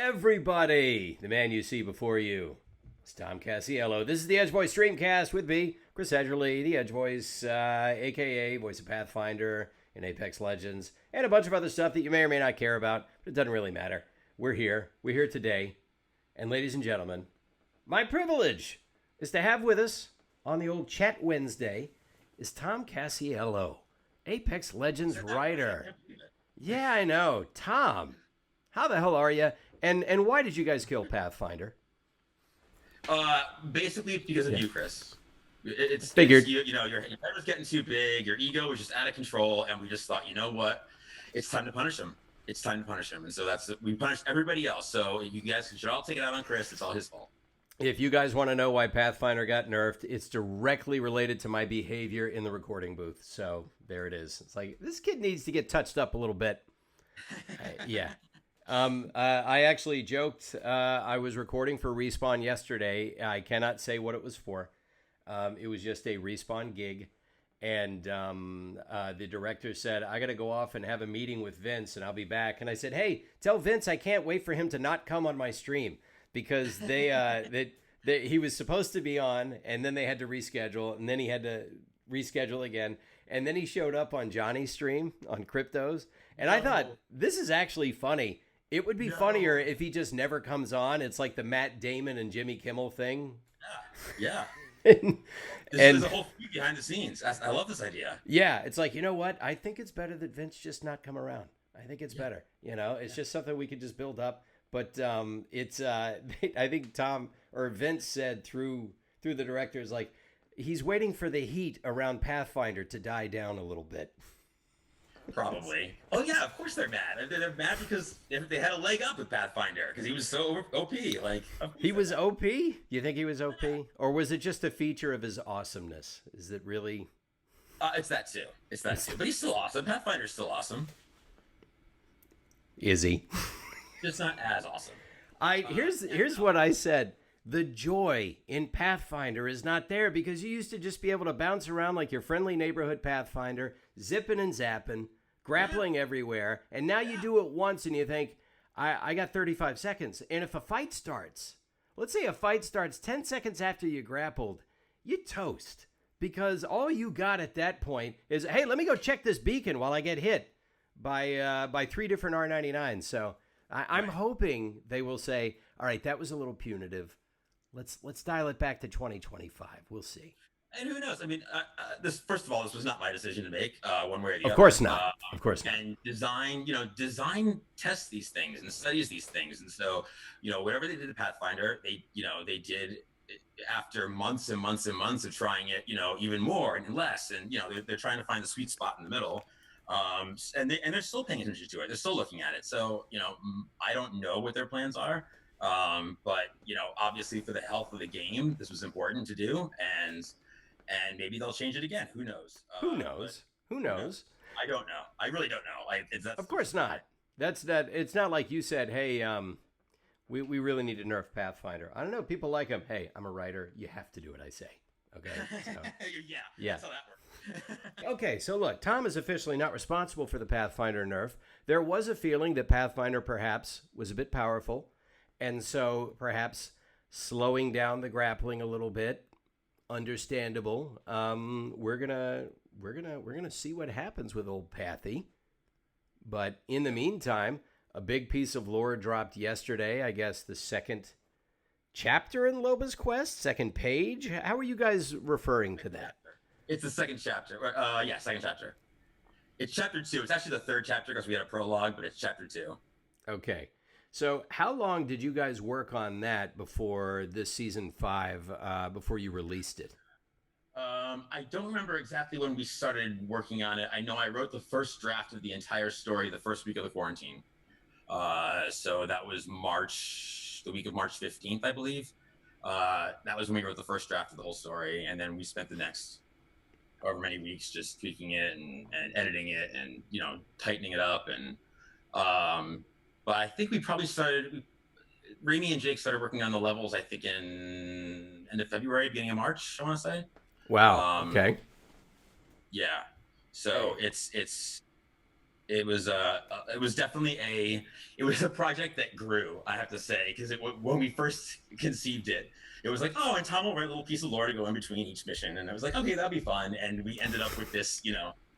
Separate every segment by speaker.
Speaker 1: Everybody, the man you see before you is Tom Casiello. This is the EDGEVOICE STREAMCAST with me, Chris Edgerly, the EDGEVOICE, a.k.a. voice of Pathfinder in Apex Legends, and a bunch of other stuff that you may or may not care about, but it doesn't really matter. We're here. We're here today. And ladies and gentlemen, my privilege is to have with us on the old Chat Wednesday is Tom Casiello, Apex Legends writer. Yeah, I know. Tom, how the hell are you? And why did you guys kill Pathfinder?
Speaker 2: Basically because of you, Chris. It's
Speaker 1: figured.
Speaker 2: Your head was getting too big, your ego was just out of control, and we just thought, you know what? It's time to punish him. It's time to punish him. And so we punished everybody else. So you guys should all take it out on Chris. It's all his fault.
Speaker 1: If you guys want to know why Pathfinder got nerfed, it's directly related to my behavior in the recording booth. So there it is. It's like, this kid needs to get touched up a little bit. Yeah. I actually joked I was recording for Respawn yesterday. I cannot say what it was for. It was just a Respawn gig. And the director said, I got to go off and have a meeting with Vince, and I'll be back. And I said, hey, tell Vince I can't wait for him to not come on my stream. Because he was supposed to be on, and then they had to reschedule, and then he had to reschedule again. And then he showed up on Johnny's stream on Cryptos. And I thought, this is actually funny. It would be funnier if he just never comes on. It's like the Matt Damon and Jimmy Kimmel thing.
Speaker 2: Yeah.
Speaker 1: and
Speaker 2: there's a whole feud behind the scenes. I love this idea.
Speaker 1: Yeah, it's like, you know what? I think it's better that Vince just not come around. I think it's better. It's just something we could just build up. But it's I think Tom or Vince said through the directors, like, he's waiting for the heat around Pathfinder to die down a little bit.
Speaker 2: Probably. Oh yeah, of course they're mad. They're mad because they had a leg up with Pathfinder because he was so OP. Like,
Speaker 1: he was OP? You think he was OP, or was it just a feature of his awesomeness? Is it really?
Speaker 2: It's that too. But he's still awesome. Pathfinder's still awesome.
Speaker 1: Is he?
Speaker 2: Just not as awesome.
Speaker 1: Here's what I said. The joy in Pathfinder is not there because you used to just be able to bounce around like your friendly neighborhood Pathfinder, zipping and zapping, grappling everywhere, and now you do it once and you think, I got 35 seconds. And if a fight starts, let's say a fight starts 10 seconds after you grappled, you toast. Because all you got at that point is, hey, let me go check this beacon while I get hit by 3 different R99s. So I'm hoping they will say, all right, that was a little punitive. Let's dial it back to 2025. We'll see.
Speaker 2: And who knows? I mean, first of all, this was not my decision to make, one way or the other.
Speaker 1: Of course not. Of course not.
Speaker 2: And design tests these things and studies these things. And so, whatever they did to Pathfinder, they did after months and months and months of trying it, even more and less. And, they're trying to find the sweet spot in the middle. And they're still paying attention to it. They're still looking at it. So, I don't know what their plans are. But obviously for the health of the game, this was important to do, and maybe they'll change it again. Who knows?
Speaker 1: Who knows?
Speaker 2: I don't know. I really don't know.
Speaker 1: Of course not. That's that. It's not like you said, hey, we really need to nerf Pathfinder. I don't know. People like him. Hey, I'm a writer. You have to do what I say. Okay. So,
Speaker 2: yeah. That's how that works.
Speaker 1: Okay, so look, Tom is officially not responsible for the Pathfinder nerf. There was a feeling that Pathfinder perhaps was a bit powerful. And so perhaps slowing down the grappling a little bit, understandable. We're gonna see what happens with old Pathy. But in the meantime, a big piece of lore dropped yesterday. I guess the second chapter in Loba's Quest, second page. How are you guys referring to that?
Speaker 2: It's the second chapter. Second chapter. It's chapter 2. It's actually the third chapter because we had a prologue, but it's chapter 2.
Speaker 1: Okay. So how long did you guys work on that before this season 5, before you released it?
Speaker 2: I don't remember exactly when we started working on it. I know I wrote the first draft of the entire story the first week of the quarantine. So that was the week of March 15th, I believe. That was when we wrote the first draft of the whole story. And then we spent the next however many weeks just tweaking it and editing it and, tightening it up. And, but I think we probably Remy and Jake started working on the levels, I think in end of February, beginning of March, I want to say.
Speaker 1: Wow. Okay.
Speaker 2: Yeah. So it's it was definitely it was a project that grew, I have to say, because when we first conceived it, it was like, oh, and Tom will write a little piece of lore to go in between each mission, and I was like, okay, that'll be fun. And we ended up with this,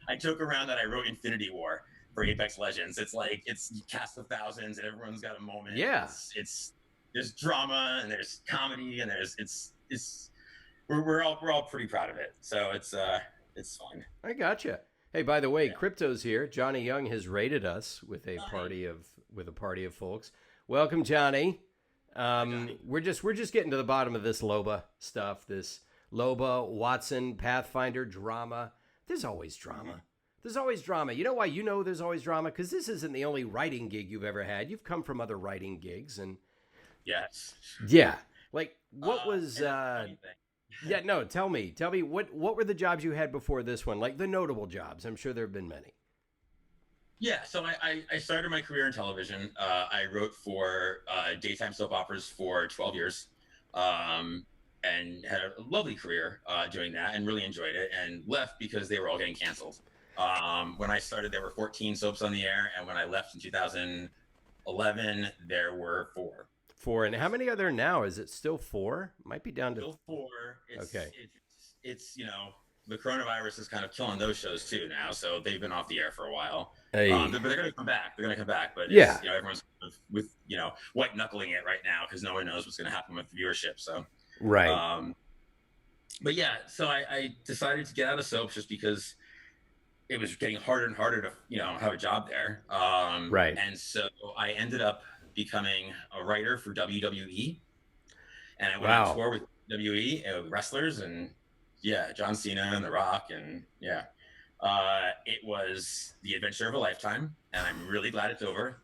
Speaker 2: I joke around that I wrote Infinity War for Apex Legends. It's like it's cast of thousands and everyone's got a moment.
Speaker 1: Yeah.
Speaker 2: It's there's drama and there's comedy and we're all pretty proud of it. So it's fun.
Speaker 1: I gotcha. Hey, by the way, Crypto's here. Johnny Young has raided us with a party of folks. Welcome, Johnny.
Speaker 2: Johnny.
Speaker 1: We're just getting to the bottom of this Loba stuff. This Loba, Watson, Pathfinder drama. There's always drama. There's always drama. You know why there's always drama? Because this isn't the only writing gig you've ever had. You've come from other writing gigs, and
Speaker 2: yes,
Speaker 1: yeah. Like what was? Yeah, no. Tell me. What were the jobs you had before this one? Like the notable jobs. I'm sure there have been many.
Speaker 2: Yeah, so I started my career in television. I wrote for daytime soap operas for 12 years, and had a lovely career doing that, and really enjoyed it. And left because they were all getting canceled. When I started, there were 14 soaps on the air, and when I left in 2011, there were 4.
Speaker 1: 4, and how many are there now? Is it still 4? Might be down to
Speaker 2: still 4.
Speaker 1: Okay.
Speaker 2: It's the coronavirus is kind of killing those shows too now, so they've been off the air for a while.
Speaker 1: Hey.
Speaker 2: But they're going to come back. But
Speaker 1: yeah,
Speaker 2: everyone's with white knuckling it right now because no one knows what's going to happen with viewership. So
Speaker 1: right.
Speaker 2: But yeah, so I decided to get out of soaps just because it was getting harder and harder to have a job there.
Speaker 1: Right.
Speaker 2: And so I ended up becoming a writer for WWE, and I went on tour with WWE wrestlers, and John Cena and The Rock, and it was the adventure of a lifetime, and I'm really glad it's over.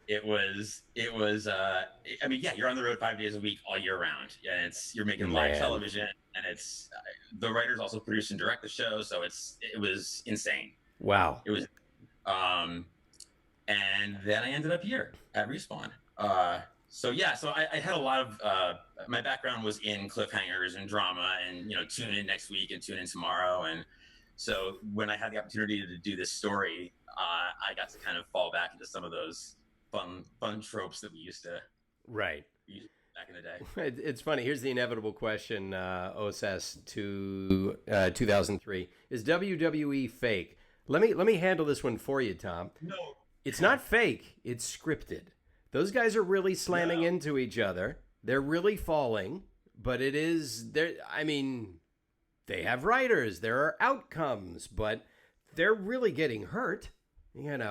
Speaker 2: It was I mean, you're on the road 5 days a week all year round, and you're making live television, and it's the writers also produce and direct the show, so it was insane.
Speaker 1: Wow.
Speaker 2: It was and then I ended up here at Respawn. So I had a lot of my background was in cliffhangers and drama, and tune in next week and tune in tomorrow. And so when I had the opportunity to do this story, I got to kind of fall back into some of those fun tropes that we used to use back in the day.
Speaker 1: It's funny. Here's the inevitable question, OSS 2003. Is WWE fake? Let me handle this one for you, Tom.
Speaker 2: No.
Speaker 1: It's not fake. It's scripted. Those guys are really slamming into each other. They're really falling, but it is there. I mean, they have writers. There are outcomes, but they're really getting hurt. And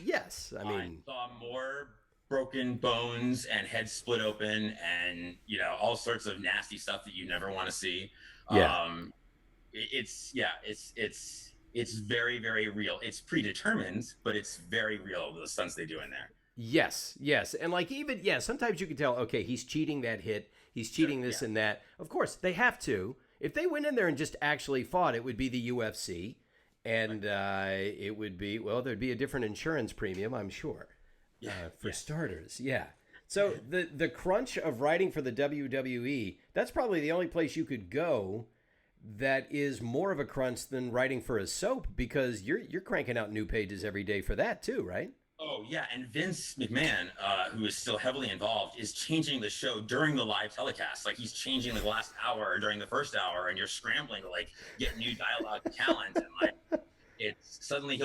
Speaker 1: yes, I mean,
Speaker 2: I saw more broken bones and heads split open, and all sorts of nasty stuff that you never want to see.
Speaker 1: Yeah.
Speaker 2: It's very, very real. It's predetermined, but it's very real, the stunts they do in there.
Speaker 1: Yes. And like sometimes you can tell, okay, he's cheating that hit. He's cheating this and that. Of course, they have to. If they went in there and just actually fought, it would be the UFC. And it would be, there'd be a different insurance premium, I'm sure, for starters. Yeah. So the crunch of writing for the WWE, that's probably the only place you could go that is more of a crunch than writing for a soap, because you're cranking out new pages every day for that too, right?
Speaker 2: Oh yeah, and Vince McMahon, who is still heavily involved, is changing the show during the live telecast. Like he's changing the last hour during the first hour, and you're scrambling to get new dialogue talent, and it's suddenly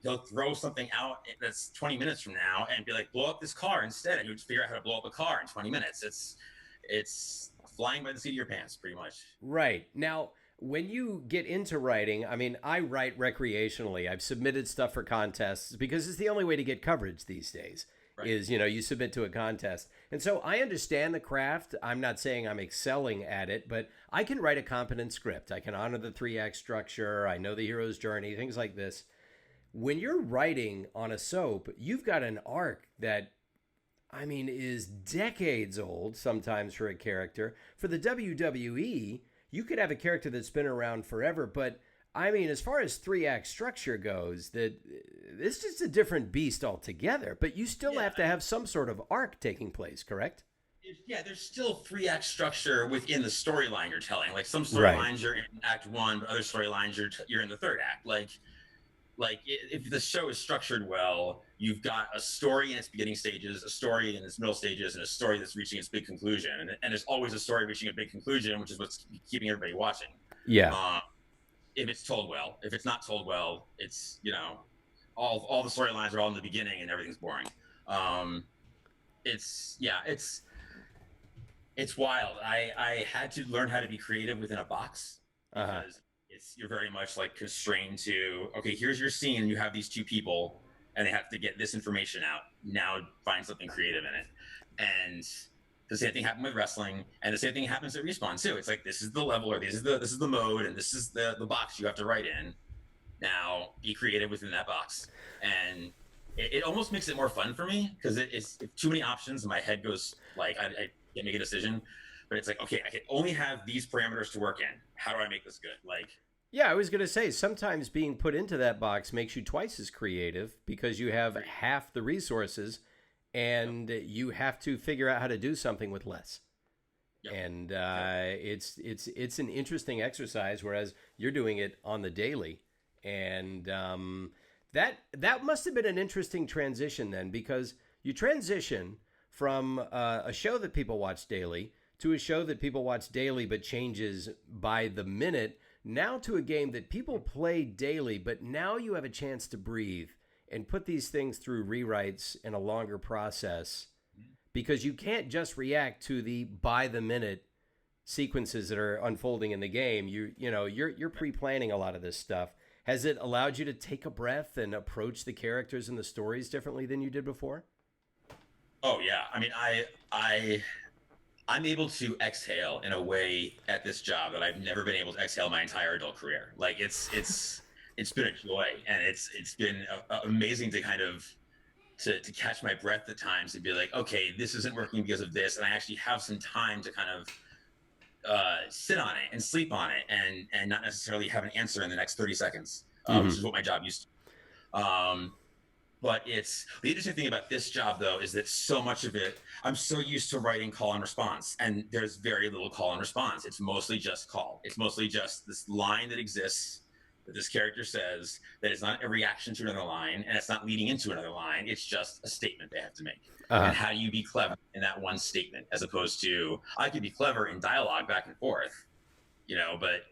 Speaker 2: he'll throw something out that's 20 minutes from now and be like, blow up this car instead, and you just figure out how to blow up a car in 20 minutes. It's flying by the seat of your pants, pretty much.
Speaker 1: Right. Now, when you get into writing, I mean, I write recreationally. I've submitted stuff for contests because it's the only way to get coverage these days. Right. Is, you submit to a contest. And so I understand the craft. I'm not saying I'm excelling at it, but I can write a competent script. I can honor the 3-act structure. I know the hero's journey, things like this. When you're writing on a soap, you've got an arc that, I mean, is decades old sometimes for a character. For the WWE, you could have a character that's been around forever, but I mean, as far as 3-act structure goes, it's just a different beast altogether. But you still have to have some sort of arc taking place, correct?
Speaker 2: There's still 3-act structure within the storyline you're telling. Like some storylines you're in Act 1, but other storylines you're in the 3rd act. Like like if the show is structured well, you've got a story in its beginning stages, a story in its middle stages, and a story that's reaching its big conclusion. And there's always a story reaching a big conclusion, which is what's keeping everybody watching.
Speaker 1: Yeah.
Speaker 2: If it's told well. If it's not told well, it's, you know, all the storylines are all in the beginning and everything's boring. It's wild. I had to learn how to be creative within a box because you're very much like constrained to, okay, here's your scene, and you have these two people, and they have to get this information out. Now find something creative in it. And the same thing happened with wrestling, and the same thing happens at Respawn too. It's like, this is the level, or this is the mode, and this is the box you have to write in. Now be creative within that box. And it almost makes it more fun for me, because it's too many options and my head goes like, I can't make a decision. But it's like, okay, I can only have these parameters to work in. How do I make this good? Like,
Speaker 1: yeah, I was going to say, sometimes being put into that box makes you twice as creative because you have half the resources and you have to figure out how to do something with less. Yep. And it's an interesting exercise, whereas you're doing it on the daily. And that must have been an interesting transition then, because you transition from a show that people watch daily to a show that people watch daily but changes by the minute, now to a game that people play daily, but now you have a chance to breathe and put these things through rewrites in a longer process, because you can't just react to the by the minute sequences that are unfolding in the game. You're pre-planning a lot of this stuff. Has it allowed you to take a breath and approach the characters and the stories differently than you did before?
Speaker 2: Oh yeah. I mean, I'm able to exhale in a way at this job that I've never been able to exhale my entire adult career. Like it's been a joy, and it's been amazing to kind of to catch my breath at times and be like, okay, this isn't working because of this, and I actually have some time to kind of sit on it and sleep on it, and not necessarily have an answer in the next 30 seconds, which is what my job used to. But it's the interesting thing about this job, though, is that so much of it, I'm so used to writing call and response, and there's very little call and response. It's mostly just call. It's mostly just this line that exists that this character says, that is not a reaction to another line, and it's not leading into another line. It's just a statement they have to make. And how do you be clever in that one statement, as opposed to, I could be clever in dialogue back and forth, but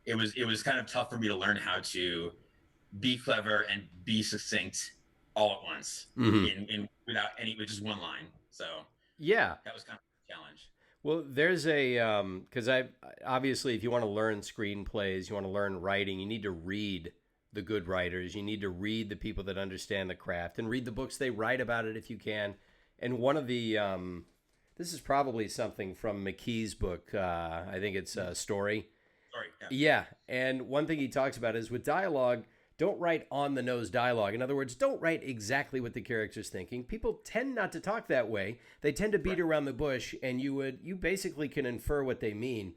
Speaker 2: it was kind of tough for me to learn how to be clever and be succinct all at once, in with just one line. So
Speaker 1: yeah,
Speaker 2: that was kind of a challenge.
Speaker 1: Well, there's because obviously, if you want to learn screenplays, you want to learn writing, you need to read the good writers. You need to read the people that understand the craft, and read the books they write about it if you can. And one of the this is probably something from McKee's book. I think it's Story. Yeah, and one thing he talks about is, with dialogue, don't write on-the-nose dialogue. In other words, don't write exactly what the character's thinking. People tend not to talk that way. They tend to beat around the bush, and you basically can infer what they mean.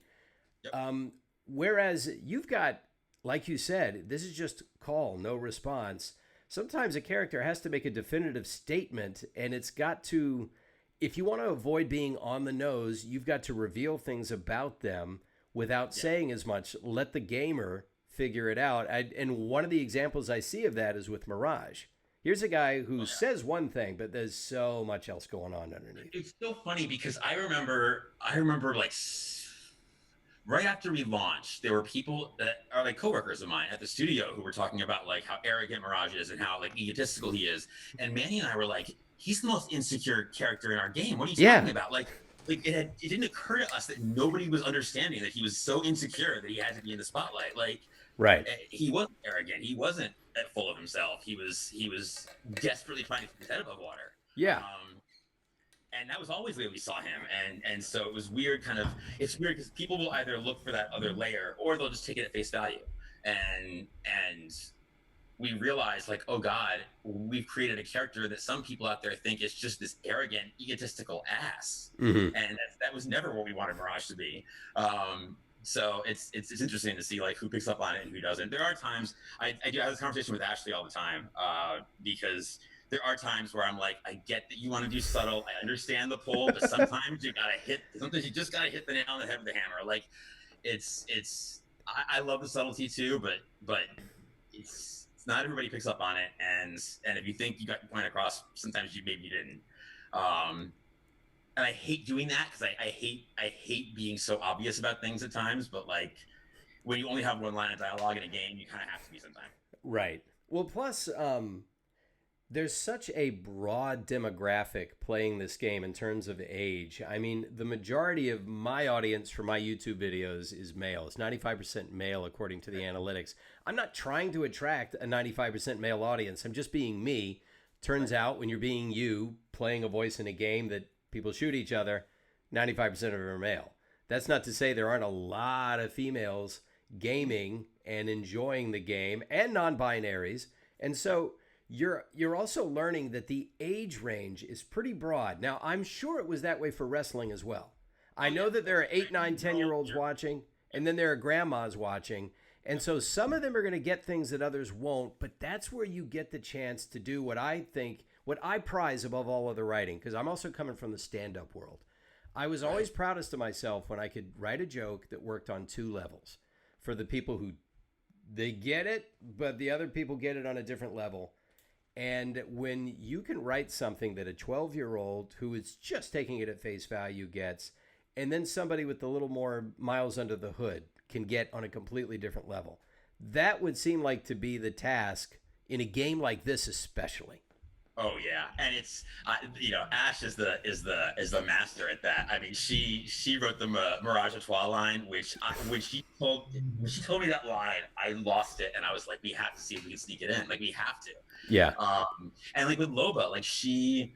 Speaker 1: Yep. Whereas you've got, like you said, this is just call, no response. Sometimes a character has to make a definitive statement, and it's got to, if you want to avoid being on the nose, you've got to reveal things about them without saying as much. Let the gamer figure it out. And one of the examples I see of that is with Mirage. Here's a guy who says one thing, but there's so much else going on underneath.
Speaker 2: It's so funny, because I remember like right after we launched, there were people that are like coworkers of mine at the studio who were talking about like how arrogant Mirage is and how like egotistical he is. And Manny and I were like, he's the most insecure character in our game. What are you talking about? Like it didn't occur to us that nobody was understanding that he was so insecure that he had to be in the spotlight. Like,
Speaker 1: right.
Speaker 2: He wasn't arrogant. He wasn't full of himself. He was desperately trying to keep his head above water.
Speaker 1: Yeah.
Speaker 2: And that was always the way we saw him. And so it was weird. It's weird because people will either look for that other layer, or they'll just take it at face value. And we realized, like, oh God, we've created a character that some people out there think is just this arrogant, egotistical ass. And that was never what we wanted Mirage to be. So it's interesting to see like who picks up on it and who doesn't. There are times I do have this conversation with Ashley all the time, because there are times where I'm like, I get that you want to do subtle, I understand the pull, but sometimes you just gotta hit the nail on the head with the hammer. Like I love the subtlety too, but it's not everybody picks up on it, and if you think you got your point across, sometimes maybe you didn't. And I hate doing that because I hate being so obvious about things at times. But like when you only have one line of dialogue in a game, you kind of have to be sometimes.
Speaker 1: Right. Well, plus, there's such a broad demographic playing this game in terms of age. I mean, the majority of my audience for my YouTube videos is male. It's 95% male, according to the analytics. I'm not trying to attract a 95% male audience. I'm just being me. Turns out when you're being you, playing a voice in a game that people shoot each other, 95% of them are male. That's not to say there aren't a lot of females gaming and enjoying the game, and non-binaries. And so you're also learning that the age range is pretty broad. Now, I'm sure it was that way for wrestling as well. I know that there are 8, 9, 10-year-olds watching, and then there are grandmas watching. And so some of them are going to get things that others won't, but that's where you get the chance to do what I prize above all other writing, because I'm also coming from the stand-up world. I was always proudest of myself when I could write a joke that worked on 2 levels. For the people who, they get it, but the other people get it on a different level. And when you can write something that a 12-year-old who is just taking it at face value gets, and then somebody with a little more miles under the hood can get on a completely different level, that would seem like to be the task in a game like this especially.
Speaker 2: Oh yeah, and it's Ash is the master at that. I mean, she wrote the Mirage line, which when she told me that line, I lost it, and I was like, we have to see if we can sneak it in. Like we have to.
Speaker 1: Yeah.
Speaker 2: And like with Loba, like she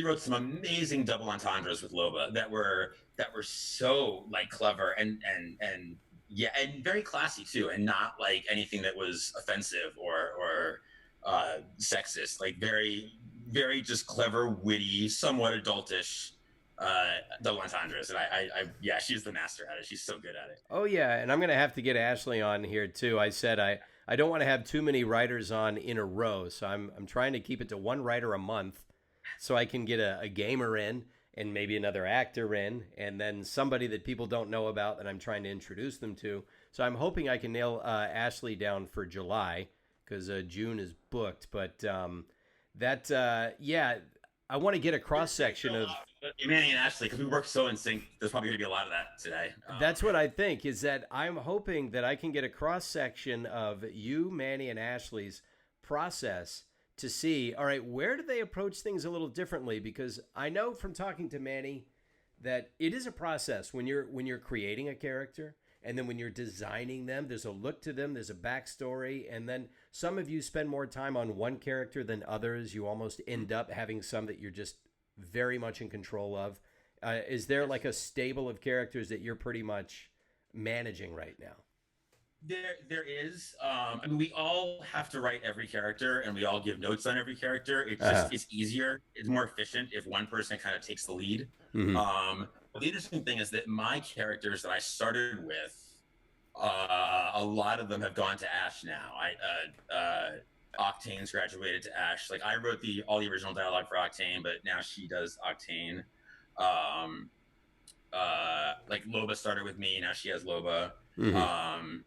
Speaker 2: wrote some amazing double entendres with Loba that were so like clever and yeah, and very classy too, and not like anything that was offensive or sexist. Like very, very just clever, witty, somewhat adultish double entendres. And I yeah, she's the master at it. She's so good at it.
Speaker 1: Oh yeah, and I'm gonna have to get Ashley on here too. I said I don't want to have too many writers on in a row, so I'm trying to keep it to one writer a month, so I can get a gamer in and maybe another actor in, and then somebody that people don't know about that I'm trying to introduce them to. So I'm hoping I can nail Ashley down for July, because June is booked. But yeah, I want to get a cross section of
Speaker 2: Manny and Ashley, because we work so in sync. There's probably going to be a lot of that today.
Speaker 1: That's what I think, is that I'm hoping that I can get a cross section of you, Manny, and Ashley's process to see, all right, where do they approach things a little differently? Because I know from talking to Manny that it is a process when you're creating a character. And then when you're designing them, there's a look to them, there's a backstory. And then some of you spend more time on one character than others. You almost end up having some that you're just very much in control of. Is there like a stable of characters that you're pretty much managing right now?
Speaker 2: There is. I mean, we all have to write every character, and we all give notes on every character. It's just it's easier, it's more efficient if one person kind of takes the lead. Mm-hmm. But the interesting thing is that my characters that I started with, a lot of them have gone to Ash now. Octane's graduated to Ash. Like I wrote all the original dialogue for Octane, but now she does Octane. Like Loba started with me, now she has Loba. Mm-hmm.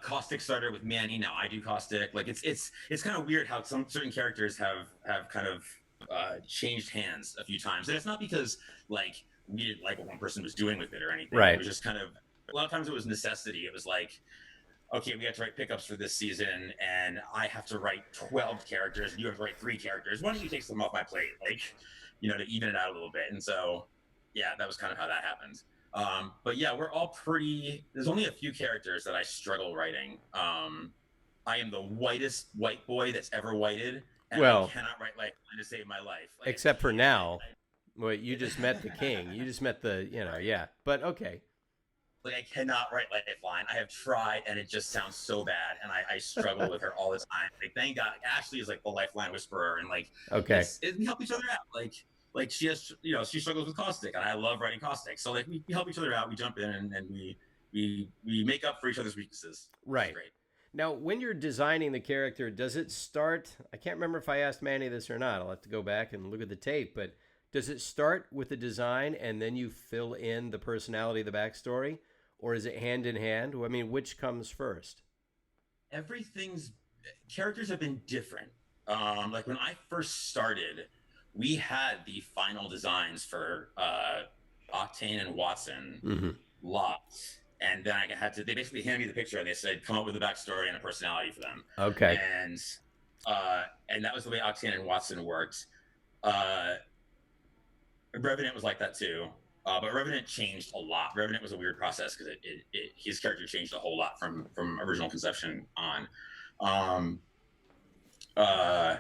Speaker 2: Caustic started with Manny, now I do Caustic. Like it's kind of weird how some certain characters have kind of changed hands a few times, and it's not because like we didn't like what one person was doing with it or anything. Right. It was just kind of, a lot of times it was necessity. It was like, okay, we have to write pickups for this season, and I have to write 12 characters, and you have to write 3 characters. Why don't you take some off my plate, like, to even it out a little bit? And so, yeah, that was kind of how that happened. But yeah, we're all there's only a few characters that I struggle writing. I am the whitest white boy that's ever whited, and I cannot write like to save my life. Like,
Speaker 1: except for now. Well, you just met the king. You just met the, yeah. But okay.
Speaker 2: Like I cannot write Lifeline. I have tried, and it just sounds so bad, and I struggle with her all the time. Like thank God, Ashley is like the Lifeline whisperer, and like
Speaker 1: okay,
Speaker 2: we help each other out. Like she has, she struggles with Caustic, and I love writing Caustic. So like we help each other out. We jump in, and we make up for each other's weaknesses.
Speaker 1: Right. Great. Now, when you're designing the character, does it start? I can't remember if I asked Manny this or not. I'll have to go back and look at the tape, but. Does it start with the design and then you fill in the personality, the backstory, or is it hand in hand? I mean, which comes first?
Speaker 2: everything's characters have been different. Like when I first started, we had the final designs for Octane and Watson
Speaker 1: Mm-hmm.
Speaker 2: locked, and then I had to. They basically handed me the picture and they said, "Come up with a backstory and a personality for them."
Speaker 1: Okay.
Speaker 2: And and that was the way Octane and Watson worked. Uh, Revenant was like that too. But Revenant changed a lot. Revenant was a weird process because his character changed a whole lot from original conception on. Um, uh,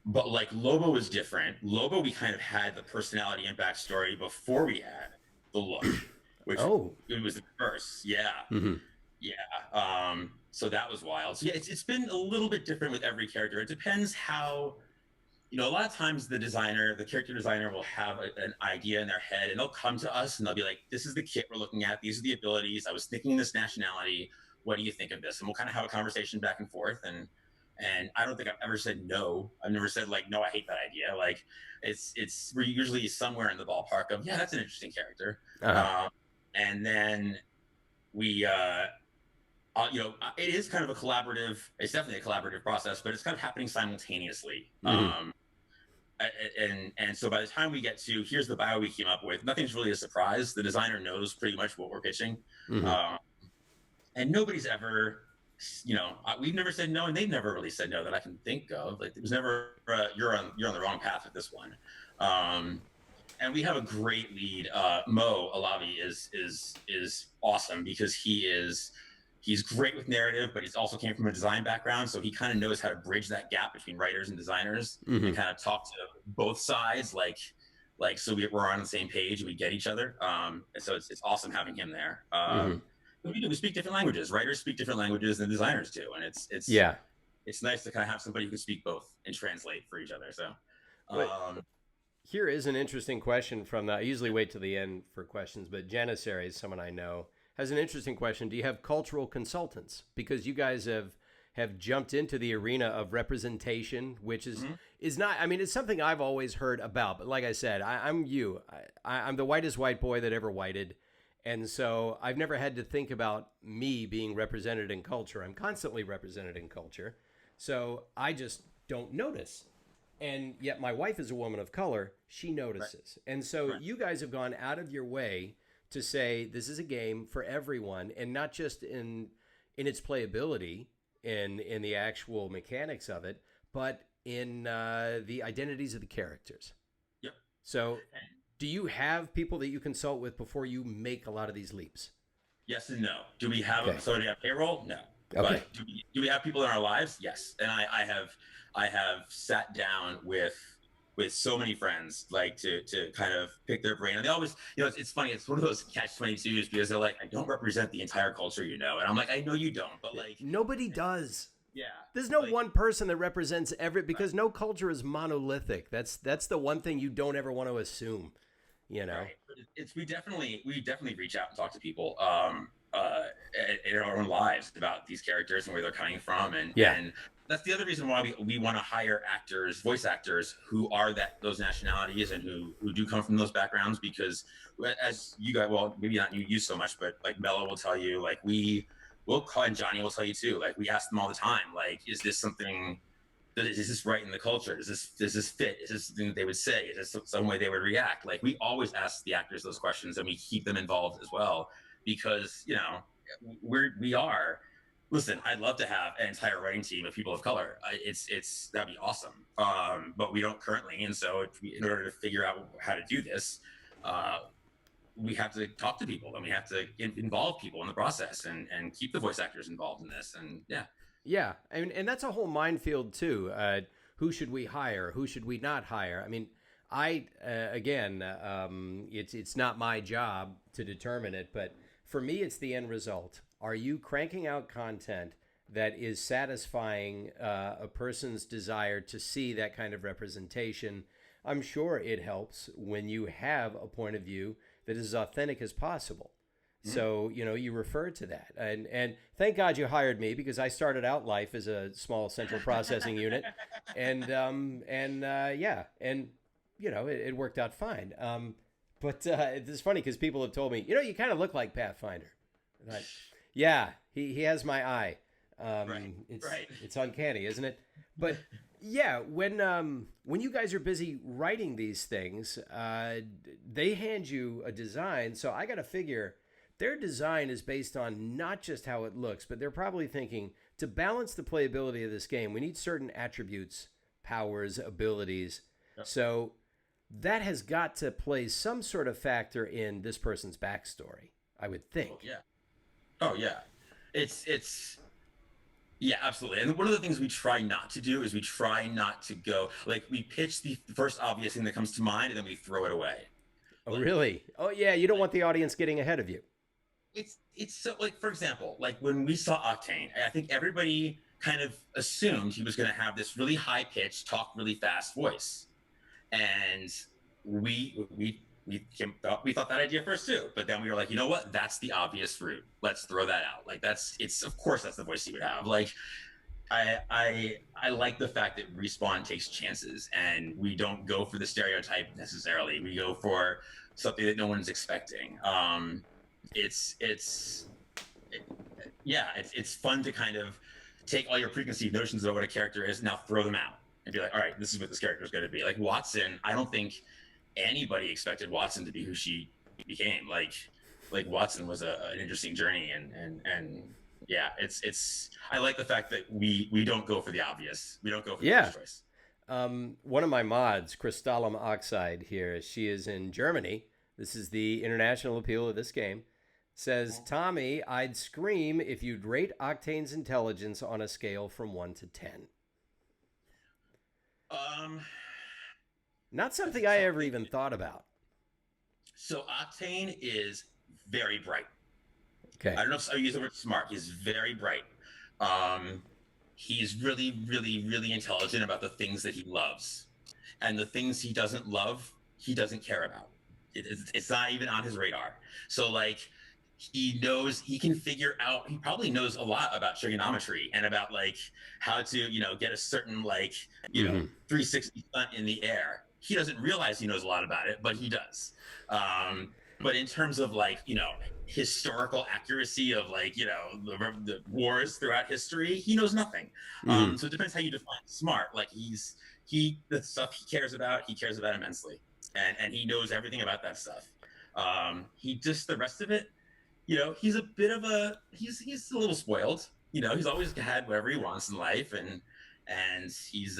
Speaker 2: but like Lobo was different. Lobo, we kind of had the personality and backstory before we had the look, which
Speaker 1: Oh.
Speaker 2: it was the first. Yeah,
Speaker 1: Mm-hmm.
Speaker 2: yeah. So that was wild. So yeah, it's been a little bit different with every character. It depends how, a lot of times the character designer will have an idea in their head and they'll come to us and they'll be like, this is the kit we're looking at. These are the abilities. I was thinking this nationality. What do you think of this? And we'll kind of have a conversation back and forth. And I don't think I've ever said no. I've never said like, no, I hate that idea. Like we're usually somewhere in the ballpark of, yeah, that's an interesting character.
Speaker 1: Uh-huh.
Speaker 2: And then we, it is kind of it's definitely a collaborative process, but it's kind of happening simultaneously.
Speaker 1: Mm-hmm.
Speaker 2: And so by the time we get to here's the bio we came up with, nothing's really a surprise. The designer knows pretty much what we're pitching,
Speaker 1: Mm-hmm.
Speaker 2: and nobody's ever, we've never said no, and they've never really said no that I can think of. Like there was never you're on the wrong path with this one. And we have a great lead. Mo Alavi is awesome because he's great with narrative, but he's also came from a design background, so he kind of knows how to bridge that gap between writers and designers
Speaker 1: Mm-hmm.
Speaker 2: and kind of talk to both sides, like so we're on the same page and we get each other. And so it's awesome having him there.
Speaker 1: Mm-hmm.
Speaker 2: We speak different languages. Writers speak different languages than designers do, and
Speaker 1: Yeah.
Speaker 2: it's nice to kind of have somebody who can speak both and translate for each other. So.
Speaker 1: Here is an interesting question from the. I usually wait to the end for questions, but Janissary, someone I know, has an interesting question. Do you have cultural consultants? Because you guys have jumped into the arena of representation, which is not. I mean, it's something I've always heard about. But like I said, I'm the whitest white boy that ever whited, and so I've never had to think about me being represented in culture. I'm constantly represented in culture, so I just don't notice. And yet my wife is a woman of color. She notices. Right. And so you guys have gone out of your way to say this is a game for everyone, and not just in its playability, in the actual mechanics of it, but in the identities of the characters.
Speaker 2: Yep.
Speaker 1: So do you have people that you consult with before you make a lot of these leaps?
Speaker 2: Yes and no. Do we have do we have payroll? No.
Speaker 1: Okay.
Speaker 2: But do we have people in our lives? Yes. And I have sat down with so many friends, like to kind of pick their brain. And they always, it's funny. It's one of those catch-22s because they're like, I don't represent the entire culture, And I'm like, I know you don't, but like
Speaker 1: nobody does.
Speaker 2: Yeah.
Speaker 1: There's no one person that represents because no culture is monolithic. That's the one thing you don't ever want to assume,
Speaker 2: Right. We definitely reach out and talk to people in our own lives about these characters and where they're coming from, and that's the other reason why we want to hire voice actors who are those nationalities and who do come from those backgrounds, because as you guys, well, maybe not you so much, but like Mello will tell you, like we'll call, and Johnny will tell you too, like we ask them all the time, like, is this something is this right in the culture? Does this fit? Is this something that they would say? Is this some way they would react? Like we always ask the actors those questions, and we keep them involved as well, because we are. Listen, I'd love to have an entire writing team of people of color. That'd be awesome. But we don't currently, and so in order to figure out how to do this, we have to talk to people, and we have to involve people in the process, and keep the voice actors involved in this. And
Speaker 1: yeah, and that's a whole minefield too. Who should we hire? Who should we not hire? I mean, it's not my job to determine it, but for me, it's the end result. Are you cranking out content that is satisfying a person's desire to see that kind of representation? I'm sure it helps when you have a point of view that is as authentic as possible. Mm-hmm. So, you refer to that. And thank God you hired me, because I started out life as a small central processing unit. And it worked out fine. But it's funny because people have told me, you kind of look like Pathfinder. Like, yeah, he has my eye.
Speaker 2: Right. Right.
Speaker 1: It's uncanny, isn't it? But yeah, when you guys are busy writing these things, they hand you a design. So I got to figure their design is based on not just how it looks, but they're probably thinking to balance the playability of this game, we need certain attributes, powers, abilities.
Speaker 2: Yep.
Speaker 1: So that has got to play some sort of factor in this person's backstory, I would think.
Speaker 2: Oh, yeah. Oh yeah. It's yeah, absolutely. And one of the things we try not to do is we try not to go like we pitch the first obvious thing that comes to mind and then we throw it away.
Speaker 1: Oh,
Speaker 2: Like,
Speaker 1: really? Oh, yeah. You don't
Speaker 2: like
Speaker 1: want the audience getting ahead of you.
Speaker 2: it's so like for example, like when we saw Octane, I think everybody kind of assumed he was going to have this really high pitched, talk really fast voice, and we thought that idea first too, but then we were like, you know what? That's the obvious route. Let's throw that out. Like it's of course that's the voice he would have. Like I like the fact that Respawn takes chances and we don't go for the stereotype necessarily. We go for something that no one's expecting. It's fun to kind of take all your preconceived notions of what a character is, now throw them out and be like, all right, this is what this character is going to be. Like Watson, I don't think anybody expected Watson to be who she became. Like Watson was an interesting journey, and yeah, it's. I like the fact that we don't go for the obvious. We don't go for the first choice.
Speaker 1: One of my mods, Crystallum Oxide here, she is in Germany. This is the international appeal of this game. Says, Tommy, I'd scream if you'd rate Octane's intelligence on a scale from 1 to 10. Not something I ever even thought about.
Speaker 2: So Octane is very bright.
Speaker 1: Okay.
Speaker 2: I don't know if I use the word smart. He's very bright. He's really, really, really intelligent about the things that he loves. And the things he doesn't love, he doesn't care about. It's not even on his radar. So like, he can figure out, he probably knows a lot about trigonometry and about like how to, get a certain like, 360 stunt in the air. He doesn't realize he knows a lot about it, but he does. But in terms of like, historical accuracy of like, the wars throughout history, he knows nothing. So it depends how you define smart. Like the stuff he cares about immensely. And he knows everything about that stuff. The rest of it, he's a bit of he's a little spoiled. He's always had whatever he wants in life, and he's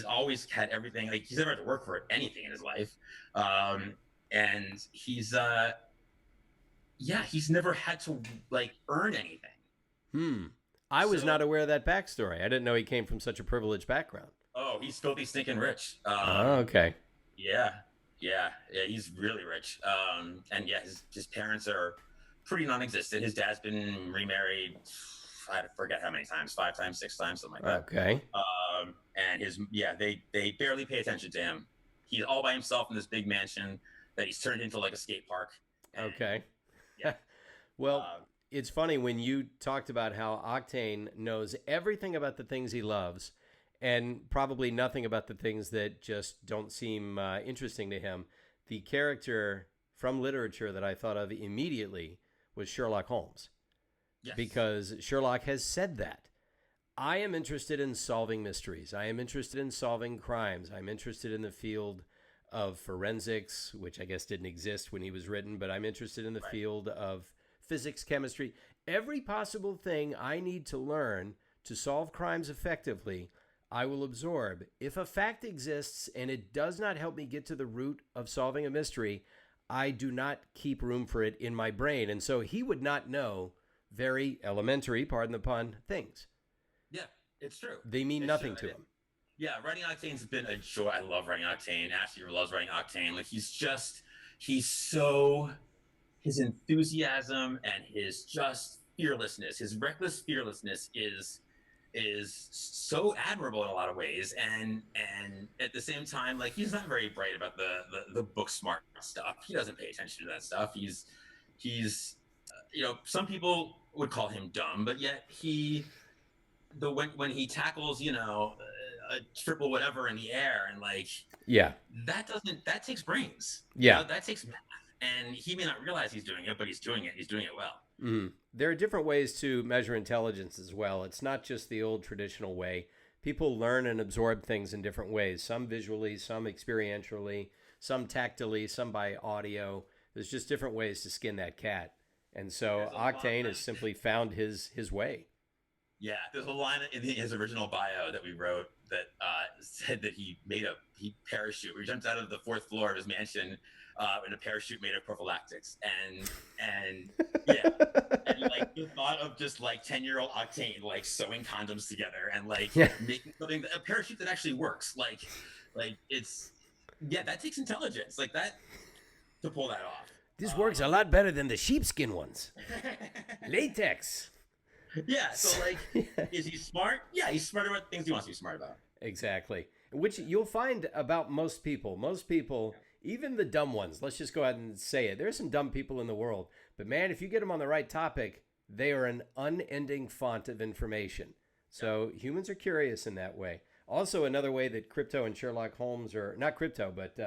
Speaker 2: always had everything. Like he's never had to work for anything in his life, and he's never had to like earn anything.
Speaker 1: I was not aware of that backstory. I didn't know he came from such a privileged background.
Speaker 2: Oh, he's filthy stinking rich.
Speaker 1: Okay.
Speaker 2: Yeah, he's really rich. And yeah, his parents are pretty non-existent. His dad's been remarried, I forget how many times, 5 times, 6 times, something like that.
Speaker 1: Okay.
Speaker 2: And they barely pay attention to him. He's all by himself in this big mansion that he's turned into like a skate park. And,
Speaker 1: okay.
Speaker 2: Yeah.
Speaker 1: Well, it's funny when you talked about how Octane knows everything about the things he loves and probably nothing about the things that just don't seem interesting to him. The character from literature that I thought of immediately was Sherlock Holmes.
Speaker 2: Yes.
Speaker 1: Because Sherlock has said that. I am interested in solving mysteries. I am interested in solving crimes. I'm interested in the field of forensics, which I guess didn't exist when he was written, but I'm interested in the field of physics, chemistry. Every possible thing I need to learn to solve crimes effectively, I will absorb. If a fact exists and it does not help me get to the root of solving a mystery, I do not keep room for it in my brain. And so he would not know very elementary, pardon the pun, things.
Speaker 2: Yeah, it's true.
Speaker 1: They mean nothing to him.
Speaker 2: Yeah, writing Octane's been a joy. I love writing Octane. Ashley loves writing Octane. Like his enthusiasm and his just fearlessness, his reckless fearlessness is so admirable in a lot of ways, and at the same time, like he's not very bright about the book smart stuff. He doesn't pay attention to that stuff. He's some people would call him dumb, but yet when he tackles a triple whatever in the air and like that takes brains.
Speaker 1: Yeah,
Speaker 2: that takes math, and he may not realize he's doing it, but he's doing it well.
Speaker 1: There are different ways to measure intelligence as well. It's not just the old traditional way. People learn and absorb things in different ways, some visually, some experientially, some tactily, some by audio. There's just different ways to skin that cat. And so Octane has simply found his way.
Speaker 2: Yeah, there's a line in his original bio that we wrote that said that he parachute. He jumped out of the fourth floor of his mansion in a parachute made of prophylactics, and yeah, and like the thought of just like 10-year-old Octane like sewing condoms together and like making something a parachute that actually works. Like it's that takes intelligence like that to pull that off.
Speaker 1: This works a lot better than the sheepskin ones. Latex.
Speaker 2: Yeah, so like, is he smart? Yeah, he's smart about things he wants to be smart about.
Speaker 1: Exactly. Which you'll find about most people. Most people, even the dumb ones, let's just go ahead and say it. There's some dumb people in the world. But man, if you get them on the right topic, they are an unending font of information. So humans are curious in that way. Also, another way that Crypto and Sherlock Holmes are, not Crypto, but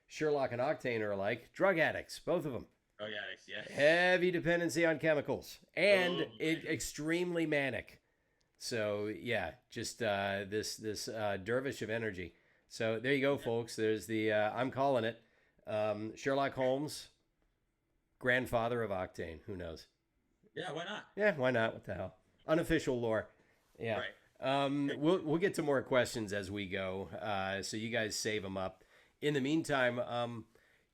Speaker 1: Sherlock and Octane are alike, drug addicts, both of them.
Speaker 2: Oh, yeah, yeah.
Speaker 1: Heavy dependency on chemicals and extremely manic. So yeah, just this dervish of energy. So there you go, folks. There's the I'm calling it Sherlock Holmes, grandfather of Octane. Who knows?
Speaker 2: Yeah, why not?
Speaker 1: Yeah, why not? What the hell? Unofficial lore. Yeah. Right. We'll get to more questions as we go. So you guys save them up. In the meantime,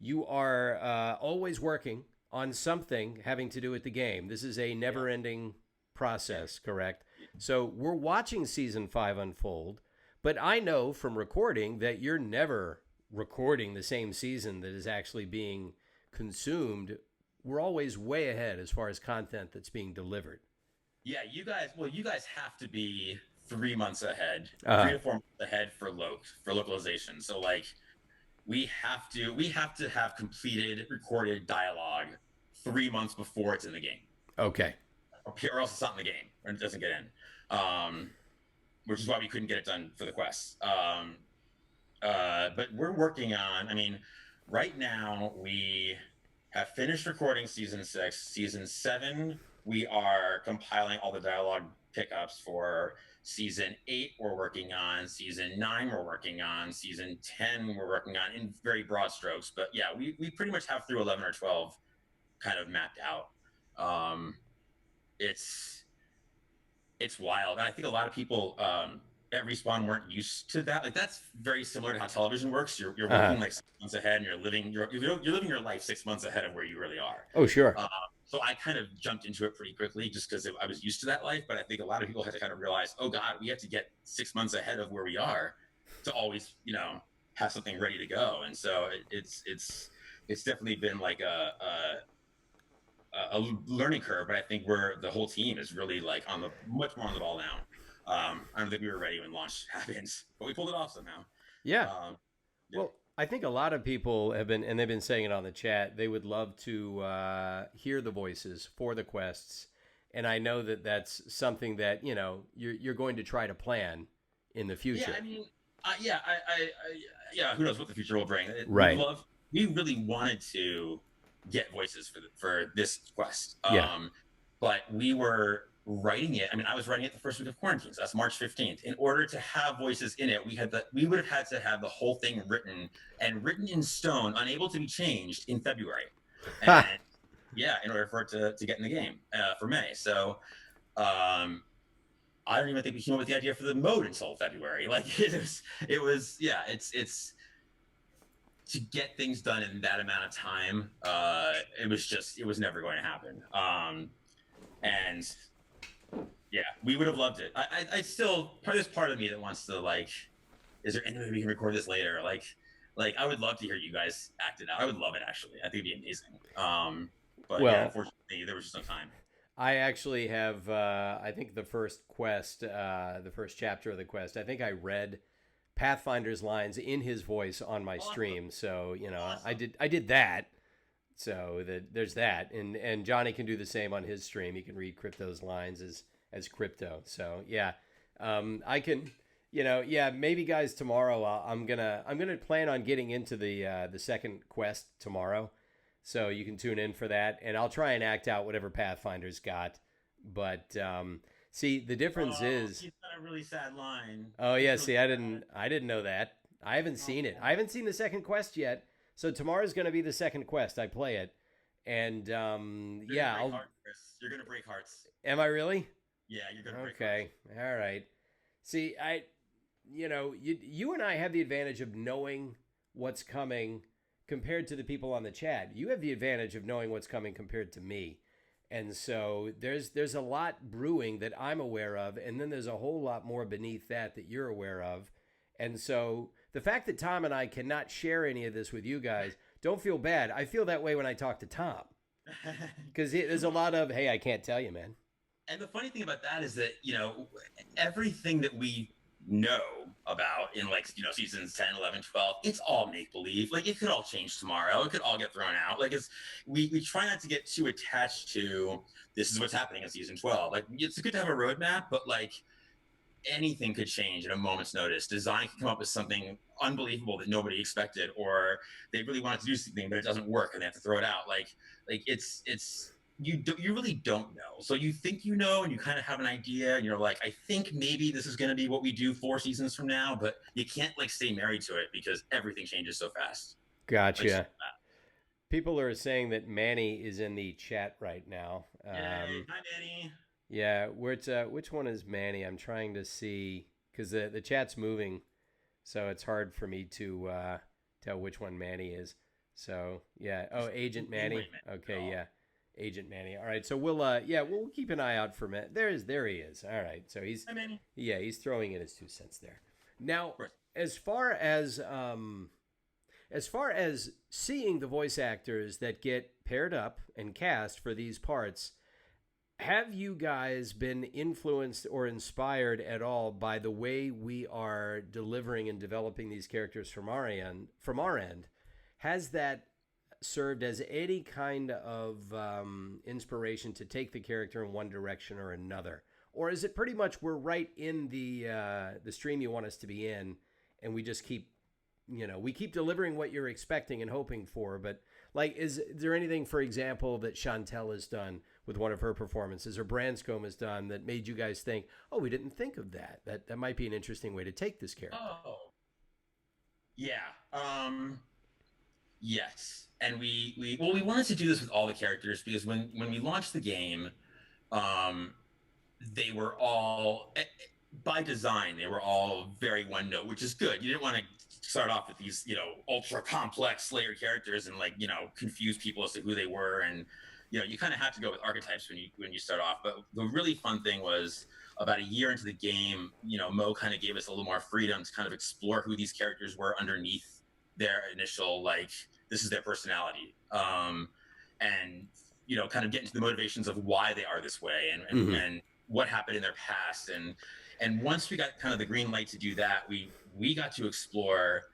Speaker 1: you are always working on something having to do with the game. This is a never-ending process, correct? So we're watching Season 5 unfold, but I know from recording that you're never recording the same season that is actually being consumed. We're always way ahead as far as content that's being delivered.
Speaker 2: Yeah, you guys have to be 3 months ahead, 3 to 4 months ahead for localization. So like, we have to have completed recorded dialogue 3 months before it's in the game.
Speaker 1: Okay.
Speaker 2: Or else it's not in the game, or it doesn't get in. Which is why we couldn't get it done for the quests. But we're working on. I mean, right now we have finished recording season 6. Season 7, we are compiling all the dialogue pickups for. Season 8 we're working on, season 9 we're working on, season 10 we're working on in very broad strokes. But yeah, we pretty much have through 11 or 12 kind of mapped out. It's wild. And I think a lot of people at Respawn weren't used to that. Like that's very similar to how television works. You're working like 6 months ahead, and you're living your life 6 months ahead of where you really are.
Speaker 1: Oh, sure.
Speaker 2: So I kind of jumped into it pretty quickly just because I was used to that life. But I think a lot of people had to kind of realize, oh God, we have to get 6 months ahead of where we are to always, have something ready to go. And so it's definitely been like a learning curve. But I think the whole team is really like much more on the ball now. I don't think we were ready when launch happens, but we pulled it off somehow.
Speaker 1: Yeah. Well, I think a lot of people have been, and they've been saying it on the chat, they would love to hear the voices for the quests. And I know that that's something that, you're going to try to plan in the future.
Speaker 2: Yeah, I mean, who knows what the future will bring.
Speaker 1: Right.
Speaker 2: We really wanted to get voices for this quest. But we were writing it. I mean, I was writing it the first week of quarantine, so that's March 15th. In order to have voices in it, we would have had to have the whole thing written in stone, unable to be changed in February. And in order for it to get in the game for May. So I don't even think we came up with the idea for the mode until February. Like it's to get things done in that amount of time. It was never going to happen. And yeah, we would have loved it. I still, there's part of me that wants to like, is there any way we can record this later? Like I would love to hear you guys act it out. I would love it actually. I think it'd be amazing. But unfortunately there was just no time.
Speaker 1: I actually have, I think the first quest, the first chapter of the quest, I think I read Pathfinder's lines in his voice on my stream. So, awesome. I did that. So there's that. And Johnny can do the same on his stream. He can read Crypto's lines as Crypto. So yeah, I can, maybe guys tomorrow, I'm going to plan on getting into the second quest tomorrow. So you can tune in for that, and I'll try and act out whatever Pathfinder's got. But see, the difference is,
Speaker 2: he's got a really sad line.
Speaker 1: oh
Speaker 2: It's
Speaker 1: yeah,
Speaker 2: really
Speaker 1: see,
Speaker 2: sad.
Speaker 1: I didn't know that. I haven't seen it.
Speaker 2: Oh.
Speaker 1: I haven't seen the second quest yet. So tomorrow's going to be the second quest. I play it, and
Speaker 2: You're
Speaker 1: yeah,
Speaker 2: gonna break
Speaker 1: I'll.
Speaker 2: hearts, Chris. You're gonna break hearts.
Speaker 1: Am I really?
Speaker 2: Yeah, you're gonna break hearts.
Speaker 1: Okay, all right. See, you and I have the advantage of knowing what's coming compared to the people on the chat. You have the advantage of knowing what's coming compared to me. And so there's a lot brewing that I'm aware of, and then there's a whole lot more beneath that you're aware of. And so the fact that Tom and I cannot share any of this with you guys, don't feel bad. I feel that way when I talk to Tom. Because there's a lot of, hey, I can't tell you, man.
Speaker 2: And the funny thing about that is that, everything that we know about in seasons 10, 11, 12, it's all make believe. Like, it could all change tomorrow. It could all get thrown out. Like, we try not to get too attached to this is what's happening in season 12. Like, it's good to have a roadmap, but like anything could change at a moment's notice. Design can come up with something unbelievable that nobody expected, or they really wanted to do something, but it doesn't work and they have to throw it out. Like it's you really don't know. So you think you know, and you kind of have an idea, and you're like, I think maybe this is going to be what we do 4 seasons from now, but you can't like stay married to it because everything changes so fast.
Speaker 1: Gotcha. People are saying that Manny is in the chat right now.
Speaker 2: Yay. Hi, Manny.
Speaker 1: Yeah, which one is Manny? I'm trying to see because the chat's moving, so it's hard for me to tell which one Manny is. So yeah, Agent Manny. Okay, yeah, Agent Manny. All right, so we'll keep an eye out for Manny. There he is. All right, so he's
Speaker 2: Hi, Manny.
Speaker 1: Yeah, he's throwing in his 2 cents there. Now, as far as seeing the voice actors that get paired up and cast for these parts. Have you guys been influenced or inspired at all by the way we are delivering and developing these characters from our end? Has that served as any kind of inspiration to take the character in one direction or another? Or is it pretty much we're right in the stream you want us to be in, and we just keep delivering what you're expecting and hoping for? But like, is there anything, for example, that Chantel has done with one of her performances, or Branscombe has done, that made you guys think, oh, we didn't think of that? That might be an interesting way to take this character.
Speaker 2: Oh, yeah. Yes. And we wanted to do this with all the characters because when we launched the game, they were all, by design, they were all very one note, which is good. You didn't want to start off with these, ultra complex layered characters and confuse people as to who they were. And, you kind of have to go with archetypes when you start off. But the really fun thing was about a year into the game, Mo kind of gave us a little more freedom to kind of explore who these characters were underneath their initial, this is their personality. And, kind of get into the motivations of why they are this way and what happened in their past. And once we got kind of the green light to do that, we got to explore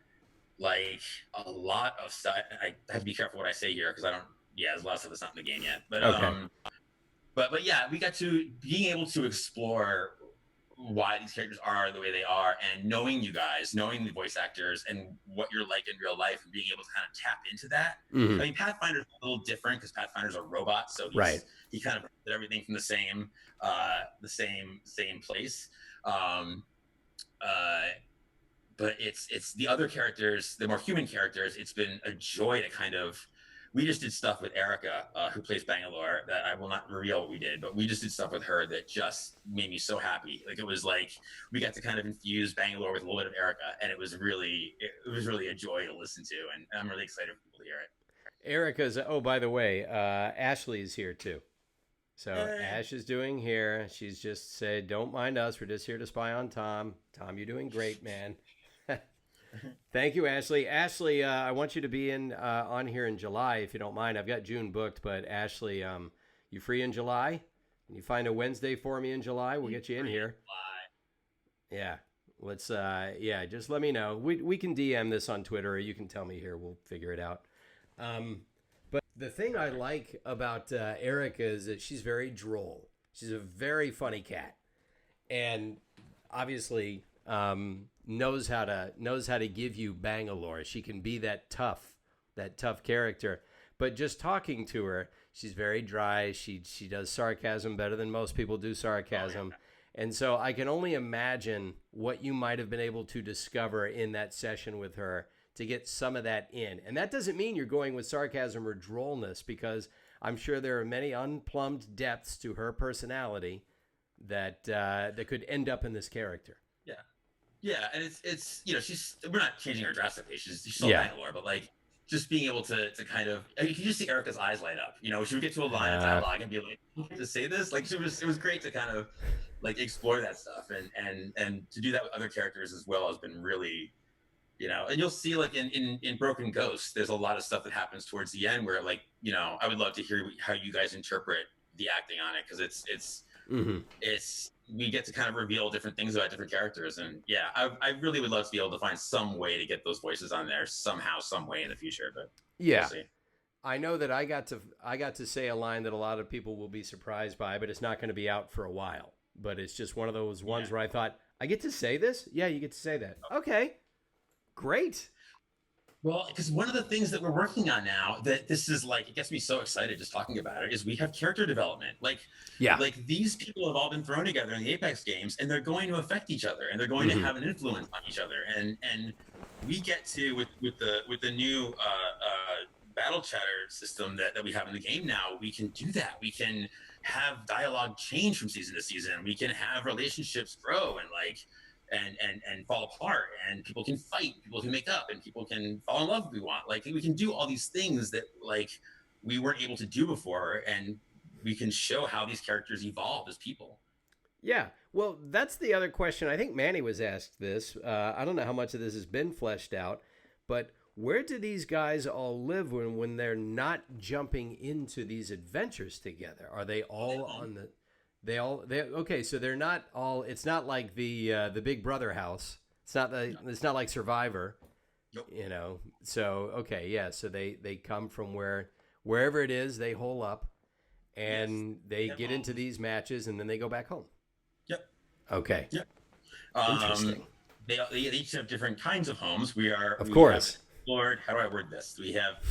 Speaker 2: a lot of stuff. I have to be careful what I say here because there's a lot of stuff that's not in the game yet. But
Speaker 1: okay.
Speaker 2: But yeah, we got to being able to explore why these characters are the way they are, and knowing you guys, knowing the voice actors and what you're like in real life, and being able to kind of tap into that. I mean, Pathfinder's a little different because Pathfinder's a robot, so he kind of did everything from the same place. But it's the other characters, the more human characters. It's been a joy to kind of. We just did stuff with Erica, who plays Bangalore, that I will not reveal what we did, but we just did stuff with her that just made me so happy. Like, it was like we got to kind of infuse Bangalore with a little bit of Erica, and it was really a joy to listen to, and I'm really excited for people to hear it.
Speaker 1: Erica's, by the way, Ashley is here too. So Ash is doing here. She's just said, don't mind us. We're just here to spy on Tom. Tom, you're doing great, man. Thank you, Ashley. Ashley, I want you to be on here in July, if you don't mind. I've got June booked, but Ashley, you free in July? Can you find a Wednesday for me in July? We'll get you in here. Yeah. Let's, just let me know. We can DM this on Twitter, or you can tell me here. We'll figure it out. But the thing I like about Erica is that she's very droll. She's a very funny cat. And obviously... knows how to give you Bangalore. She can be that tough character. but just talking to her, she's very dry. She does sarcasm better than most people do sarcasm.
Speaker 2: Oh,
Speaker 1: And so I can only imagine what you might have been able to discover in that session with her to get some of that in. And that doesn't mean you're going with sarcasm or drollness, because I'm sure there are many unplumbed depths to her personality that that could end up in this character.
Speaker 2: yeah. Yeah, and it's we're not changing her drastically. She's still Bangalore, but like just being able to kind of, you can just see Erica's eyes light up. She would get to a line of dialogue and be like, to say this, like it was great to kind of like explore that stuff, and to do that with other characters as well has been really, and you'll see like in Broken Ghost, there's a lot of stuff that happens towards the end where like, I would love to hear how you guys interpret the acting on it, because it's we get to kind of reveal different things about different characters, and I really would love to be able to find some way to get those voices on there somehow, some way in the future. But we'll see.
Speaker 1: I know that I got to say a line that a lot of people will be surprised by, but it's not going to be out for a while. But it's just one of those ones where I thought, I get to say this? Yeah, you get to say that. Okay, great.
Speaker 2: Well, because one of the things that we're working on now, that this is like, it gets me so excited just talking about it, is we have character development. Like these people have all been thrown together in the Apex games, and they're going to affect each other, and they're going to have an influence on each other. And we get to with the new battle chatter system that we have in the game now, we can do that. We can have dialogue change from season to season. We can have relationships grow and like and fall apart, and people can fight, people can make up, and people can fall in love if we want. Like we can do all these things that like we weren't able to do before, and we can show how these characters evolve as people.
Speaker 1: Yeah, well, that's the other question. I think Manny was asked this. I don't know how much of this has been fleshed out, but where do these guys all live when they're not jumping into these adventures together? Are they all on the... Okay, so they're not all. It's not like the Big Brother house. It's not like Survivor. Nope. So okay, yeah. So they come from wherever it is, they hole up, and they get into these matches, and then they go back home.
Speaker 2: Yep.
Speaker 1: Okay.
Speaker 2: Yep.
Speaker 1: Interesting.
Speaker 2: They each have different kinds of homes.
Speaker 1: Of course.
Speaker 2: Lord, how do I word this? We have.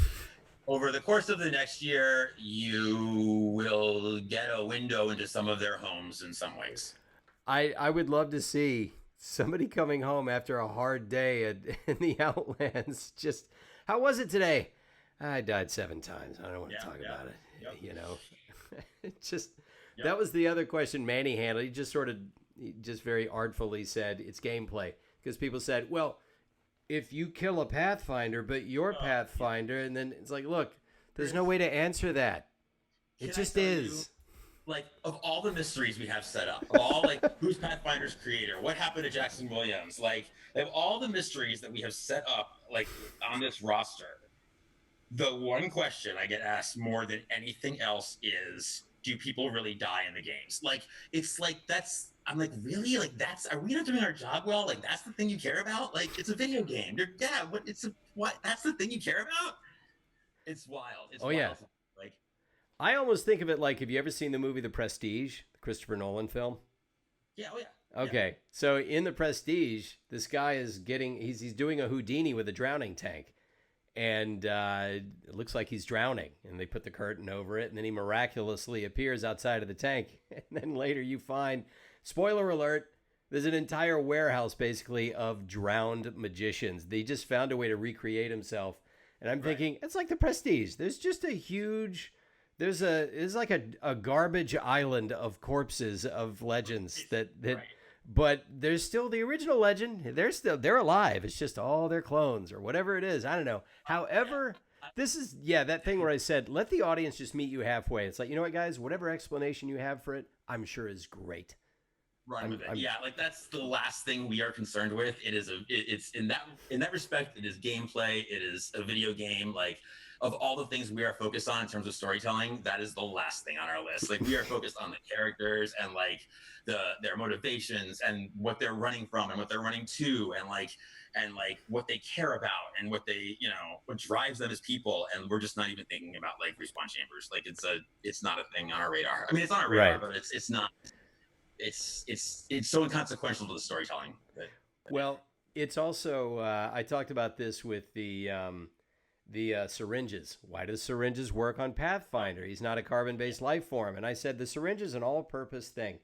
Speaker 2: Over the course of the next year, you will get a window into some of their homes in some ways.
Speaker 1: I would love to see somebody coming home after a hard day in the Outlands. Just, how was it today? I died 7 times. I don't want to talk about it. Yep. That was the other question Manny handled. He just very artfully said it's gameplay. Because people said, well, if you kill a Pathfinder, but you're Pathfinder, and then it's like, look, there's no way to answer that. It just is.
Speaker 2: Like, of all the mysteries we have set up, of all, like, who's Pathfinder's creator? What happened to Jackson Williams? Like, of all the mysteries that we have set up, like, on this roster, the one question I get asked more than anything else is, do people really die in the games? Like, it's like, I'm like, really? Like, are we not doing our job well? Like, that's the thing you care about? Like, it's a video game. What? That's the thing you care about? It's wild. It's wild.
Speaker 1: Yeah.
Speaker 2: Like,
Speaker 1: I almost think of it like, have you ever seen the movie The Prestige, the Christopher Nolan film?
Speaker 2: Yeah, oh yeah.
Speaker 1: Okay, so in The Prestige, this guy is he's doing a Houdini with a drowning tank. And it looks like he's drowning, and they put the curtain over it, and then he miraculously appears outside of the tank. And then later you find, spoiler alert, there's an entire warehouse basically of drowned magicians. They just found a way to recreate himself. And I'm thinking, it's like The Prestige. There's just a huge, it's like a garbage island of corpses of legends but there's still the original legend. They're alive. It's just all their clones or whatever it is. I don't know. However, this is, that thing where I said, let the audience just meet you halfway. It's like, you know what, guys, whatever explanation you have for it, I'm sure is great.
Speaker 2: Run with it. Like that's the last thing we are concerned with. It's in that respect, it is gameplay. It is a video game. Like, of all the things we are focused on in terms of storytelling, that is the last thing on our list. Like, we are focused on the characters and like their motivations and what they're running from and what they're running to and like what they care about and what they, what drives them as people. And we're just not even thinking about like respawn chambers. Like it's not a thing on our radar. I mean, it's on our radar, but it's not. It's so inconsequential to the storytelling.
Speaker 1: Well, it's also I talked about this with the the syringes. Why does syringes work on Pathfinder? He's not a carbon-based life form. And I said the syringe is an all-purpose thing.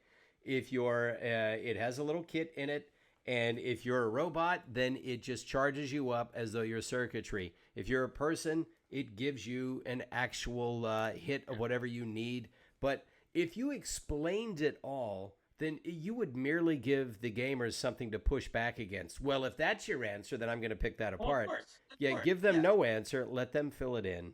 Speaker 1: If you're, it has a little kit in it, and if you're a robot, then it just charges you up as though you're circuitry. If you're a person, it gives you an actual hit of whatever you need. But if you explained it all, then you would merely give the gamers something to push back against. Well, if that's your answer, then I'm going to pick that apart. Of course. Give them no answer. Let them fill it in.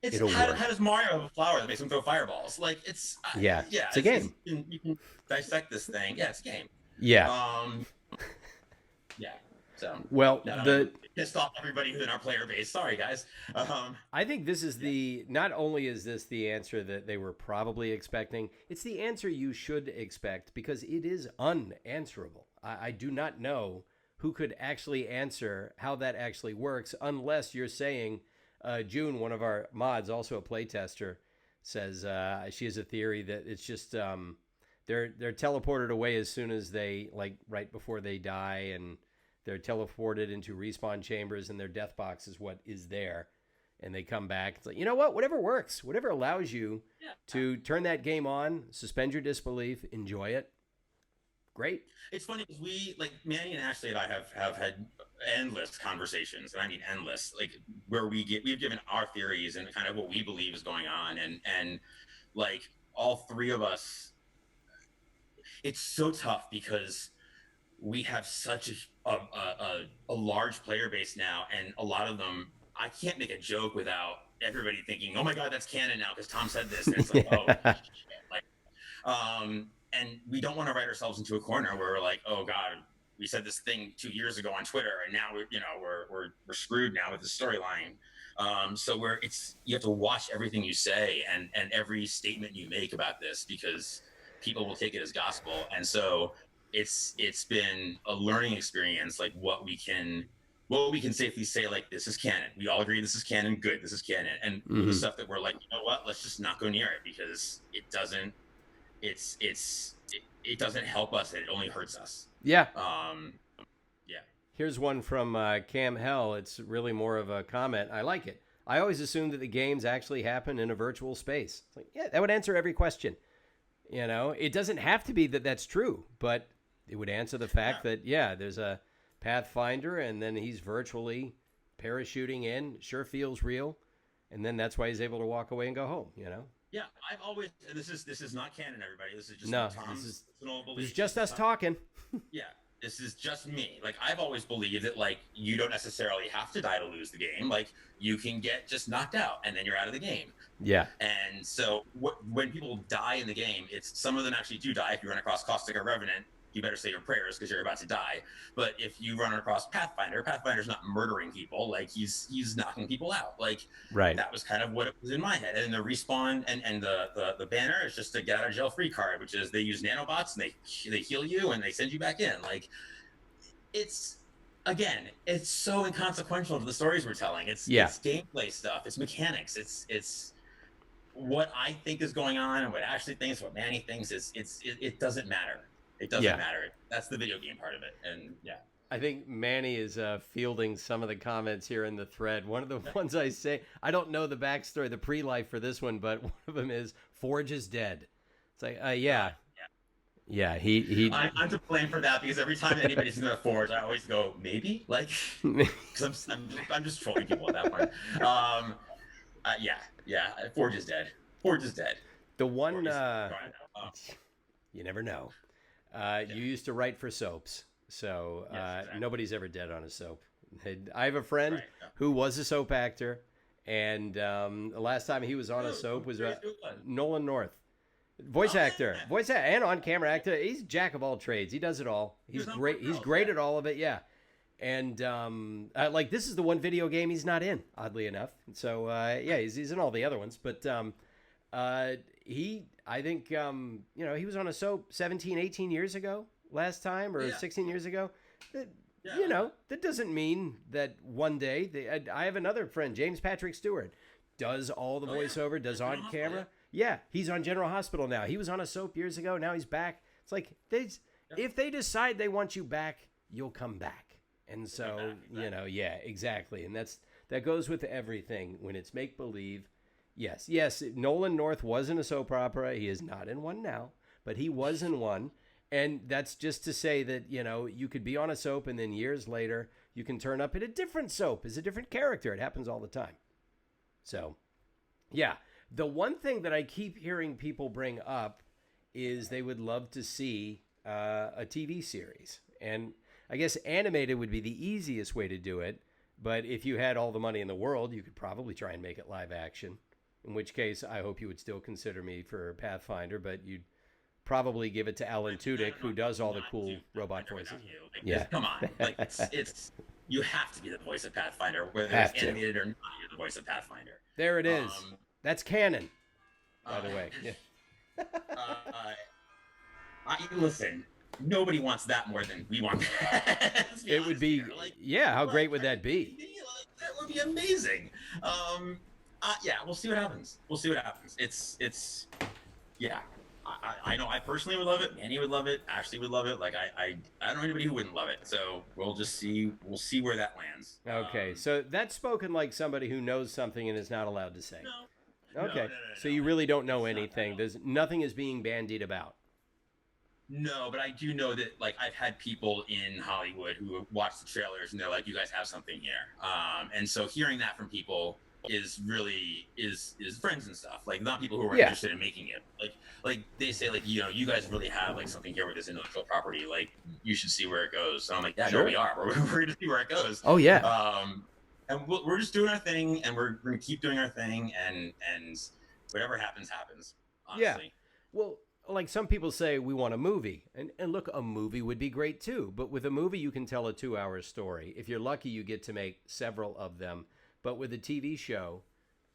Speaker 2: How does Mario have a flower that makes him throw fireballs? Like, it's
Speaker 1: it's a game.
Speaker 2: You can dissect this thing. Yeah, it's a game.
Speaker 1: Yeah.
Speaker 2: Yeah. So
Speaker 1: well,
Speaker 2: pissed off everybody who's in our player base. Sorry, guys.
Speaker 1: I think this is not only is this the answer that they were probably expecting, it's the answer you should expect because it is unanswerable. I do not know who could actually answer how that actually works unless you're saying, June, one of our mods, also a playtester, says she has a theory that it's just they're teleported away as soon as they, like, right before they die, and they're teleported into respawn chambers, and their death box is what is there, and they come back. It's like, you know what? Whatever works, whatever allows you to turn that game on, suspend your disbelief, enjoy it. Great.
Speaker 2: It's funny because Manny and Ashley and I have had endless conversations, and I mean endless, like where we've given our theories and kind of what we believe is going on, and like all three of us. It's so tough because we have such a large player base now, and a lot of them, I can't make a joke without everybody thinking, "Oh my God, that's canon now," because Tom said this. And it's like, oh, shit. And we don't want to write ourselves into a corner where we're like, "Oh God, we said this thing 2 years ago on Twitter, and now we're screwed now with the storyline." So you have to watch everything you say and every statement you make about this because people will take it as gospel. And so it's been a learning experience, like what we can safely say, like, this is canon. We all agree this is canon. Good, this is canon. And the stuff that we're like, you know what, let's just not go near it because it doesn't help us. It only hurts us.
Speaker 1: Yeah.
Speaker 2: Yeah.
Speaker 1: Here's one from Cam Hell. It's really more of a comment. I like it. I always assumed that the games actually happen in a virtual space. It's like, yeah, that would answer every question. You know, it doesn't have to be that that's true, but it would answer the fact that, there's a Pathfinder and then he's virtually parachuting in, sure feels real. And then that's why he's able to walk away and go home, you know?
Speaker 2: Yeah, I've always, and this is not canon, everybody. This is just
Speaker 1: Tom's
Speaker 2: personal belief.
Speaker 1: This is just us talking.
Speaker 2: Yeah, this is just me. Like, I've always believed that, like, you don't necessarily have to die to lose the game. Like, you can get just knocked out and then you're out of the game.
Speaker 1: Yeah.
Speaker 2: And so when people die in the game, some of them actually do die. If you run across Caustic or Revenant, you better say your prayers because you're about to die. But if you run across Pathfinder's not murdering people. Like, he's knocking people out. Like,
Speaker 1: right.
Speaker 2: That was kind of what was in my head. And the respawn and the banner is just a get out of jail free card, which is they use nanobots and they heal you and they send you back in. Like, it's so inconsequential to the stories we're telling. It's gameplay stuff. It's mechanics. It's what I think is going on and what Ashley thinks, what Manny thinks. It doesn't matter. It doesn't matter. That's the video game part of it. And
Speaker 1: I think Manny is fielding some of the comments here in the thread. One of the ones I say, I don't know the backstory, the pre-life for this one, but one of them is Forge is dead. It's like, yeah, he.
Speaker 2: I'm to blame for that because every time anybody's in a Forge, I always go, maybe, like, because I'm just trolling people at that point. Forge is dead. Forge is dead.
Speaker 1: The one, you never know. You used to write for soaps, so nobody's ever dead on a soap. I have a friend who was a soap actor, and the last time he was on a soap was Nolan North. Voice actor, and on-camera actor. He's jack of all trades. He does it all. He's great. He's great at all of it. Yeah, and like, this is the one video game he's not in, oddly enough. So he's in all the other ones. But I think he was on a soap 17, 18 years ago last time, or 16 years ago. That doesn't mean that one day. I have another friend, James Patrick Stewart, does all the voiceover, does on camera. Yeah, he's on General Hospital now. He was on a soap years ago. Now he's back. It's like, if they decide they want you back, you'll come back. And so, exactly. And that's that goes with everything. When it's make-believe, yes, Nolan North was in a soap opera. He is not in one now, but he was in one. And that's just to say that, you could be on a soap and then years later you can turn up in a different soap as a different character. It happens all the time. So, yeah. The one thing that I keep hearing people bring up is they would love to see a TV series. And I guess animated would be the easiest way to do it. But if you had all the money in the world, you could probably try and make it live action. In which case, I hope you would still consider me for Pathfinder, but you'd probably give it to Alan Tudyk, who does all the cool robot voices.
Speaker 2: Yeah, come on, like it's you have to be the voice of Pathfinder, whether it's animated or not. You're the voice of Pathfinder.
Speaker 1: There it is. That's canon, by the way. Yeah.
Speaker 2: Listen, nobody wants that more than we want.
Speaker 1: It would be, how great would that be?
Speaker 2: That would be amazing. Yeah, we'll see what happens. It's I know I personally would love it. Manny would love it. Ashley would love it. Like I don't know anybody who wouldn't love it. So we'll just see. We'll see where that lands.
Speaker 1: Okay, so that's spoken like somebody who knows something and is not allowed to say.
Speaker 2: No.
Speaker 1: Okay,
Speaker 2: No,
Speaker 1: so you really don't know anything. There's nothing is being bandied about.
Speaker 2: No, but I do know that, like, I've had people in Hollywood who watch the trailers and they're like, "You guys have something here," and so hearing that from people is really is friends and stuff, like not people who are interested in making it. Like they say, like, you guys really have like something here with this intellectual property. Like, you should see where it goes. So I'm like, yeah, sure. No, we are. We're going to see where it goes.
Speaker 1: Oh yeah.
Speaker 2: And we're just doing our thing, and we're going to keep doing our thing, and whatever happens, honestly.
Speaker 1: Yeah. Well, like some people say, we want a movie. And look, a movie would be great too. But with a movie, you can tell a 2-hour story. If you're lucky, you get to make several of them. But with a TV show,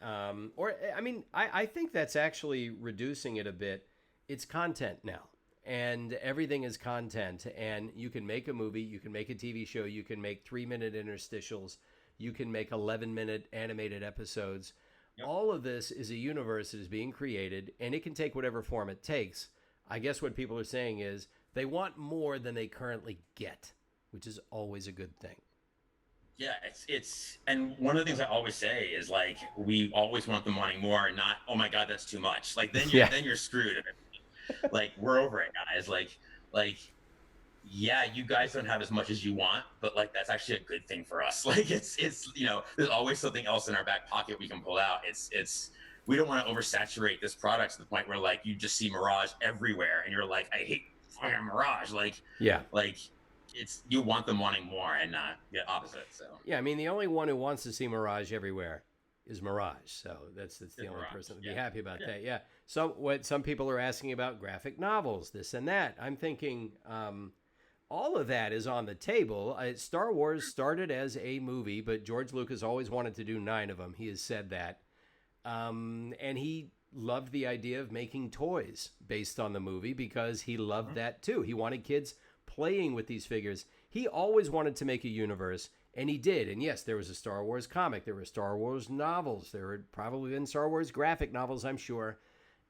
Speaker 1: I think that's actually reducing it a bit. It's content now. And everything is content. And you can make a movie, you can make a TV show, you can make 3-minute interstitials, you can make 11-minute animated episodes. Yep. All of this is a universe that is being created, and it can take whatever form it takes. I guess what people are saying is they want more than they currently get, which is always a good thing.
Speaker 2: Yeah, it's and one of the things I always say is, like, we always want them wanting more, and not, oh my God, that's too much. Like, then you're screwed. Like, we're over it, guys. Like, yeah, you guys don't have as much as you want, but like, that's actually a good thing for us. Like, it's there's always something else in our back pocket we can pull out. It's we don't want to oversaturate this product to the point where, like, you just see Mirage everywhere and you're like, I hate fucking Mirage. Like, yeah, like, it's, you want them wanting more and not the opposite. So
Speaker 1: yeah, I mean, the only one who wants to see Mirage everywhere is Mirage. So that's the only
Speaker 2: Mirage.
Speaker 1: Person to be happy about that. Yeah. So what some people are asking about graphic novels, this and that. I'm thinking, all of that is on the table. Star Wars started as a movie, but George Lucas always wanted to do 9 of them. He has said that. And he loved the idea of making toys based on the movie because he loved that too. He wanted kids playing with these figures. He always wanted to make a universe, and he did. And yes, there was a Star Wars comic. There were Star Wars novels. There had probably been Star Wars graphic novels, I'm sure.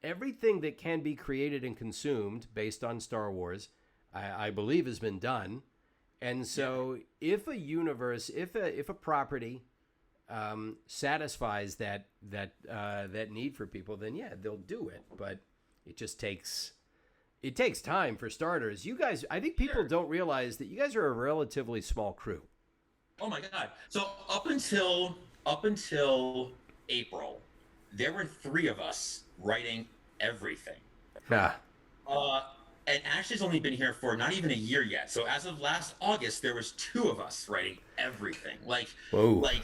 Speaker 1: Everything that can be created and consumed based on Star Wars, I believe, has been done. And so if a universe, if a property satisfies that need for people, then yeah, they'll do it. But it just takes time for starters. You guys, I think people don't realize that you guys are a relatively small crew.
Speaker 2: Oh my God. So up until April, there were 3 of us writing everything.
Speaker 1: Yeah.
Speaker 2: And Ashley's only been here for not even a year yet. So as of last August, there was 2 of us writing everything. Like, whoa. Like,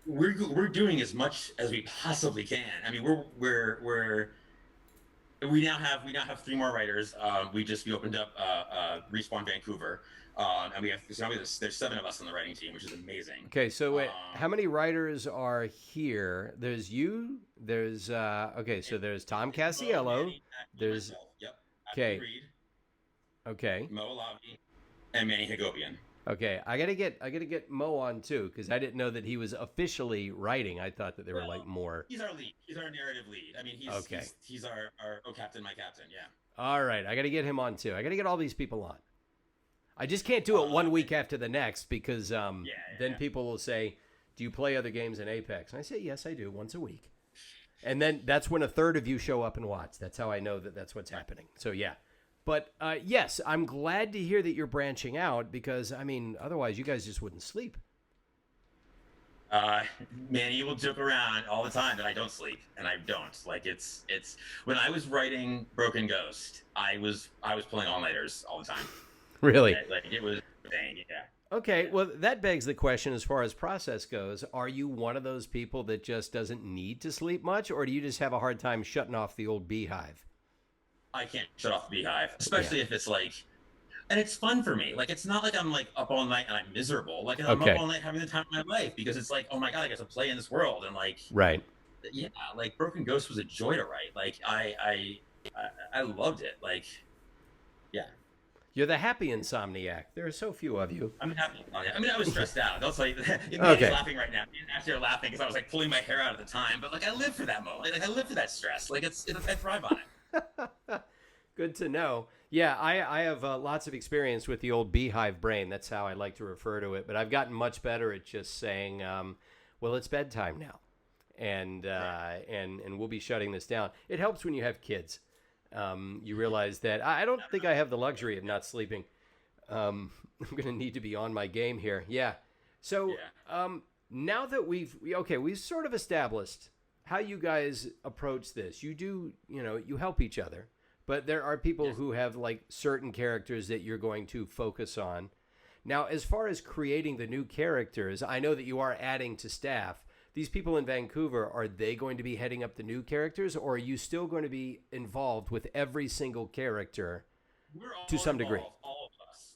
Speaker 2: we're doing as much as we possibly can. I mean, we now have 3 more writers. We opened up Respawn Vancouver, and there's 7 of us on the writing team, which is amazing.
Speaker 1: Okay, so wait, how many writers are here? There's you. There's so there's Tom Casiello. There's
Speaker 2: Reed,
Speaker 1: okay,
Speaker 2: Mo Alavi, and Manny Hagopian.
Speaker 1: Okay, I gotta get Mo on too, because I didn't know that he was officially writing. I thought that there were like more.
Speaker 2: He's our lead. He's our narrative lead. I mean, he's our oh captain, my captain. Yeah.
Speaker 1: All right, I gotta get him on too. I gotta get all these people on. I just can't do it 1 week after the next because then
Speaker 2: yeah.
Speaker 1: people will say, do you play other games in Apex? And I say, yes, I do, once a week. And then that's when a third of you show up and watch. That's how I know that that's what's happening. So, yeah. But, yes, I'm glad to hear that you're branching out because, I mean, otherwise you guys just wouldn't sleep.
Speaker 2: Manny will joke around all the time that I don't sleep, and I don't. Like it's when I was writing Broken Ghost, I was pulling all-nighters all the time.
Speaker 1: Really?
Speaker 2: Like it was insane, yeah.
Speaker 1: Okay, well, that begs the question as far as process goes. Are you one of those people that just doesn't need to sleep much, or do you just have a hard time shutting off the old beehive?
Speaker 2: I can't shut off the beehive, especially if it's like, and it's fun for me. Like, it's not like I'm like up all night and I'm miserable. Like, I'm up all night having the time of my life because it's like, oh my God, I get to play in this world. And like,
Speaker 1: right.
Speaker 2: Yeah, like Broken Ghost was a joy to write. Like, I loved it. Like, yeah.
Speaker 1: You're the happy insomniac. There are so few of you.
Speaker 2: I'm happy. I mean, I was stressed out. That's like, you're laughing right now. Actually, you're laughing because I was like pulling my hair out at the time. But like, I live for that moment. Like, I live for that stress. Like, I thrive on it.
Speaker 1: Good to know. Yeah, I have lots of experience with the old beehive brain. That's how I like to refer to it. But I've gotten much better at just saying, well, it's bedtime now. And we'll be shutting this down. It helps when you have kids. You realize that I don't think I have the luxury of not sleeping. I'm going to need to be on my game here. Yeah. So now that we've sort of established how you guys approach this. You help each other. But there are people who have like certain characters that you're going to focus on. Now, as far as creating the new characters, I know that you are adding to staff. These people in Vancouver, are they going to be heading up the new characters, or are you still going to be involved with every single character to some degree?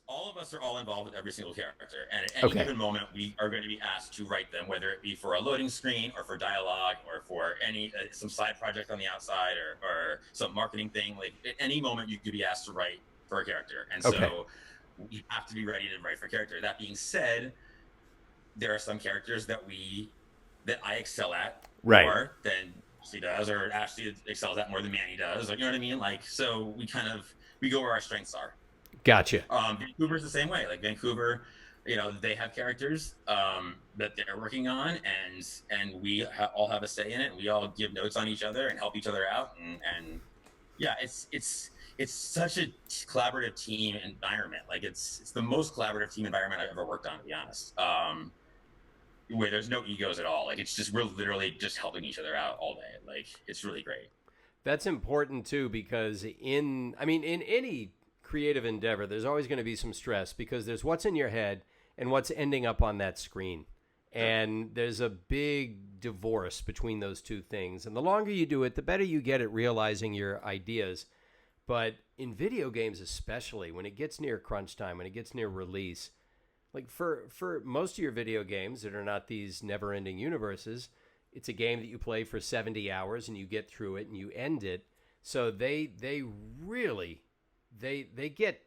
Speaker 2: All of us are all involved with every single character. And at any given moment, we are going to be asked to write them, whether it be for a loading screen or for dialogue or for some side project on the outside or some marketing thing. Like at any moment, you could be asked to write for a character. And so we have to be ready to write for a character. That being said, there are some characters that I excel at more than Ashley does, or Ashley excels at more than Manny does. Like, you know what I mean? Like, so we go where our strengths are.
Speaker 1: Gotcha.
Speaker 2: Vancouver's the same way. Like Vancouver, they have characters that they're working on, and we all have a say in it. And we all give notes on each other and help each other out. And yeah, it's such a collaborative team environment. Like it's the most collaborative team environment I've ever worked on, to be honest. Where there's no egos at all. Like it's just, we're literally just helping each other out all day. Like it's really great.
Speaker 1: That's important too, because in any creative endeavor, there's always going to be some stress because there's what's in your head and what's ending up on that screen. And there's a big divorce between those two things. And the longer you do it, the better you get at realizing your ideas. But in video games, especially when it gets near crunch time, when it gets near release, like for most of your video games that are not these never-ending universes, it's a game that you play for 70 hours and you get through it and you end it. So they really get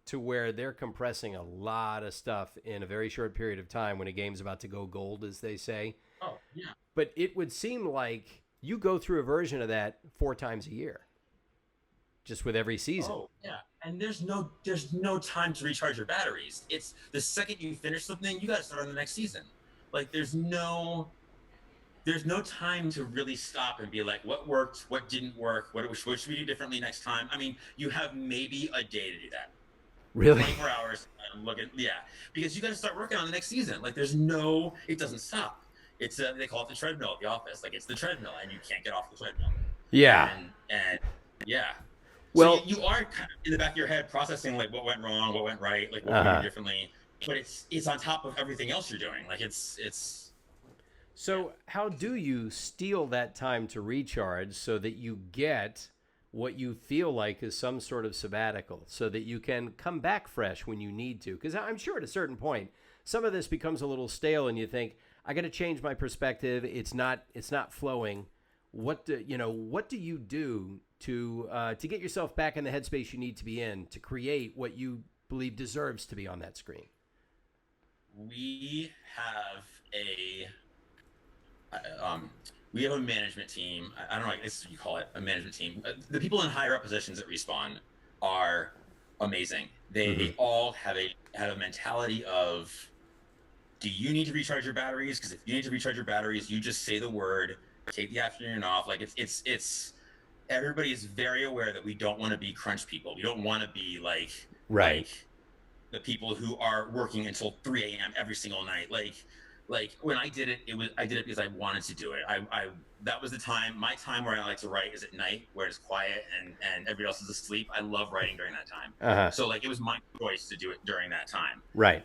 Speaker 1: to where they're compressing a lot of stuff in a very short period of time when a game's about to go gold, as they say.
Speaker 2: Oh, yeah.
Speaker 1: But it would seem like you go through a version of that 4 times a year, just with every season.
Speaker 2: Oh, yeah. And there's no time to recharge your batteries. It's the second you finish something, you got to start on the next season. Like there's no time to really stop and be like, what worked, what didn't work, what should we do differently next time? I mean, you have maybe a day to do that.
Speaker 1: Really?
Speaker 2: 24 hours. Because you got to start working on the next season. Like it doesn't stop. It's they call it the treadmill at the office. Like it's the treadmill and you can't get off the treadmill.
Speaker 1: Yeah.
Speaker 2: And yeah.
Speaker 1: Well,
Speaker 2: so you are kind of in the back of your head processing like what went wrong, what went right, like what we do differently. But it's on top of everything else you're doing. Like it's.
Speaker 1: So how do you steal that time to recharge so that you get what you feel like is some sort of sabbatical so that you can come back fresh when you need to? Because I'm sure at a certain point, some of this becomes a little stale and you think, I got to change my perspective. It's not flowing. What do you do to get yourself back in the headspace you need to be in to create what you believe deserves to be on that screen?
Speaker 2: We have a management team. I don't know, I guess you call it a management team. The people in higher up positions at Respawn are amazing.
Speaker 1: Mm-hmm.
Speaker 2: They all have a mentality of, do you need to recharge your batteries? Because if you need to recharge your batteries, you just say the word, take the afternoon off. Like it's everybody is very aware that we don't want to be crunch people. We don't want to be
Speaker 1: Right.
Speaker 2: like the people who are working until 3 a.m. every single night. Like when I did it, I did it because I wanted to do it. I that was the time. My time where I like to write is at night, where it's quiet and everybody else is asleep. I love writing during that time.
Speaker 1: Uh-huh.
Speaker 2: So like it was my choice to do it during that time.
Speaker 1: Right.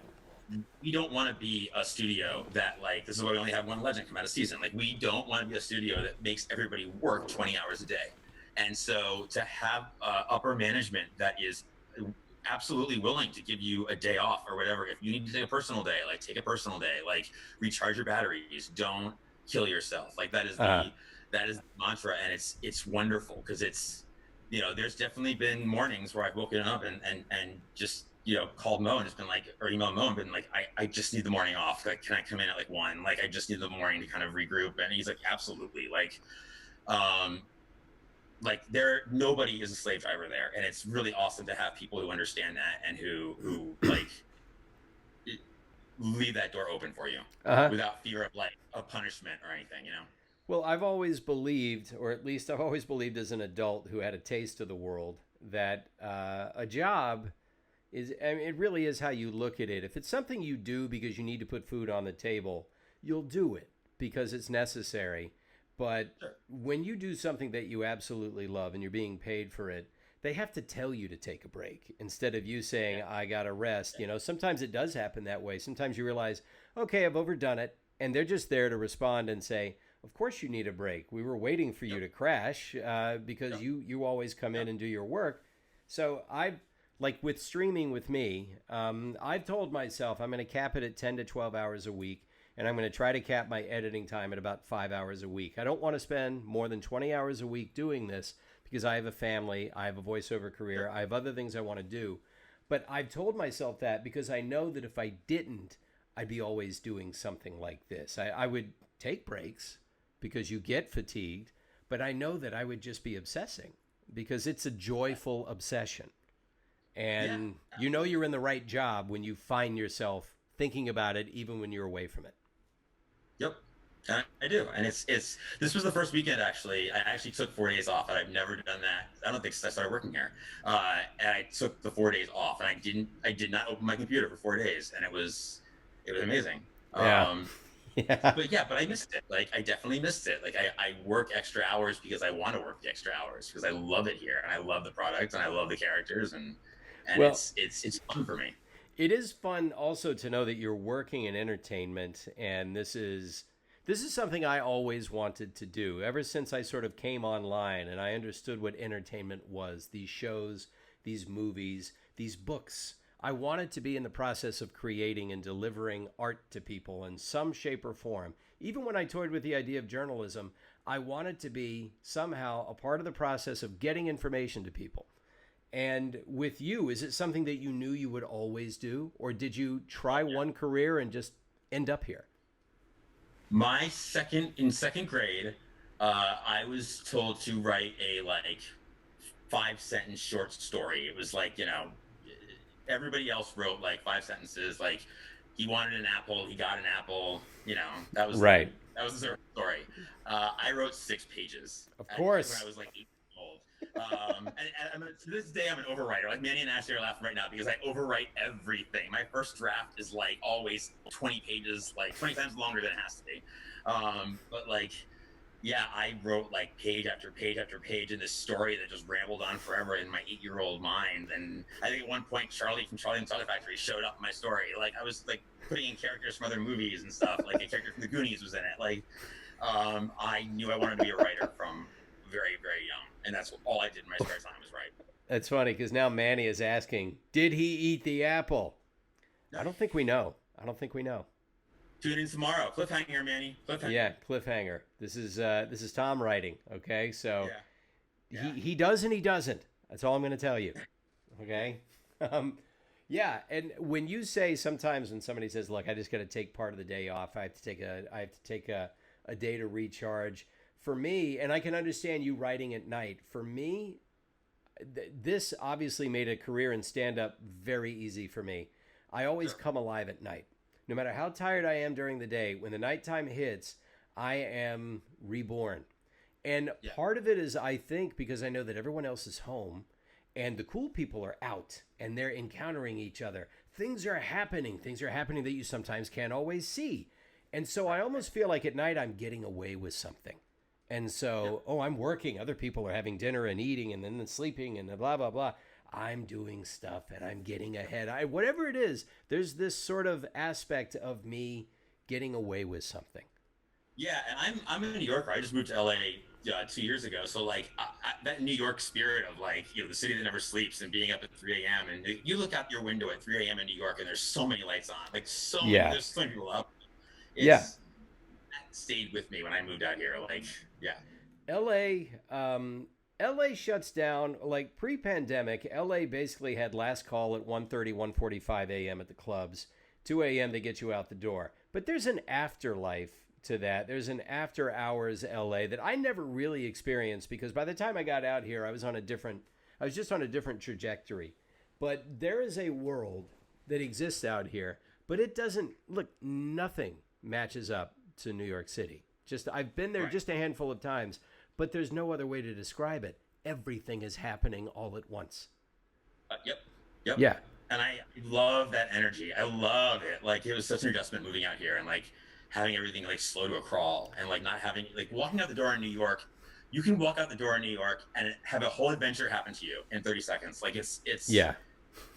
Speaker 2: We don't want to be a studio that, like, this is why we only have one legend come out a season. Like, we don't want to be a studio that makes everybody work 20 hours a day. And so to have upper management that is absolutely willing to give you a day off or whatever, if you need to take a personal day, like, take a personal day, like, recharge your batteries, don't kill yourself. Like, that is
Speaker 1: Uh-huh.
Speaker 2: the mantra. And it's wonderful, because it's, there's definitely been mornings where I've woken up and just, called Mo and just been like, or emailed Mo and been like, I just need the morning off. Like, can I come in at like 1? Like, I just need the morning to kind of regroup. And he's like, absolutely. Um, nobody is a slave driver there. And it's really awesome to have people who understand that and who like leave that door open for you
Speaker 1: Uh-huh.
Speaker 2: without fear of like a punishment or anything.
Speaker 1: Well, I've always believed, or at least I've always believed as an adult who had a taste of the world, that a job I mean, it really is how you look at it. If it's something you do because you need to put food on the table, you'll do it because it's necessary. But
Speaker 2: Sure.
Speaker 1: when you do something that you absolutely love and you're being paid for it, they have to tell you to take a break instead of you saying,
Speaker 2: Yeah.
Speaker 1: I got to rest. You know, sometimes it does happen that way. Sometimes you realize, okay, I've overdone it. And they're just there to respond and say, of course you need a break. We were waiting for you
Speaker 2: Yep.
Speaker 1: to crash because
Speaker 2: Yep.
Speaker 1: you always come in
Speaker 2: Yep.
Speaker 1: and do your work. So I've like with streaming with me, I've told myself I'm going to cap it at 10 to 12 hours a week, and I'm going to try to cap my editing time at about 5 hours a week. I don't want to spend more than 20 hours a week doing this because I have a family, I have a voiceover career,
Speaker 2: Sure.
Speaker 1: I have other things I want to do. But I've told myself that because I know that if I didn't, I'd be always doing something like this. I would take breaks because you get fatigued, but I know that I would just be obsessing because it's a joyful obsession.
Speaker 2: Yeah.
Speaker 1: And you know you're in the right job when you find yourself thinking about it even when you're away from it.
Speaker 2: Yep. I do. And it's this was the first weekend, actually. I actually took 4 days off, and I've never done that. I don't think since I started working here. And I took the 4 days off, and I did not open my computer for 4 days, and it was amazing.
Speaker 1: Yeah.
Speaker 2: Um,
Speaker 1: Yeah.
Speaker 2: but yeah, but I missed it. Like, I definitely missed it. Like, I work extra hours because I want to work the extra hours, because I love it here and I love the product and I love the characters, and
Speaker 1: Well,
Speaker 2: it's fun for me.
Speaker 1: it is fun also to know that you're working in entertainment, and this is something I always wanted to do ever since I sort of came online and I understood what entertainment was. These shows, these movies, these books. I wanted to be in the process of creating and delivering art to people in some shape or form. Even when I toyed with the idea of journalism, I wanted to be somehow a part of the process of getting information to people. And with you, is it something that you knew you would always do? Or did you try one career and just end up here?
Speaker 2: My second grade, I was told to write a like 5 sentence short story. It was like, everybody else wrote like 5 sentences. Like, he wanted an apple, he got an apple. That was
Speaker 1: Right.
Speaker 2: the story. I wrote 6 pages
Speaker 1: Of
Speaker 2: when I
Speaker 1: course.
Speaker 2: was like 8 years old. To this day, I'm an overwriter. Like, Manny and Ashley are laughing right now because I overwrite everything. My first draft is like always 20 pages, like 20 times longer than it has to be. But like, yeah, I wrote like page after page after page in this story that just rambled on forever in my 8-year-old mind. And I think at one point, Charlie from Charlie and the Chocolate Factory showed up in my story. Like, I was like putting in characters from other movies and stuff. Like, a character from the Goonies was in it. Like, I knew I wanted to be a writer from very, very young, and that's all I did in my spare time, was write.
Speaker 1: That's funny because now Manny is asking, did he eat the apple? I don't think we know. I don't think we know.
Speaker 2: Tune in tomorrow. Cliffhanger, Manny. Cliffhanger.
Speaker 1: Yeah, cliffhanger. This is Tom writing. Okay, so
Speaker 2: Yeah. Yeah.
Speaker 1: he does and he doesn't. That's all I'm going to tell you. Okay. Um, yeah, and when you say sometimes when somebody says, "Look, I just got to take part of the day off. I have to take a day to recharge." For me, and I can understand you writing at night. For me, This obviously made a career in stand-up very easy for me. I always come alive at night. No matter how tired I am during the day, when the nighttime hits, I am reborn. And part of it is, I think, because I know that everyone else is home and the cool people are out and they're encountering each other. Things are happening. Things are happening that you sometimes can't always see. And so I almost feel like at night I'm getting away with something. And so, I'm working. Other people are having dinner and eating and then sleeping and blah, blah, blah. I'm doing stuff and I'm getting ahead. Whatever it is, there's this sort of aspect of me getting away with something.
Speaker 2: Yeah, and I'm a New Yorker. I just moved to LA 2 years ago. So like that New York spirit of like, the city that never sleeps and being up at 3 a.m. And you look out your window at 3 a.m. in New York and there's so many lights on, like there's so many people up. That stayed with me when I moved out here. Like,
Speaker 1: LA shuts down, like pre-pandemic. LA basically had last call at 1:30, 1:45 a.m. at the clubs. 2 a.m. they get you out the door. But there's an afterlife to that. There's an after hours LA that I never really experienced, because by the time I got out here, I was just on a different trajectory. But there is a world that exists out here, but it doesn't look, nothing matches up to New York City. I've been there just a handful of times, but there's no other way to describe it. Everything is happening all at once.
Speaker 2: Yep. Yeah. And I love that energy. I love it. Like, it was such an adjustment moving out here and like having everything like slow to a crawl and like not having, like, walking out the door in New York. You can walk out the door in New York and have a whole adventure happen to you in 30 seconds. Like it's on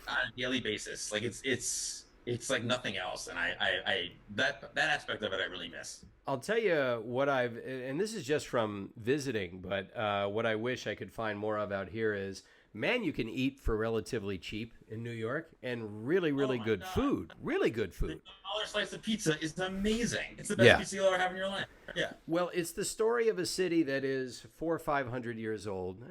Speaker 2: a daily basis. Like it's like nothing else. And I that aspect of it I really miss.
Speaker 1: I'll tell you what and this is just from visiting, but what I wish I could find more of out here is, man, you can eat for relatively cheap in New York and really, really good food. Really good food.
Speaker 2: The $1 slice of pizza is amazing. It's the best pizza you'll ever have in your life. Yeah.
Speaker 1: Well, it's the story of a city that is 400 or 500 years old,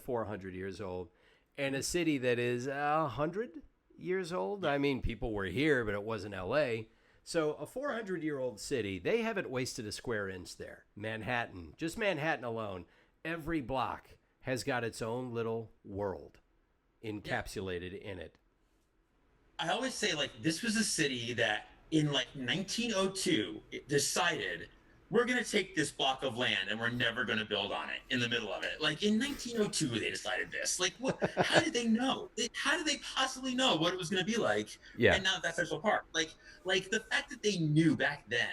Speaker 1: 400 years old, and a city that is 100 years old. I mean, people were here, but it wasn't L.A., so a 400-year-old city, they haven't wasted a square inch there. Manhattan, just Manhattan alone, every block has got its own little world encapsulated in it.
Speaker 2: I always say, like, this was a city that in like 1902, it decided, we're going to take this block of land and we're never going to build on it in the middle of it. Like in 1902, they decided this. Like, what? How did they know? How did they possibly know what it was going to be like?
Speaker 1: Yeah.
Speaker 2: And now that's Central Park. Like the fact that they knew back then,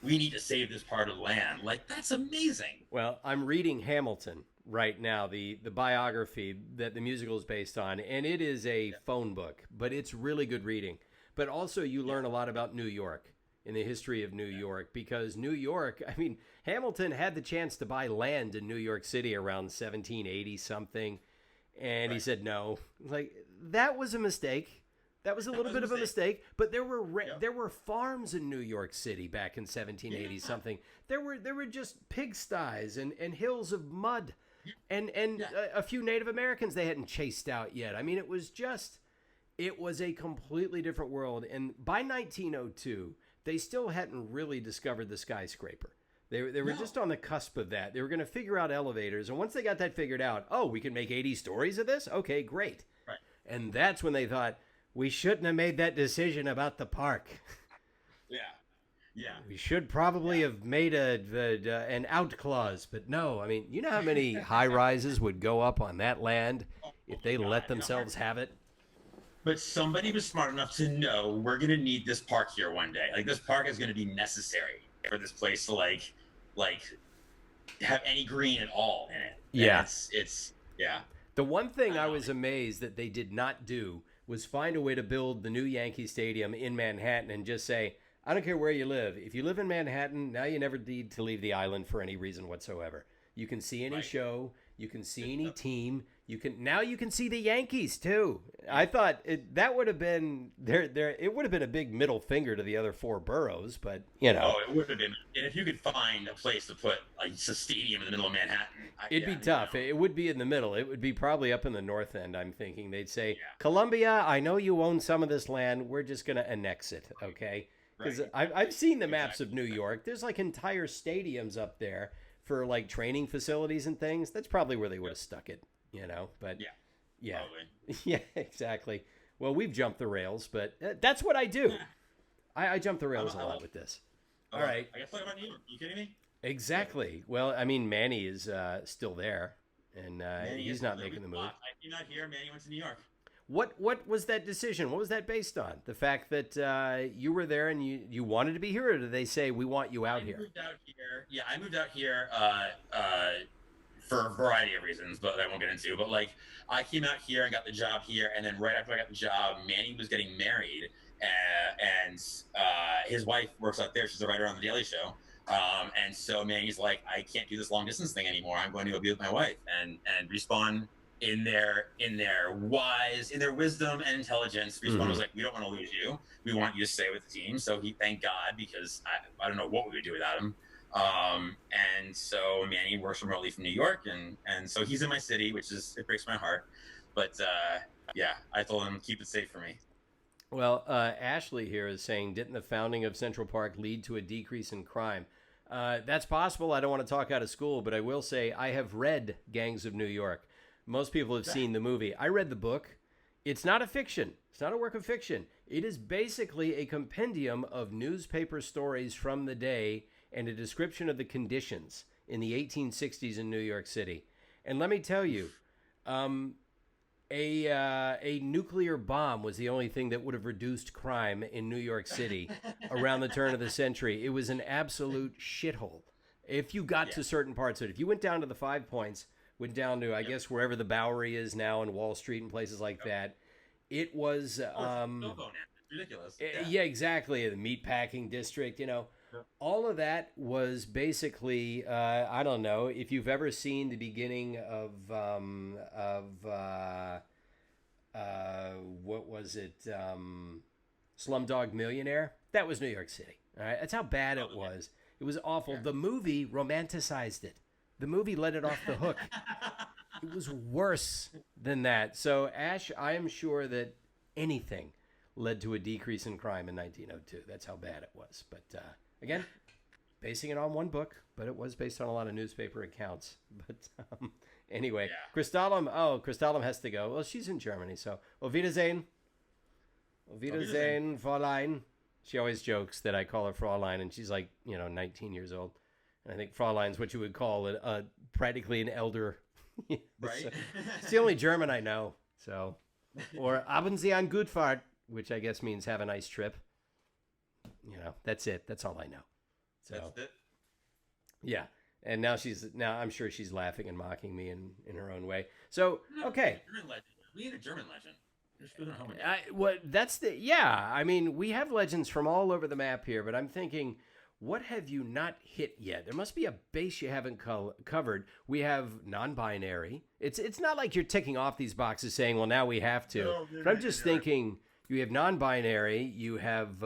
Speaker 2: we need to save this part of land. Like, that's amazing.
Speaker 1: Well, I'm reading Hamilton right now, the biography that the musical is based on, and it is a phone book, but it's really good reading. But also you learn a lot about New York, in the history of New York, because New York, I mean, Hamilton had the chance to buy land in New York City around 1780 something, and he said no. Like, that was a mistake. That was a little bit of a mistake, but there were farms in New York City back in 1780 something. There were just pigsties and hills of mud, and a few Native Americans they hadn't chased out yet. I mean, it was a completely different world. And by 1902, they still hadn't really discovered the skyscraper. They were just on the cusp of that. They were going to figure out elevators, and once they got that figured out, we can make 80 stories of this? Okay, great.
Speaker 2: Right.
Speaker 1: And that's when they thought, we shouldn't have made that decision about the park.
Speaker 2: Yeah.
Speaker 1: We should probably have made an out clause, but no. I mean, you know how many high rises would go up on that land if they let themselves have it?
Speaker 2: But somebody was smart enough to know, we're going to need this park here one day. Like, this park is going to be necessary for this place to like have any green at all in it.
Speaker 1: Yeah.
Speaker 2: It's
Speaker 1: The one thing I was amazed that they did not do was find a way to build the new Yankee Stadium in Manhattan and just say, I don't care where you live. If you live in Manhattan, now you never need to leave the island for any reason whatsoever. You can see any show. You can see any team. You can see the Yankees too. I thought that would have been it would have been a big middle finger to the other four boroughs, but you know.
Speaker 2: Oh, it would have been. And if you could find a place to put a stadium in the middle of Manhattan,
Speaker 1: it'd be tough. It would be in the middle. It would be probably up in the north end. I'm thinking they'd say, Columbia, I know you own some of this land. We're just going to annex it, okay? Because I've seen the maps of New York. There's like entire stadiums up there for like training facilities and things. That's probably where they would have stuck it. but
Speaker 2: Yeah.
Speaker 1: yeah,
Speaker 2: Probably.
Speaker 1: yeah, exactly. Well, we've jumped the rails, but that's what I do. I jump the rails a
Speaker 2: I
Speaker 1: lot
Speaker 2: love
Speaker 1: with this.
Speaker 2: I
Speaker 1: All
Speaker 2: love it.
Speaker 1: right,
Speaker 2: I guess talk about New York. You kidding me?
Speaker 1: exactly. Well, I mean, Manny is still there, and
Speaker 2: Manny
Speaker 1: he's
Speaker 2: is
Speaker 1: not
Speaker 2: we
Speaker 1: making the move.
Speaker 2: blocked. I came out here. Manny went to New York.
Speaker 1: What was that decision? What was that based on? The fact that you were there and you wanted to be here, or did they say we want you out
Speaker 2: I
Speaker 1: here?
Speaker 2: moved out here. Yeah, I moved out here for a variety of reasons, but I won't get into. But like, I came out here and got the job here, and then right after I got the job, Manny was getting married, and his wife works out there. She's a writer on the Daily Show. And so Manny's like, I can't do this long distance thing anymore. I'm going to go be with my wife and Respawn in their wisdom and intelligence. Respawn was like, we don't want to lose you. We want you to stay with the team. So he thanked God, because I don't know what we would do without him. And so Manny works remotely from New York, and so he's in my city, it breaks my heart. But yeah, I told him keep it safe for me.
Speaker 1: Well, Ashley here is saying, didn't the founding of Central Park lead to a decrease in crime? That's possible. I don't want to talk out of school, but I will say I have read Gangs of New York. Most people have seen the movie. I read the book. It's not a fiction. It's not a work of fiction. It is basically a compendium of newspaper stories from the day and a description of the conditions in the 1860s in New York City. And let me tell you, a nuclear bomb was the only thing that would have reduced crime in New York City around the turn of the century. It was an absolute shithole. If you got to certain parts of it, if you went down to the 5 Points, went down to, I guess, wherever the Bowery is now and Wall Street and places like that, it was...
Speaker 2: it's ridiculous.
Speaker 1: Yeah, exactly. The meatpacking district, all of that was basically, I don't know, if you've ever seen the beginning of what was it, Slumdog Millionaire? That was New York City. All right, that's how bad it was. It was awful. The movie romanticized it. The movie let it off the hook. It was worse than that. So, Ash, I am sure that anything led to a decrease in crime in 1902. That's how bad it was. But again, basing it on one book, but it was based on a lot of newspaper accounts. But anyway, Kristalum has to go. Well, she's in Germany, so Auf Wiedersehen. Auf Wiedersehen, Fräulein. She always jokes that I call her Fräulein, and she's like, 19 years old. And I think Fräulein's what you would call practically an elder.
Speaker 2: Right?
Speaker 1: So, it's the only German I know. So, or Haben Sie eine Gutfahrt, which I guess means have a nice trip. That's it. That's all I know. So,
Speaker 2: that's it.
Speaker 1: Yeah. And now I'm sure she's laughing and mocking me in her own way. So, okay.
Speaker 2: We need a German legend.
Speaker 1: I mean, we have legends from all over the map here, but I'm thinking, what have you not hit yet? There must be a base you haven't covered. We have non-binary. It's not like you're ticking off these boxes saying, well, now we have to. But I'm just thinking, you have non-binary. You have,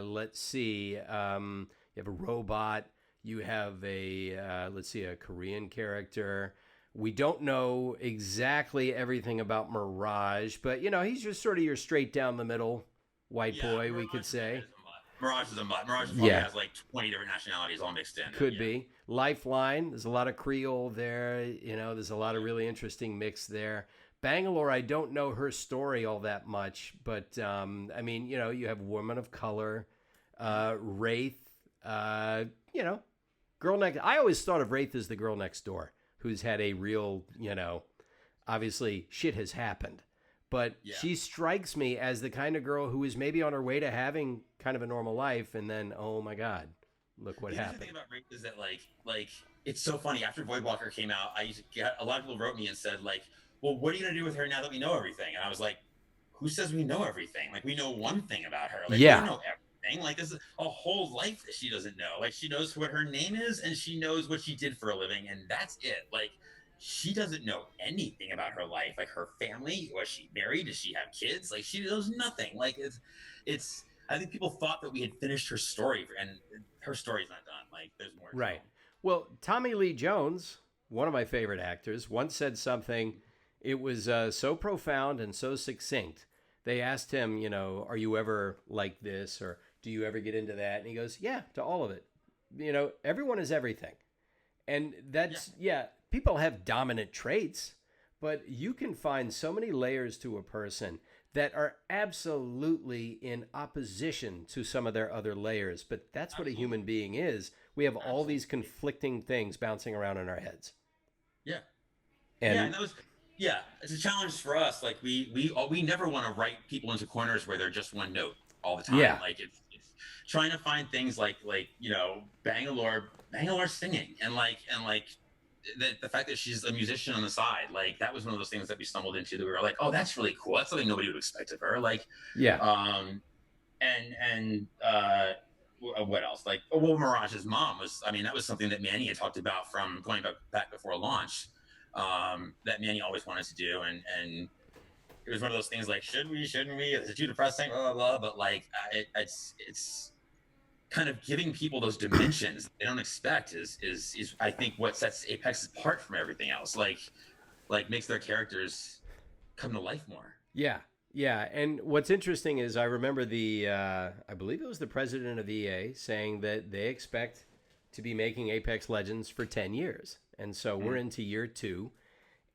Speaker 1: let's see, you have a robot. You have a Korean character. We don't know exactly everything about Mirage, but, he's just sort of your straight down the middle white boy, we could say.
Speaker 2: Mirage is a mutt. Mirage probably has like 20 different nationalities all mixed in.
Speaker 1: Could be. Lifeline, there's a lot of Creole there. There's a lot of really interesting mix there. Bangalore, I don't know her story all that much, but, I mean, you have Woman of Color, Wraith, Girl Next... I always thought of Wraith as the girl next door, who's had a real, obviously shit has happened. But she strikes me as the kind of girl who is maybe on her way to having kind of a normal life, and then, oh my God, look what happened.
Speaker 2: The thing about Wraith is that, like it's so funny. After Voidwalker came out, a lot of people wrote me and said, like, well, what are you going to do with her now that we know everything? And I was like, who says we know everything? Like, we know one thing about her. Like, we don't know everything. Like, there's a whole life that she doesn't know. Like, she knows what her name is, and she knows what she did for a living, and that's it. Like, she doesn't know anything about her life, like her family. Was she married? Does she have kids? Like, she knows nothing. Like, it's. I think people thought that we had finished her story, and her story's not done. Like, there's more.
Speaker 1: Right. Well, Tommy Lee Jones, one of my favorite actors, once said something. It was so profound and so succinct. They asked him, are you ever like this, or do you ever get into that? And he goes, yeah, to all of it. Everyone is everything, and that's People have dominant traits, but you can find so many layers to a person that are absolutely in opposition to some of their other layers. But that's what a human being is. We have all these conflicting things bouncing around in our heads.
Speaker 2: Yeah.
Speaker 1: And
Speaker 2: yeah, and that was it's a challenge for us. Like we never want to write people into corners where they're just one note all the time.
Speaker 1: Yeah.
Speaker 2: Like it's trying to find things like Bangalore singing and the fact that she's a musician on the side. Like that was one of those things that we stumbled into that we were like, oh, that's really cool. That's something nobody would expect of her. Like what else? Like, well, Mirage's mom was, I mean, that was something that Manny had talked about from going back before launch, that Manny always wanted to do. And it was one of those things like, shouldn't we? Is it too depressing? Blah, blah, blah. But like, it's kind of giving people those dimensions they don't expect is I think what sets Apex apart from everything else. Like makes their characters come to life more.
Speaker 1: Yeah. Yeah, and what's interesting is I remember I believe it was the president of EA saying that they expect to be making Apex Legends for 10 years. And so we're into year 2,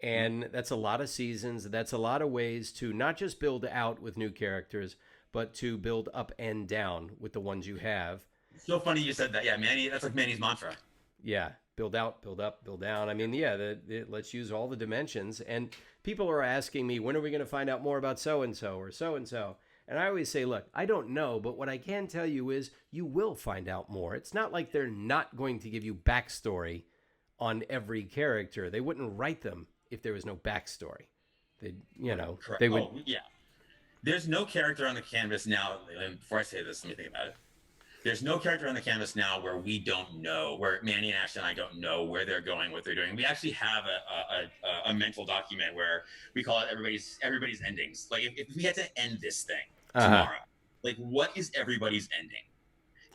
Speaker 1: and that's a lot of seasons. That's a lot of ways to not just build out with new characters, but to build up and down with the ones you have.
Speaker 2: It's so funny you said that. Yeah, Manny, that's like Manny's mantra.
Speaker 1: Yeah, build out, build up, build down. I mean, yeah, let's use all the dimensions. And people are asking me, when are we going to find out more about so-and-so or so-and-so? And I always say, look, I don't know, but what I can tell you is you will find out more. It's not like they're not going to give you backstory on every character. They wouldn't write them if there was no backstory.
Speaker 2: Correct.
Speaker 1: They would.
Speaker 2: Oh, yeah. There's no character on the canvas now. And before I say this, let me think about it. There's no character on the canvas now where we don't know, where Manny and Ashton and I don't know where they're going, what they're doing. We actually have a mental document where we call it everybody's endings. Like if we had to end this thing tomorrow, like what is everybody's ending?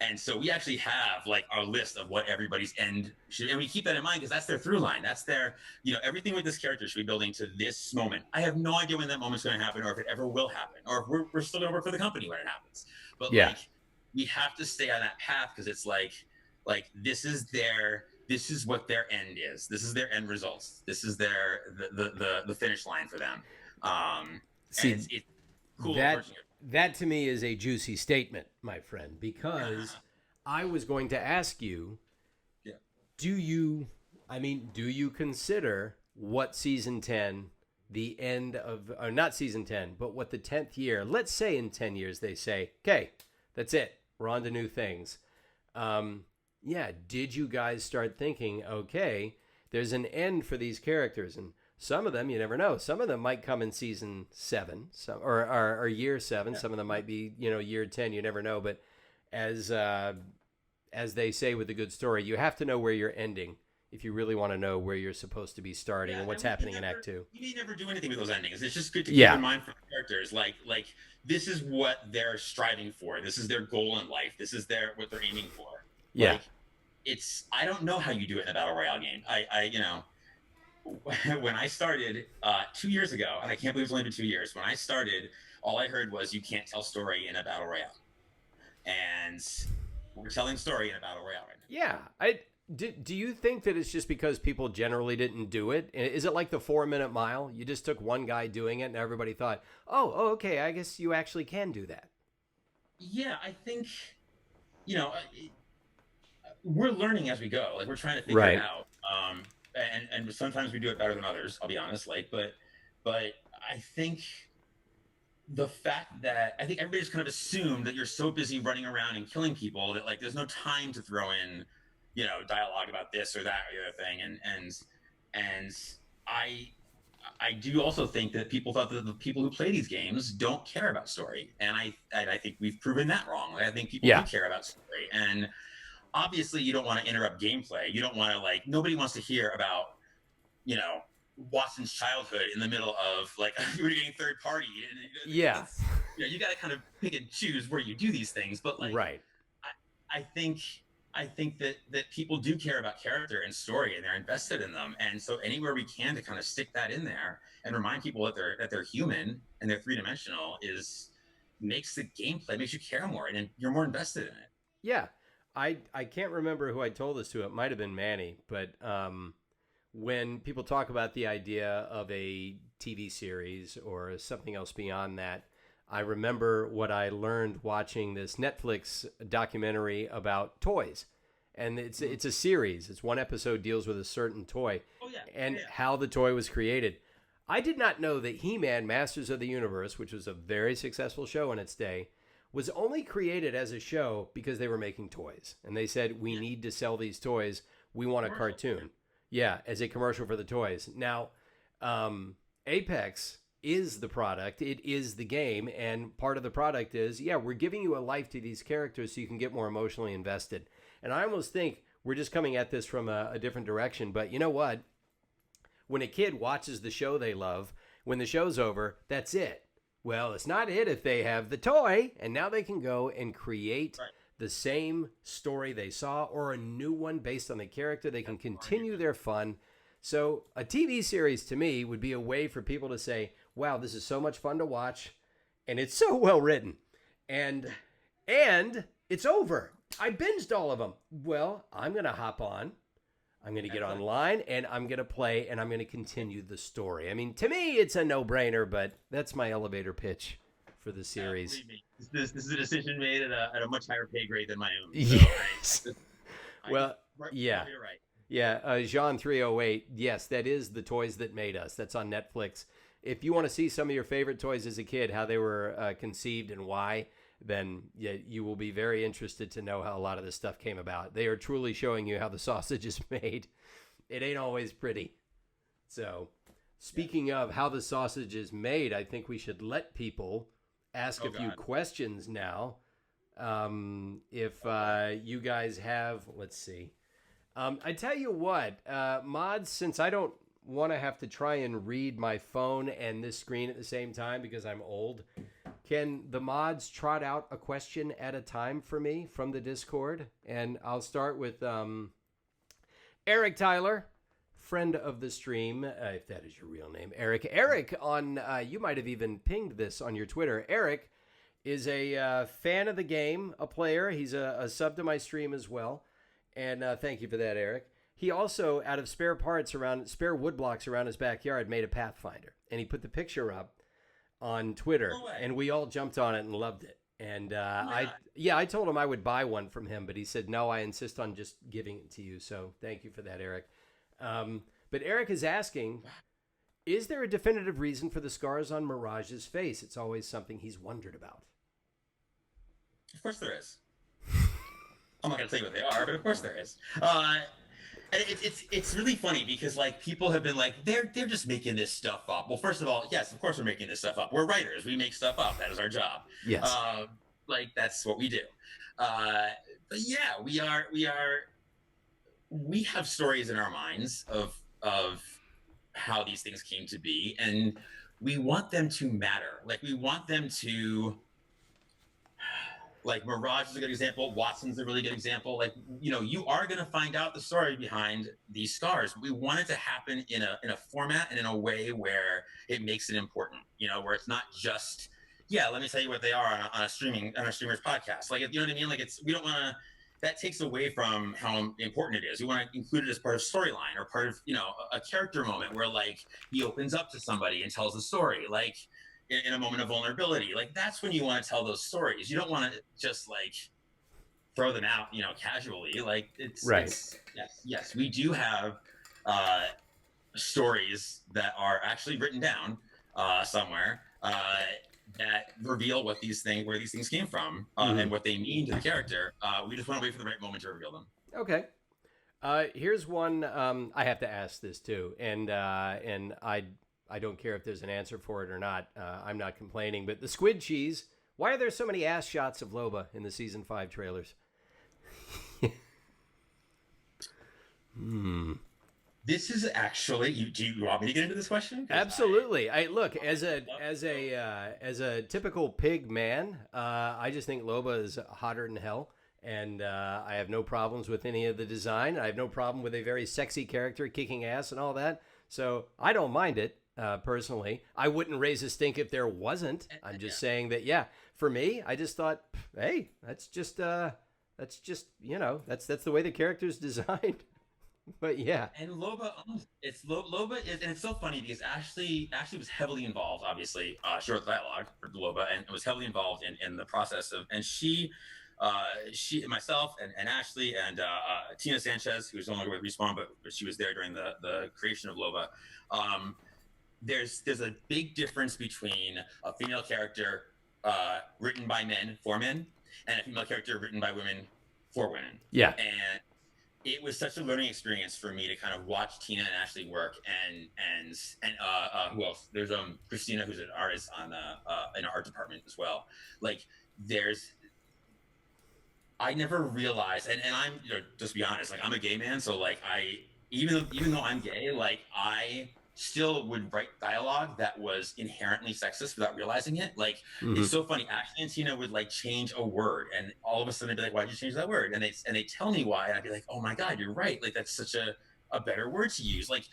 Speaker 2: And so we actually have like our list of what everybody's end should, and we keep that in mind because that's their through line. That's their, everything with this character should be building to this moment. I have no idea when that moment's going to happen, or if it ever will happen, or if we're still going to work for the company when it happens. But we have to stay on that path because it's like this is what their end is. This is their end results. This is the finish line for them.
Speaker 1: See,
Speaker 2: it's cool.
Speaker 1: That to me is a juicy statement, my friend, because I was going to ask you, do you consider what season 10, the end of, or not season 10, but what the 10th year, let's say in 10 years they say, okay, that's it. We're on to new things. Did you guys start thinking, okay, there's an end for these characters, and some of them, you never know. Some of them might come in season 7, or year 7. Some of them might be, year 10. You never know. But as they say with a good story, you have to know where you're ending if you really want to know where you're supposed to be starting and what's happening in Act 2.
Speaker 2: You may never do anything with those endings. It's just good to keep in mind for the characters. Like this is what they're striving for. This is their goal in life. This is what they're aiming for.
Speaker 1: Yeah.
Speaker 2: I don't know how you do it in a battle royale game. When I started 2 years ago, and I can't believe it's only been 2 years, when I started, all I heard was you can't tell story in a battle royale. And we're telling story in a battle royale right now.
Speaker 1: Yeah. Do you think that it's just because people generally didn't do it? Is it like the 4-minute mile? You just took one guy doing it and everybody thought, oh, okay, I guess you actually can do that.
Speaker 2: Yeah, I think, we're learning as we go. Like we're trying to figure it out. And sometimes we do it better than others, I'll be honest. But I think the fact that I think everybody's kind of assumed that you're so busy running around and killing people that like there's no time to throw in, dialogue about this or that or the other thing. And I do also think that people thought that the people who play these games don't care about story. And I think we've proven that wrong. I think people do care about story. And obviously you don't want to interrupt gameplay. You don't want to nobody wants to hear about, Watson's childhood in the middle of you were getting third party. And, you got to kind of pick and choose where you do these things. But I think that people do care about character and story and they're invested in them. And so anywhere we can to kind of stick that in there and remind people that they're human and they're 3-dimensional makes the gameplay, makes you care more and you're more invested in it.
Speaker 1: Yeah. I can't remember who I told this to. It might have been Manny, but when people talk about the idea of a TV series or something else beyond that, I remember what I learned watching this Netflix documentary about toys. And it's a series. It's one episode deals with a certain toy and how the toy was created. I did not know that He-Man Masters of the Universe, which was a very successful show in its day, was only created as a show because they were making toys. And they said, we need to sell these toys. We want a cartoon. Yeah, as a commercial for the toys. Now, Apex is the product. It is the game. And part of the product is, we're giving you a life to these characters so you can get more emotionally invested. And I almost think we're just coming at this from a different direction. But you know what? When a kid watches the show they love, when the show's over, that's it. Well, it's not it if they have the toy, and now they can go and create the same story they saw or a new one based on the character. They can continue their fun. So a TV series to me would be a way for people to say, wow, this is so much fun to watch, and it's so well written. And it's over. I binged all of them. Well, I'm going to hop on. I'm going to get online, and I'm going to play, and I'm going to continue the story. I mean, to me, it's a no-brainer, but that's my elevator pitch for the series.
Speaker 2: This is a decision made at a much higher pay grade than my own. So,
Speaker 1: yes.
Speaker 2: You're right.
Speaker 1: Yeah, Jean 308, yes, that is The Toys That Made Us. That's on Netflix. If you want to see some of your favorite toys as a kid, how they were conceived and why, then you will be very interested to know how a lot of this stuff came about. They are truly showing you how the sausage is made. It ain't always pretty. So, speaking of how the sausage is made, I think we should let people ask a few questions now. If you guys have, let's see. I tell you what, mods, since I don't want to have to try and read my phone and this screen at the same time because I'm old, can the mods trot out a question at a time for me from the Discord? And I'll start with Eric Tyler, friend of the stream, if that is your real name, Eric. Eric, you might have even pinged this on your Twitter. Eric is a fan of the game, a player. He's a sub to my stream as well. And thank you for that, Eric. He also, out of spare wood blocks around his backyard, made a Pathfinder. And he put the picture up on Twitter, and we all jumped on it and loved it. And I told him I would buy one from him, but he said, no, I insist on just giving it to you. So thank you for that, Eric. But Eric is asking, is there a definitive reason for the scars on Mirage's face? It's always something he's wondered about.
Speaker 2: Of course there is. I'm not going to tell you what they are, but of course there is. It's really funny because like people have been like they're just making this stuff up. Well, first of all, yes, of course we're making this stuff up. We're writers. We make stuff up. That is our job.
Speaker 1: Yes.
Speaker 2: Like that's what we do. But yeah, we have stories in our minds of how these things came to be, and we want them to matter. Like we want them to. Like Mirage is a good example. Watson's a really good example. Like, you know, you are going to find out the story behind these scars. We want it to happen in a format and in a way where it makes it important, you know, where it's not just, let me tell you what they are on a streamer's podcast. Like, you know what I mean? Like we don't want to, that takes away from how important it is. We want to include it as part of storyline or part of, you know, a character moment where like he opens up to somebody and tells a story. Like, in a moment of vulnerability, like that's when you want to tell those stories. You don't want to just like throw them out, you know, casually. Like it's
Speaker 1: right.
Speaker 2: Yes, we do have stories that are actually written down somewhere that reveal where these things came from and what they mean to the character. We just want to wait for the right moment to reveal them.
Speaker 1: Okay. Here's one. I have to ask this too, and I don't care if there's an answer for it or not. I'm not complaining. But the squid cheese, why are there so many ass shots of Loba in the Season 5 trailers?
Speaker 2: This is actually, do you want me to get into this question?
Speaker 1: Absolutely. I look, as a typical pig man, I just think Loba is hotter than hell. And I have no problems with any of the design. I have no problem with a very sexy character kicking ass and all that. So I don't mind it. Personally, I wouldn't raise a stink if there wasn't. I'm just saying that, for me, I just thought, hey, that's just, you know, that's the way the character's designed. But yeah.
Speaker 2: And Loba owns it. Loba is, and it's so funny because Ashley was heavily involved, obviously, she wrote the dialogue for Loba, and was heavily involved in the process of, and she, myself, and Ashley, and Tina Sanchez, who's no longer with Respawn, but she was there during the creation of Loba. There's a big difference between a female character written by men for men, and a female character written by women for women.
Speaker 1: Yeah.
Speaker 2: And it was such a learning experience for me to kind of watch Tina and Ashley work, and who else? There's Christina, who's an artist on in our art department as well. Like I never realized, and I'm, you know, just to be honest, like I'm a gay man, so like even though I'm gay, like I still would write dialogue that was inherently sexist without realizing it. Like it's so funny. Ashley and Tina would like change a word, and all of a sudden they'd be like, "Why'd you change that word?" And they tell me why, and I'd be like, "Oh my god, you're right! Like that's such a better word to use." Like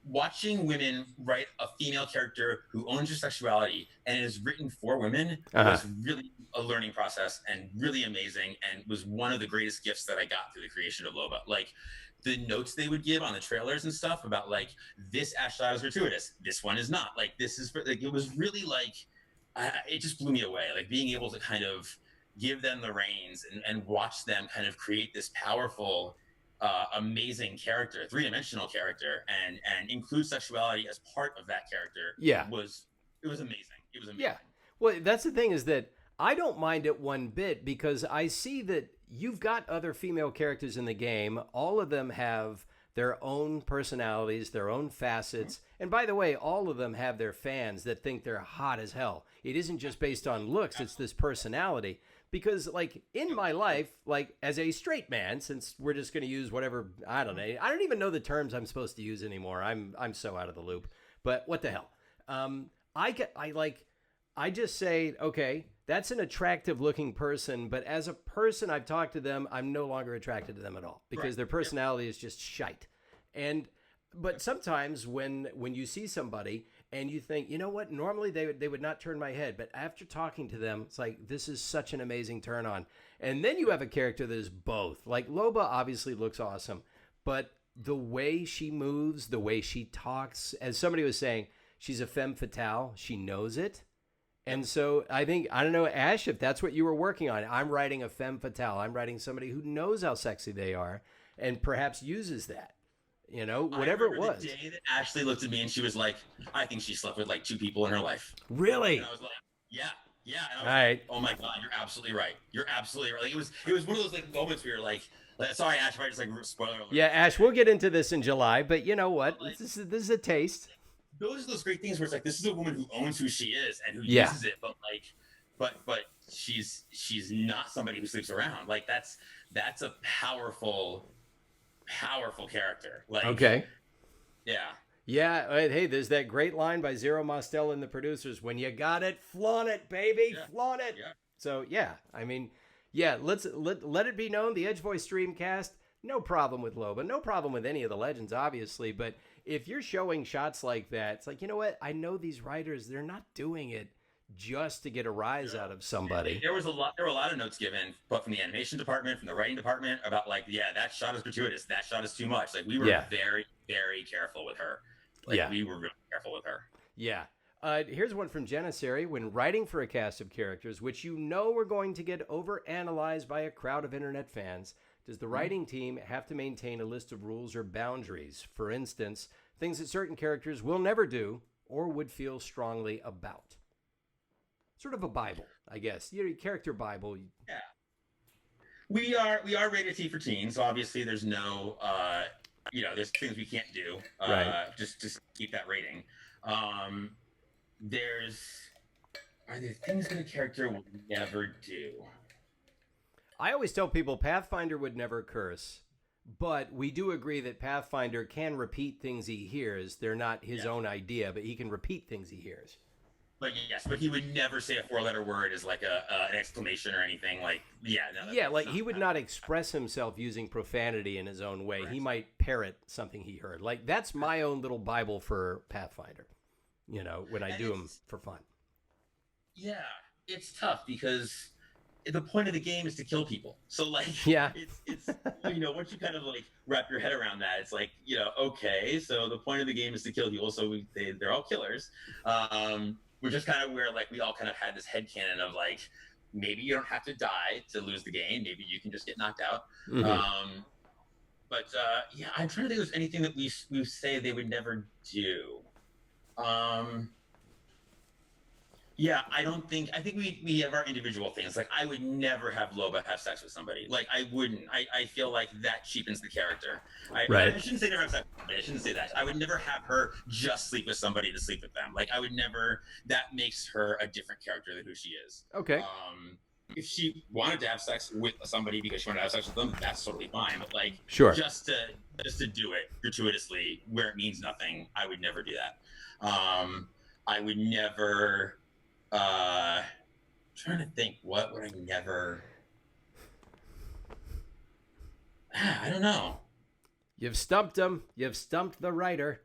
Speaker 2: watching women write a female character who owns her sexuality and is written for women was really a learning process and really amazing, and was one of the greatest gifts that I got through the creation of Loba. Like the notes they would give on the trailers and stuff about like this ash shot is gratuitous, this one is not, like this is for, like it was really like it just blew me away, like being able to kind of give them the reins and watch them kind of create this powerful amazing character, three-dimensional character, and include sexuality as part of that character.
Speaker 1: Yeah.
Speaker 2: It was amazing. It was amazing.
Speaker 1: Yeah. Well, that's the thing, is that I don't mind it one bit, because I see that you've got other female characters in the game. All of them have their own personalities, their own facets. And by the way, all of them have their fans that think they're hot as hell. It isn't just based on looks, it's this personality. Because like in my life, like as a straight man, since we're just going to use whatever, I don't know. I don't even know the terms I'm supposed to use anymore. I'm so out of the loop. But what the hell? I just say, okay, that's an attractive looking person, but as a person, I've talked to them, I'm no longer attracted to them at all, because their personality is just shite. But sometimes when you see somebody and you think, you know what, normally they would not turn my head, but after talking to them, it's like, this is such an amazing turn on. And then you have a character that is both. Like Loba obviously looks awesome, but the way she moves, the way she talks, as somebody was saying, she's a femme fatale. She knows it. And so I think, I don't know, Ash, if that's what you were working on, I'm writing a femme fatale. I'm writing somebody who knows how sexy they are and perhaps uses that, you know, whatever it was.
Speaker 2: The day that Ashley looked at me and she was like, I think she slept with like 2 people in her life.
Speaker 1: Really?
Speaker 2: And I was like, yeah. And I was
Speaker 1: all right.
Speaker 2: Like, oh my God, you're absolutely right. You're absolutely right. Like it was one of those like moments where you're like sorry, Ash, if I just like spoiler alert.
Speaker 1: Yeah, Ash, we'll get into this in July, but you know what? Like, this is a taste.
Speaker 2: Those are those great things where it's like, this is a woman who owns who she is and who uses it, but she's not somebody who sleeps around. Like that's a powerful character. Like,
Speaker 1: okay.
Speaker 2: Yeah.
Speaker 1: Yeah. Hey, there's that great line by Zero Mostel and the producers: when you got it, flaunt it, baby, flaunt it. Yeah. So yeah, I mean, yeah, let it be known, the EDGEVOICE Streamcast, no problem with Loba, no problem with any of the legends, obviously, but if you're showing shots like that, it's like, you know what? I know these writers, they're not doing it just to get a rise out of somebody.
Speaker 2: There were a lot of notes given, but from the animation department, from the writing department, about like, yeah, that shot is gratuitous, that shot is too much. Like we were very, very careful with her. Like we were really careful with her. Yeah.
Speaker 1: Here's one from Janissary. When writing for a cast of characters, which you know are going to get overanalyzed by a crowd of internet fans, does the writing team have to maintain a list of rules or boundaries? For instance, things that certain characters will never do or would feel strongly about. Sort of a Bible, I guess. Your character Bible.
Speaker 2: Yeah. We are rated T for teen, so obviously there's no there's things we can't do. Just keep that rating. Are there things that a character will never do?
Speaker 1: I always tell people Pathfinder would never curse, but we do agree that Pathfinder can repeat things he hears. They're not his own idea, but he can repeat things he hears.
Speaker 2: But yes, but he would never say a 4-letter word as like an exclamation or anything. Like,
Speaker 1: he would not express himself using profanity in his own way. Right. He might parrot something he heard. Like, that's my own little Bible for Pathfinder, you know, when I do them for fun.
Speaker 2: Yeah, it's tough because the point of the game is to kill people. So like,
Speaker 1: Yeah.
Speaker 2: it's once you kind of like wrap your head around that, it's like, okay, so the point of the game is to kill people. So they're all killers. Which is kind of where like we all kind of had this headcanon of like, maybe you don't have to die to lose the game. Maybe you can just get knocked out.
Speaker 1: Mm-hmm.
Speaker 2: But yeah, I'm trying to think if there's anything that we say they would never do. Yeah, I think we have our individual things. Like, I would never have Loba have sex with somebody. Like, I wouldn't. I feel like that cheapens the character.
Speaker 1: Right.
Speaker 2: I shouldn't say never have sex with somebody. I shouldn't say that. I would never have her just sleep with somebody to sleep with them. Like, I would never. That makes her a different character than who she is.
Speaker 1: Okay.
Speaker 2: If she wanted to have sex with somebody because she wanted to have sex with them, that's totally fine. But like,
Speaker 1: sure,
Speaker 2: just to do it gratuitously where it means nothing, I would never do that. I would never. Trying to think, what would I never? I don't know.
Speaker 1: You've stumped him. You've stumped the writer.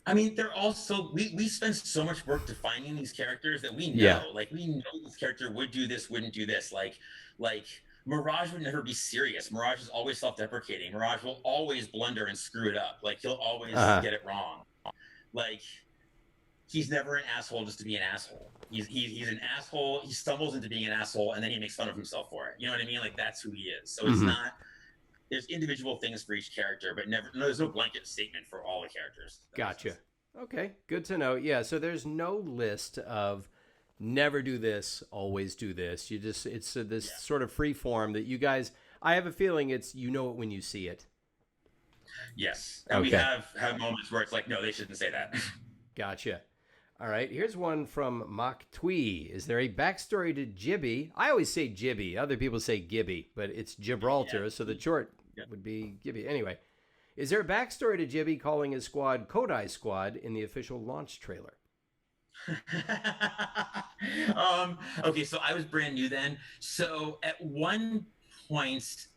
Speaker 2: I mean, they're also we spend so much work defining these characters that we know.
Speaker 1: Yeah.
Speaker 2: Like, we know this character would do this, wouldn't do this. Like Mirage would never be serious. Mirage is always self-deprecating. Mirage will always blunder and screw it up. Like, he'll always get it wrong. Like, he's never an asshole just to be an asshole. He's an asshole. He stumbles into being an asshole, and then he makes fun of himself for it. You know what I mean? Like, that's who he is. So it's not. There's individual things for each character, but there's no blanket statement for all the characters.
Speaker 1: Gotcha. Okay, good to know. Yeah, so there's no list of never do this, always do this. It's this sort of free form that you guys. I have a feeling it's it when you see it.
Speaker 2: Yes, and we have moments where it's like, no, they shouldn't say that.
Speaker 1: Gotcha. All right, here's one from Mock Twee. Is there a backstory to Gibby? I always say Gibby. Other people say Gibby, but it's Gibraltar, so the short would be Gibby. Anyway, is there a backstory to Gibby calling his squad Kodai Squad in the official launch trailer?
Speaker 2: Okay, so I was brand new then. So at one point,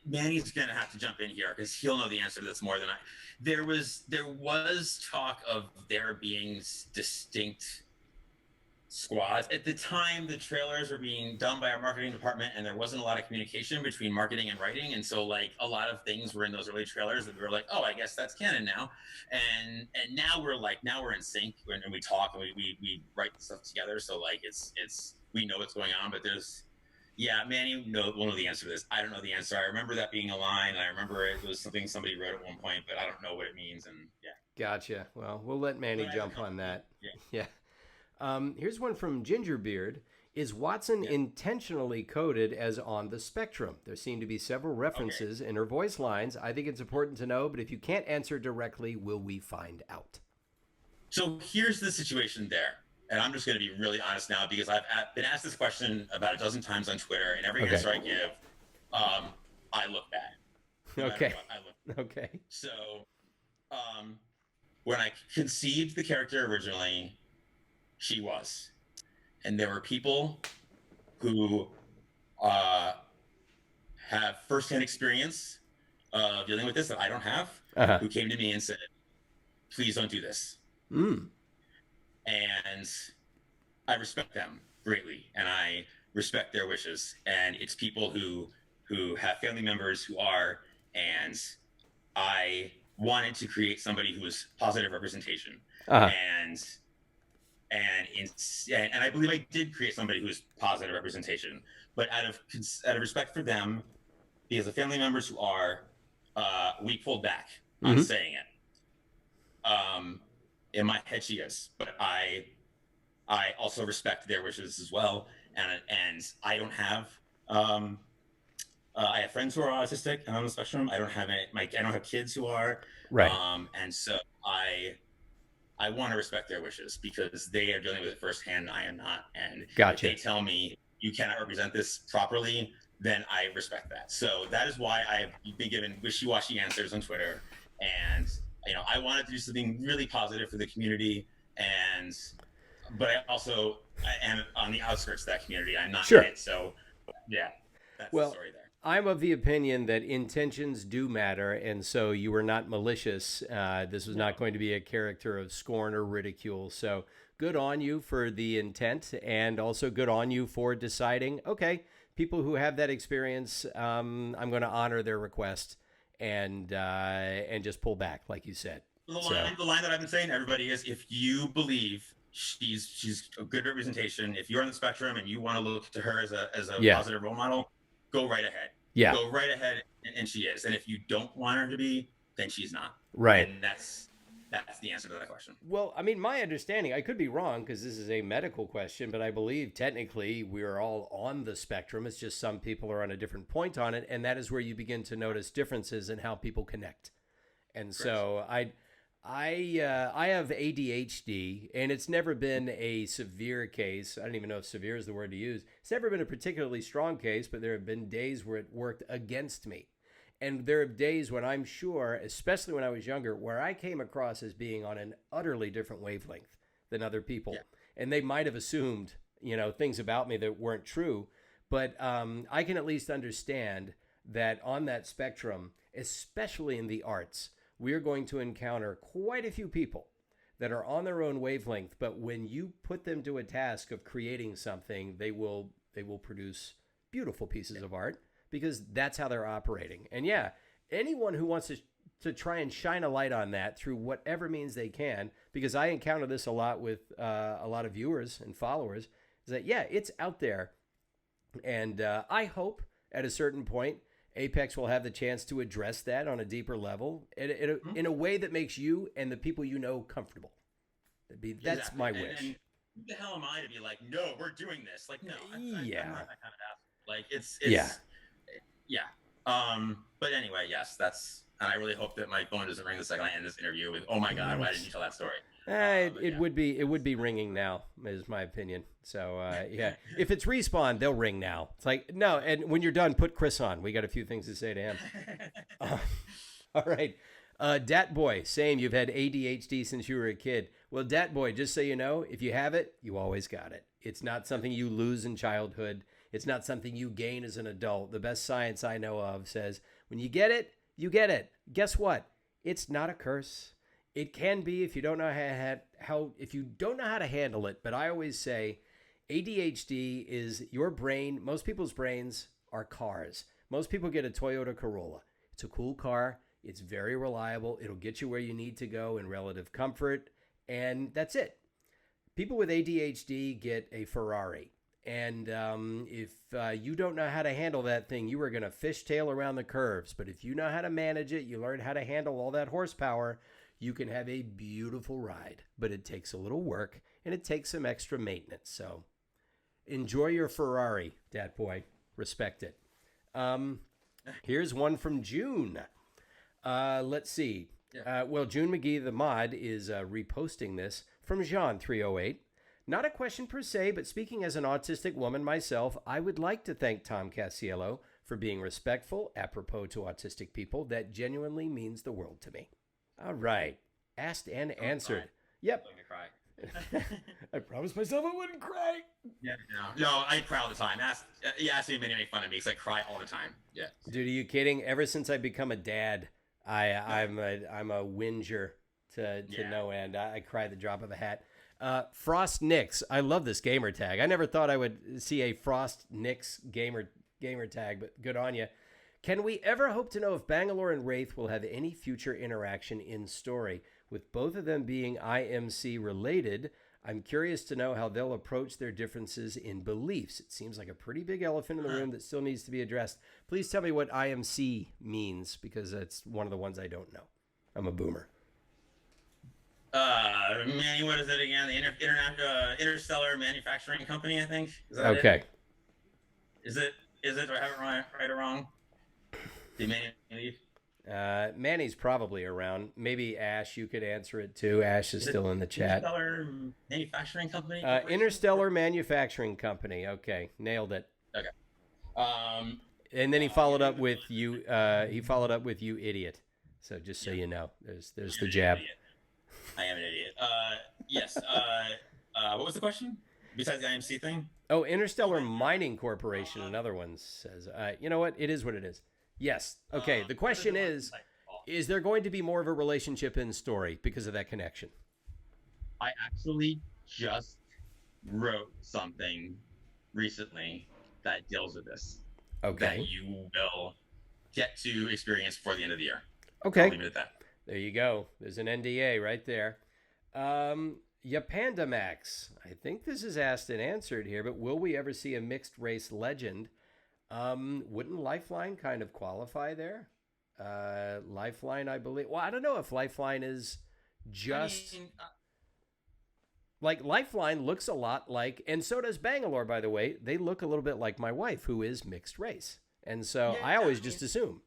Speaker 2: Manny's going to have to jump in here because he'll know the answer to this more than I. There was talk of there being distinct squads. At the time, the trailers were being done by our marketing department, and there wasn't a lot of communication between marketing and writing. And so, like, a lot of things were in those early trailers that we were like, oh, I guess that's canon now. And now we're in sync, and we talk and we write stuff together. So, like, it's we know what's going on, but there's. Yeah, Manny will know the answer to this. I don't know the answer. I remember that being a line, and I remember it was something somebody wrote at one point, but I don't know what it means. And yeah.
Speaker 1: Gotcha. Well, we'll let Manny jump on that. Yeah. Here's one from Gingerbeard. Is Watson intentionally coded as on the spectrum? There seem to be several references in her voice lines. I think it's important to know, but if you can't answer directly, will we find out? So
Speaker 2: here's the situation there. And I'm just going to be really honest now because I've been asked this question about a dozen times on Twitter, and every answer I give, I look bad. No
Speaker 1: okay.
Speaker 2: Okay. So, when I conceived the character originally, she was. And there were people who have firsthand experience of dealing with this that I don't have, who came to me and said, please don't do this. And I respect them greatly, and I respect their wishes. And it's people who have family members who are, and I wanted to create somebody who was positive representation. And I believe I did create somebody who was positive representation. But out of respect for them, because the family members who are, we pulled back on saying it. In my head, she is, but I also respect their wishes as well. And I don't have, I have friends who are autistic and on the spectrum. I don't have I don't have kids who are.
Speaker 1: Right.
Speaker 2: And so I want to respect their wishes because they are dealing with it firsthand. And I am not. And
Speaker 1: gotcha.
Speaker 2: If they tell me you cannot represent this properly, then I respect that. So that is why I've been given wishy-washy answers on Twitter. And I wanted to do something really positive for the community, but I also am on the outskirts of that community. I'm not in it, so yeah, that's the story there.
Speaker 1: I'm of the opinion that intentions do matter, and so you were not malicious. This was not going to be a character of scorn or ridicule, so good on you for the intent, and also good on you for deciding, okay, people who have that experience, I'm going to honor their request and just pull back, like you said.
Speaker 2: The line that I've been saying to everybody is, if you believe she's a good representation, if you're on the spectrum and you want to look to her as a positive role model, go right ahead.
Speaker 1: Yeah.
Speaker 2: Go right ahead, and she is. And if you don't want her to be, then she's not.
Speaker 1: Right.
Speaker 2: And that's the answer to that question.
Speaker 1: Well, I mean, my understanding, I could be wrong because this is a medical question, but I believe technically we are all on the spectrum. It's just some people are on a different point on it, and that is where you begin to notice differences in how people connect. And so I have ADHD, and it's never been a severe case. I don't even know if severe is the word to use. It's never been a particularly strong case, but there have been days where it worked against me. And there are days when I'm sure, especially when I was younger, where I came across as being on an utterly different wavelength than other people. Yeah. And they might have assumed, things about me that weren't true. But I can at least understand that on that spectrum, especially in the arts, we are going to encounter quite a few people that are on their own wavelength. But when you put them to a task of creating something, they will produce beautiful pieces of art. Because that's how they're operating. And yeah, anyone who wants to try and shine a light on that through whatever means they can, because I encounter this a lot with a lot of viewers and followers, is that, yeah, it's out there. And I hope at a certain point, Apex will have the chance to address that on a deeper level in a way that makes you and the people you know comfortable. That's my wish. And
Speaker 2: who the hell am I to be like, no, we're doing this? Like, no, I'm not that kind of asshole. Like, it's yeah. But anyway, yes, and I really hope that my phone doesn't ring the second I end this interview with, oh my God, why didn't you tell that story?
Speaker 1: It would be ringing now, is my opinion. So yeah, if it's Respawn, they'll ring now. It's like, no, and when you're done, put Chris on. We got a few things to say to him. All right. Dat Boy, same. You've had ADHD since you were a kid. Well, Dat Boy, just so you know, if you have it, you always got it. It's not something you lose in childhood. It's not something you gain as an adult. The best science I know of says when you get it, you get it. Guess what? It's not a curse. It can be if you don't know how to handle it. But I always say ADHD is your brain. Most people's brains are cars. Most people get a Toyota Corolla. It's a cool car. It's very reliable. It'll get you where you need to go in relative comfort. And that's it. People with ADHD get a Ferrari. And if you don't know how to handle that thing, you are going to fishtail around the curves. But if you know how to manage it, you learn how to handle all that horsepower, you can have a beautiful ride. But it takes a little work, and it takes some extra maintenance. So enjoy your Ferrari, Dat Boy. Respect it. Here's one from June. Let's see. Well, June McGee, the mod, is reposting this from Jean308. Not a question per se, but speaking as an autistic woman myself, I would like to thank Tom Casiello for being respectful, apropos to autistic people. That genuinely means the world to me. All right. Asked and answered. Yep.
Speaker 2: I'm going to cry.
Speaker 1: I promised myself I wouldn't cry.
Speaker 2: Yeah, no, I cry all the time. Ask me to make fun of me because I cry all the time. Yeah.
Speaker 1: Dude, are you kidding? Ever since I become a dad, I'm a whinger to no end. I cry at the drop of a hat. Frost Nix. I love this gamer tag. I never thought I would see a Frost Nix gamer tag, but good on you. Can we ever hope to know if Bangalore and Wraith will have any future interaction in story? With both of them being IMC related, I'm curious to know how they'll approach their differences in beliefs. It seems like a pretty big elephant in the room that still needs to be addressed. Please tell me what IMC means, because it's one of the ones I don't know. I'm a boomer.
Speaker 2: Manny, what is it again? The Interstellar Manufacturing Company, I think. Is that
Speaker 1: okay.
Speaker 2: It? Is it? Do I have it right or wrong? Did Manny leave?
Speaker 1: Manny's probably around. Maybe Ash, you could answer it too. Ash is still in the chat.
Speaker 2: Interstellar Manufacturing Company.
Speaker 1: Interstellar Manufacturing Company. Okay, nailed it.
Speaker 2: Okay.
Speaker 1: And then he followed up with you. He followed up with you, idiot. So just so you know, there's the jab.
Speaker 2: I am an idiot. Yes. What was the question? Besides the IMC thing?
Speaker 1: Oh, Interstellar Mining Corporation, another one says. You know what? It is what it is. Yes. Okay. The question is there going to be more of a relationship in story because of that connection?
Speaker 2: I actually just wrote something recently that deals with this.
Speaker 1: Okay.
Speaker 2: That you will get to experience before the end of the year.
Speaker 1: Okay.
Speaker 2: I'll leave it at that.
Speaker 1: There you go. There's an NDA right there. Yapandamax. I think this is asked and answered here, but will we ever see a mixed race legend? Wouldn't Lifeline kind of qualify there? Lifeline, I believe. Well, I don't know if Lifeline is just... like, Lifeline looks a lot like, and so does Bangalore, by the way. They look a little bit like my wife, who is mixed race. And so I always just assume.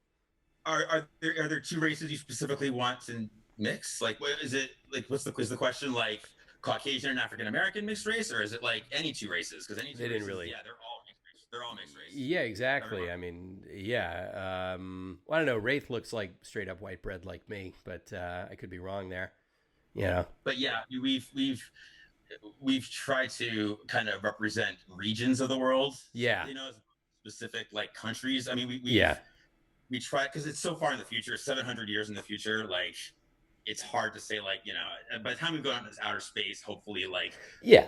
Speaker 2: Are there two races you specifically want to mix? Like, what is it? Like, what's the question? Like, Caucasian and African American mixed race, or is it like any two races? Because any two
Speaker 1: they
Speaker 2: races,
Speaker 1: didn't really.
Speaker 2: Yeah, they're all mixed race. They're all mixed race.
Speaker 1: Yeah, exactly. I mean, yeah. Well, I don't know. Wraith looks like straight up white bread like me, but I could be wrong there. Yeah.
Speaker 2: But yeah, we've tried to kind of represent regions of the world.
Speaker 1: Yeah.
Speaker 2: You know, specific like countries. I mean, we try because it's so far in the future, 700 years in the future. Like, it's hard to say, like, you know, by the time we go out into this outer space, hopefully, like,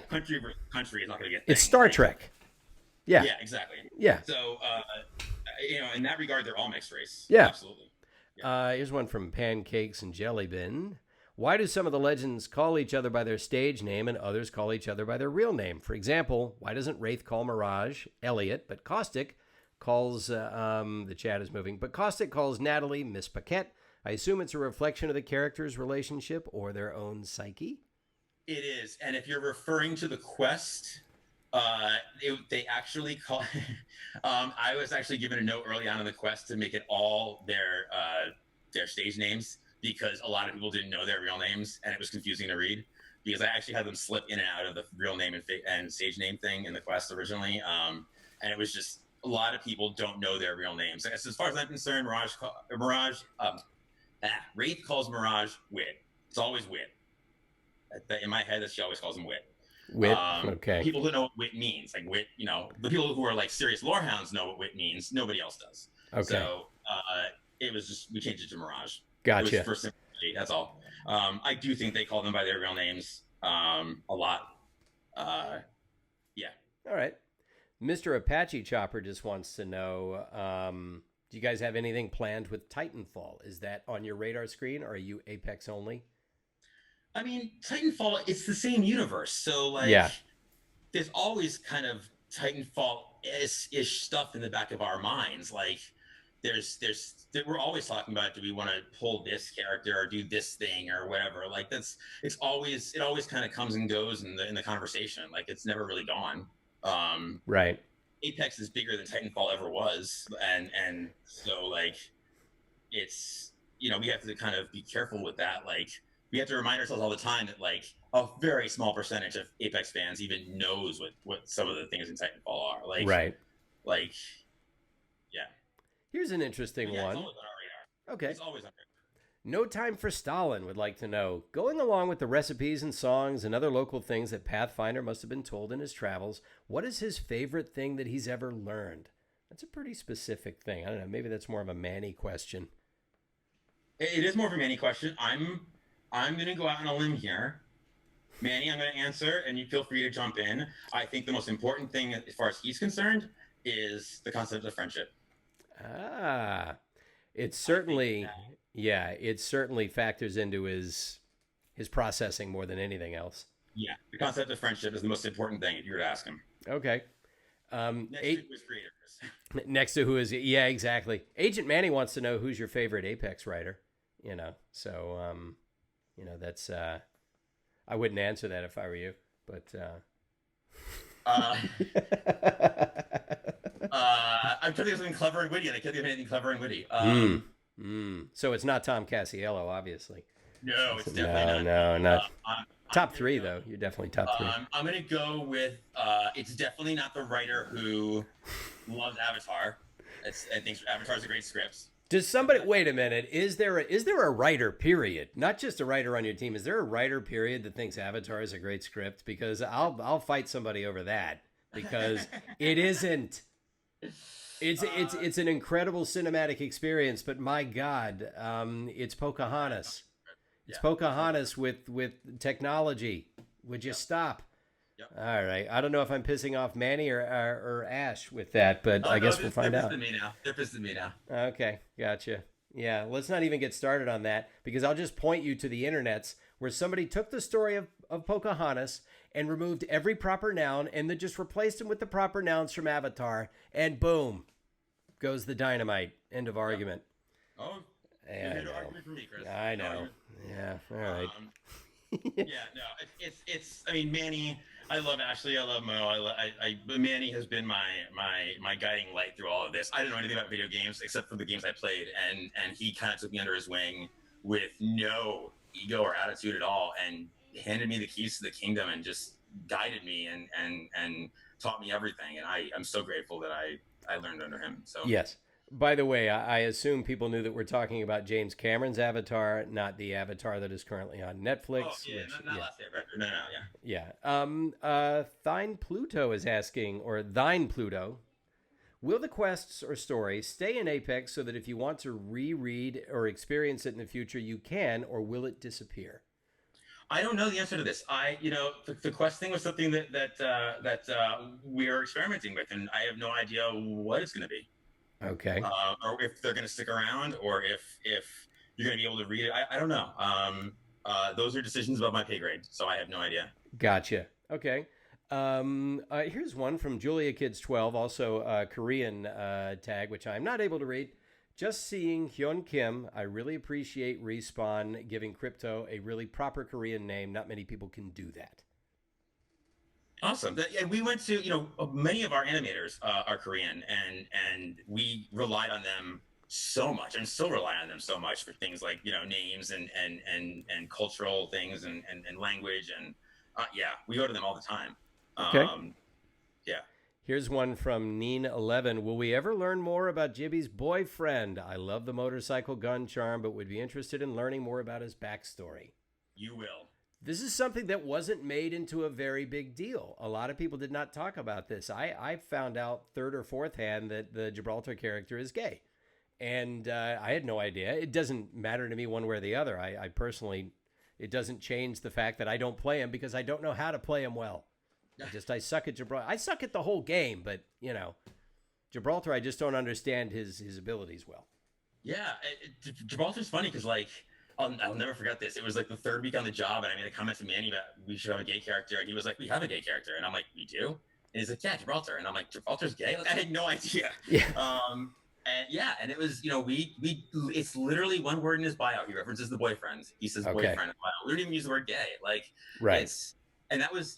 Speaker 2: country versus country is not going to get.
Speaker 1: It's Star Trek. Yeah.
Speaker 2: Yeah, exactly.
Speaker 1: Yeah.
Speaker 2: So, you know, in that regard, they're all mixed race.
Speaker 1: Yeah.
Speaker 2: Absolutely. Yeah.
Speaker 1: Here's one from Pancakes and Jelly Bin. Why do some of the legends call each other by their stage name and others call each other by their real name? For example, why doesn't Wraith call Mirage Elliot, but Caustic calls, the chat is moving, but Caustic calls Natalie Miss Paquette? I assume it's a reflection of the character's relationship or their own psyche?
Speaker 2: It is. And if you're referring to the quest, they actually call... I was actually given a note early on in the quest to make it all their stage names, because a lot of people didn't know their real names, and it was confusing to read, because I actually had them slip in and out of the real name and stage name thing in the quest originally. And it was just, a lot of people don't know their real names. As far as I'm concerned, Wraith calls Mirage Wit. It's always Wit. In my head, she always calls him Wit.
Speaker 1: Wit, okay.
Speaker 2: People who know what Wit means, like Wit, you know, the people who are like serious lore hounds know what Wit means. Nobody else does.
Speaker 1: Okay.
Speaker 2: So it was just, we changed it to Mirage.
Speaker 1: Gotcha.
Speaker 2: It was for simplicity, that's all. I do think they call them by their real names a lot. Yeah.
Speaker 1: All right. Mr. Apache Chopper just wants to know, do you guys have anything planned with Titanfall? Is that on your radar screen, or are you Apex only?
Speaker 2: I mean, Titanfall, it's the same universe. So, like, there's always kind of Titanfall-ish stuff in the back of our minds. Like, we're always talking about, do we want to pull this character or do this thing or whatever? Like, it always kind of comes and goes in the conversation. Like, it's never really gone.
Speaker 1: Right.
Speaker 2: Apex is bigger than Titanfall ever was, and so, like, it's, you know, we have to kind of be careful with that. Like, we have to remind ourselves all the time that, like, a very small percentage of Apex fans even knows what some of the things in Titanfall are. Like,
Speaker 1: right.
Speaker 2: Like, yeah.
Speaker 1: Here's an interesting one.
Speaker 2: It's always on our radar.
Speaker 1: Okay.
Speaker 2: It's always on our radar.
Speaker 1: No Time for Stalin would like to know, going along with the recipes and songs and other local things that Pathfinder must have been told in his travels, what is his favorite thing that he's ever learned? That's a pretty specific thing. I don't know. Maybe that's more of a Manny question.
Speaker 2: It is more of a Manny question. I'm going to go out on a limb here. Manny, I'm going to answer, and you feel free to jump in. I think the most important thing, as far as he's concerned, is the concept of friendship.
Speaker 1: Ah, it certainly, it certainly factors into his processing more than anything else.
Speaker 2: Yeah, the concept of friendship is the most important thing if you were to ask him.
Speaker 1: Okay.
Speaker 2: Next to his creators.
Speaker 1: Next to who is, yeah, exactly. Agent Manny wants to know who's your favorite Apex writer. You know, so you know, that's I wouldn't answer that if I were you, but
Speaker 2: I'm trying to think of something clever and witty, and I can't think of anything clever and witty.
Speaker 1: So it's not Tom Casiello, obviously.
Speaker 2: No, it's definitely not.
Speaker 1: No. Top three, though. You're definitely top three.
Speaker 2: I'm going to go with, it's definitely not the writer who loves Avatar and thinks Avatar's a great script.
Speaker 1: Does somebody, wait a minute, is there a writer, period? Not just a writer on your team. Is there a writer, period, that thinks Avatar is a great script? Because I'll fight somebody over that, because it isn't. It's an incredible cinematic experience, but my God, it's Pocahontas. It's Pocahontas with technology. Would you stop?
Speaker 2: Yep.
Speaker 1: All right. I don't know if I'm pissing off Manny or Ash with that, but
Speaker 2: Oh
Speaker 1: I
Speaker 2: no,
Speaker 1: guess we'll find
Speaker 2: they're
Speaker 1: out.
Speaker 2: pissing me now. They're pissing me now.
Speaker 1: Okay, gotcha. Yeah, let's not even get started on that because I'll just point you to the internets where somebody took the story of Pocahontas and removed every proper noun and then just replaced them with the proper nouns from Avatar, and boom, goes the dynamite. End of argument.
Speaker 2: Oh,
Speaker 1: Yeah,
Speaker 2: you're
Speaker 1: I
Speaker 2: here to
Speaker 1: know.
Speaker 2: argue for me, Chris.
Speaker 1: I
Speaker 2: No,
Speaker 1: know. Yeah, all right.
Speaker 2: yeah, no, it's. I mean, Manny. I love Ashley. I love Mo. Manny has been my guiding light through all of this. I didn't know anything about video games except for the games I played, and he kind of took me under his wing with no ego or attitude at all, and handed me the keys to the kingdom and just guided me and taught me everything. And I'm so grateful that I learned under him. So
Speaker 1: Yes. By the way, I assume people knew that we're talking about James Cameron's Avatar, not the Avatar that is currently on Netflix.
Speaker 2: oh yeah,
Speaker 1: Which,
Speaker 2: not
Speaker 1: yeah,
Speaker 2: last Airbender. No, yeah.
Speaker 1: yeah. Thine Pluto is asking, or Thine Pluto, will the quests or story stay in Apex so that if you want to reread or experience it in the future, you can, or will it disappear?
Speaker 2: I don't know the answer to this. The quest thing was something that we are experimenting with, and I have no idea what it's going to be,
Speaker 1: Okay.
Speaker 2: or if they're going to stick around, or if you're going to be able to read it. I don't know. Those are decisions above my pay grade, so I have no idea.
Speaker 1: Gotcha. Okay. Here's one from Julia Kids 12, also a Korean tag, which I'm not able to read. Just seeing Hyun Kim, I really appreciate Respawn giving Crypto a really proper Korean name. Not many people can do that.
Speaker 2: Awesome. And we went to, many of our animators are Korean, and we relied on them so much, and still rely on them so much for things like names and cultural things and language, and yeah, we go to them all the time.
Speaker 1: Okay.
Speaker 2: Yeah.
Speaker 1: Here's one from Neen11. Will we ever learn more about Gibby's boyfriend? I love the motorcycle gun charm, but would be interested in learning more about his backstory.
Speaker 2: You will.
Speaker 1: This is something that wasn't made into a very big deal. A lot of people did not talk about this. I found out third or fourth hand that the Gibraltar character is gay. And I had no idea. It doesn't matter to me one way or the other. I personally, it doesn't change the fact that I don't play him because I don't know how to play him well. I suck at Gibraltar. I suck at the whole game, but, Gibraltar, I just don't understand his abilities well.
Speaker 2: Yeah, Gibraltar's funny because, I'll never forget this. It was like the third week on the job, and I made a comment to Manny that we should have a gay character, and he was like, "We have a gay character," and I'm like, "We do?" And he's like, "Yeah, Gibraltar," and I'm like, "Gibraltar's gay?" Like, I had no idea.
Speaker 1: Yeah.
Speaker 2: And it was, it's literally one word in his bio. He references the boyfriend. He says boyfriend in bio. We don't even use the word gay.
Speaker 1: Right.
Speaker 2: And that was,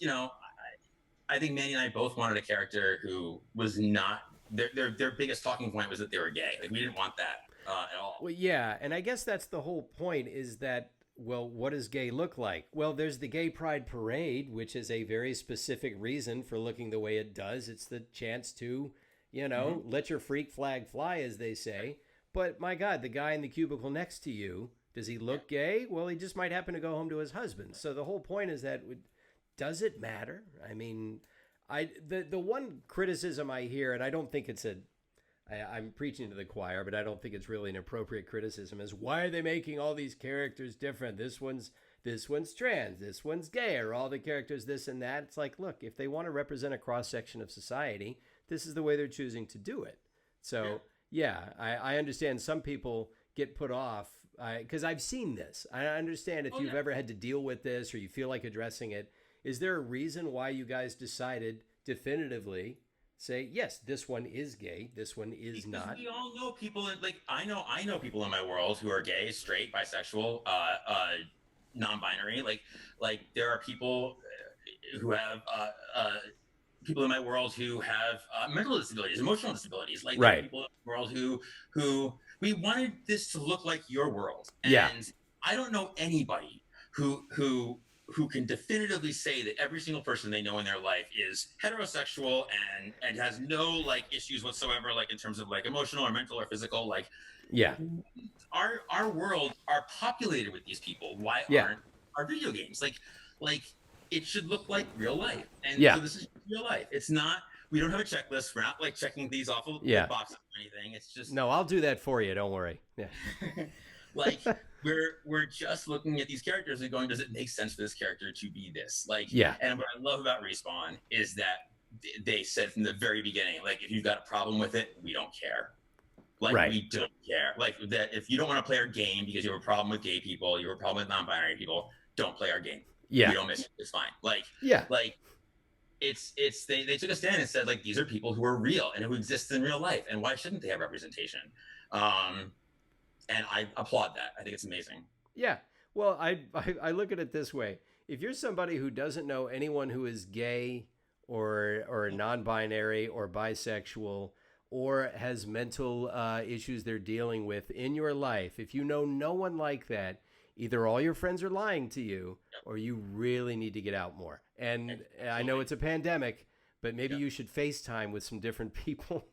Speaker 2: I think Manny and I both wanted a character who was not their biggest talking point was that they were gay. Like, we didn't want that at all.
Speaker 1: Well, yeah, and I guess that's the whole point is that, well, what does gay look like? Well, there's the Gay Pride Parade, which is a very specific reason for looking the way it does. It's the chance to, let your freak flag fly, as they say. But my God, the guy in the cubicle next to you, does he look gay? Well, he just might happen to go home to his husband. So the whole point is that does it matter? I mean, the one criticism I hear, and I don't think it's I'm preaching to the choir, but I don't think it's really an appropriate criticism, is why are they making all these characters different? This one's trans, this one's gay, or all the characters this and that. It's like, look, if they want to represent a cross-section of society, this is the way they're choosing to do it. So, yeah, I understand some people get put off because I've seen this. I understand if you've ever had to deal with this or you feel like addressing it. Is there a reason why you guys decided definitively say, yes, this one is gay, this one is not?
Speaker 2: We all know people, I know people in my world who are gay, straight, bisexual, non-binary. Like there are people who have people in my world who have mental disabilities, emotional disabilities. Like, there are people in the world who we wanted this to look like your world. And I don't know anybody who can definitively say that every single person they know in their life is heterosexual and has no issues whatsoever, in terms of emotional or mental or physical. Our world are populated with these people. Why aren't our video games? It should look like real life. And so this is real life. It's not, we don't have a checklist. We're not checking these off of the boxes or anything. It's just,
Speaker 1: no, I'll do that for you. Don't worry. Yeah.
Speaker 2: Like we're just looking at these characters and going, does it make sense for this character to be this? Like,
Speaker 1: Yeah.
Speaker 2: and what I love about Respawn is that they said from the very beginning, like, if you've got a problem with it, we don't care. Like,
Speaker 1: Right.
Speaker 2: we don't care. Like, that if you don't want to play our game because you have a problem with gay people, you have a problem with non-binary people, don't play our game.
Speaker 1: Yeah.
Speaker 2: We don't miss it. It's fine. Like,
Speaker 1: Yeah.
Speaker 2: like it's they took a stand and said, like, these are people who are real and who exist in real life, and why shouldn't they have representation? And I applaud that. I think it's amazing.
Speaker 1: Yeah. Well, I look at it this way. If you're somebody who doesn't know anyone who is gay or non-binary or bisexual or has mental issues they're dealing with in your life, if you know no one like that, either all your friends are lying to you or you really need to get out more. And I know it's a pandemic, but maybe you should FaceTime with some different people.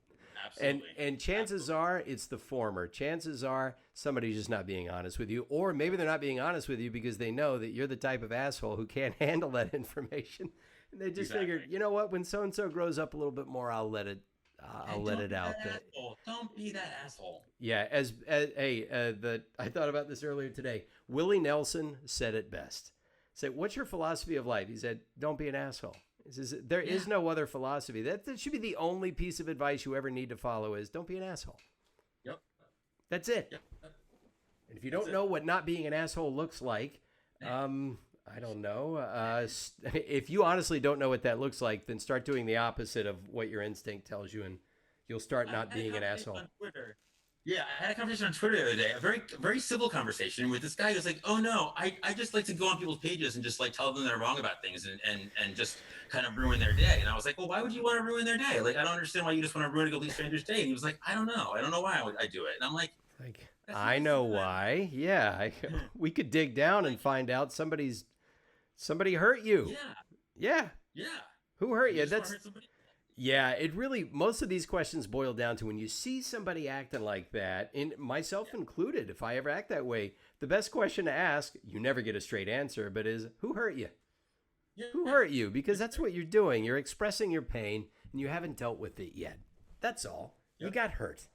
Speaker 2: Absolutely.
Speaker 1: And chances are it's the former. Chances are somebody's just not being honest with you, or maybe they're not being honest with you because they know that you're the type of asshole who can't handle that information. And they just figured, you know what? When so-and-so grows up a little bit more, I'll let it out.
Speaker 2: Don't be that asshole.
Speaker 1: Yeah. I thought about this earlier today. Willie Nelson said it best. Say, what's your philosophy of life? He said, don't be an asshole. He says, there is no other philosophy. That should be the only piece of advice you ever need to follow is don't be an asshole.
Speaker 2: Yep.
Speaker 1: That's it.
Speaker 2: Yep.
Speaker 1: And if you don't know what not being an asshole looks like, I don't know. If you honestly don't know what that looks like, then start doing the opposite of what your instinct tells you, and you'll start not being an asshole.
Speaker 2: Yeah, I had a conversation on Twitter the other day, a very, very civil conversation with this guy who's like, oh no, I just like to go on people's pages and just like tell them they're wrong about things and just kind of ruin their day. And I was like, well, why would you want to ruin their day? Like, I don't understand why you just want to ruin a complete stranger's day. And he was like, I don't know why I do it. And I'm like,
Speaker 1: I know why. Yeah, we could dig down and find out somebody hurt you. Yeah. Who hurt you? Yeah, it really, most of these questions boil down to when you see somebody acting like that, and myself included, if I ever act that way, the best question to ask, you never get a straight answer, but is, who hurt you? Who hurt you? Because that's what you're doing. You're expressing your pain, and you haven't dealt with it yet. That's all. You got hurt.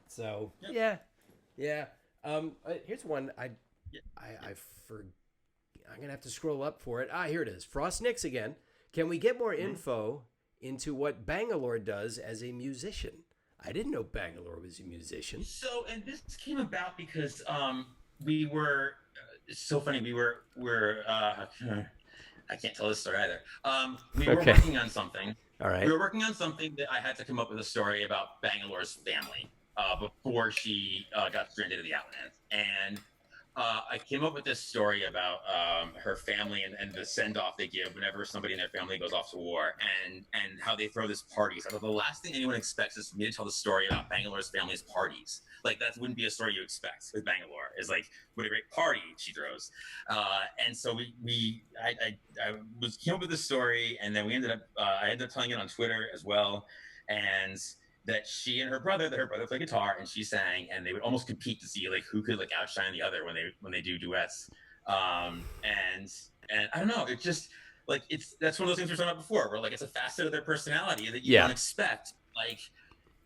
Speaker 1: So, yeah. Here's one. I'm going to have to scroll up for it. Here it is. Frost Nix again. Can we get more info into what Bangalore does as a musician? I didn't know Bangalore was a musician.
Speaker 2: So, and this came about because we were it's so funny. We were I can't tell this story either. We were working on something.
Speaker 1: All right.
Speaker 2: We were working on something that I had to come up with a story about Bangalore's family before she got stranded in the Outlands, and I came up with this story about her family and the send-off they give whenever somebody in their family goes off to war, and how they throw this party. So the last thing anyone expects is for me to tell the story about Bangalore's family's parties. Like, that wouldn't be a story you expect with Bangalore. Is like, what a great party she throws. And so I came up with this story, and then I ended up telling it on Twitter as well, and that she and her brother played guitar and she sang, and they would almost compete to see like who could like outshine the other when they do duets. And I don't know, it just like that's one of those things we were talking about before, where like it's a facet of their personality that you don't expect. Like,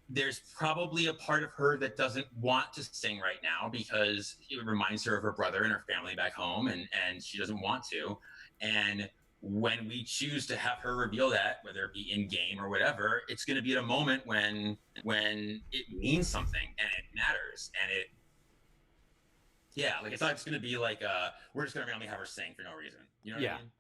Speaker 2: there's probably a part of her that doesn't want to sing right now because it reminds her of her brother and her family back home, and she doesn't want to. And when we choose to have her reveal that, whether it be in game or whatever, it's going to be at a moment when it means something and it matters, and it's not just going to be like we're just going to randomly have her sing for no reason. You know what I mean?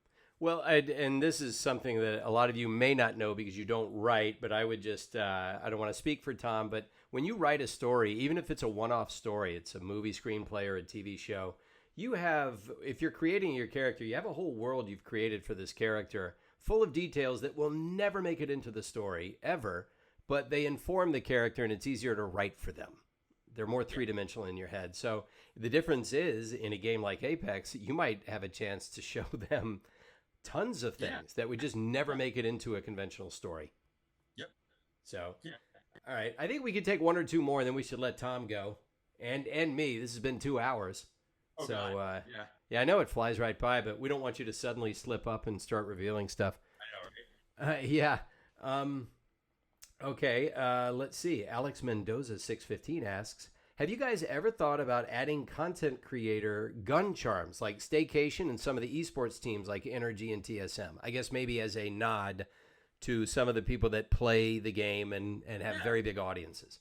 Speaker 1: Well, and this is something that a lot of you may not know because you don't write, but I would just, I don't want to speak for Tom, but when you write a story, even if it's a one-off story, it's a movie screenplay or a TV show, you have, if you're creating your character, you have a whole world you've created for this character full of details that will never make it into the story ever, but they inform the character and it's easier to write for them. They're more three-dimensional in your head. So the difference is, in a game like Apex, you might have a chance to show them tons of things that would just never make it into a conventional story. So, all right. I think we could take one or two more, and then we should let Tom go. And me. This has been 2 hours. I know it flies right by, but we don't want you to suddenly slip up and start revealing stuff.
Speaker 2: I know, right?
Speaker 1: Okay, let's see. Alex Mendoza 615 asks, Have you guys ever thought about adding content creator gun charms like Staycation and some of the esports teams like Energy and TSM? I guess maybe as a nod to some of the people that play the game and have very big audiences.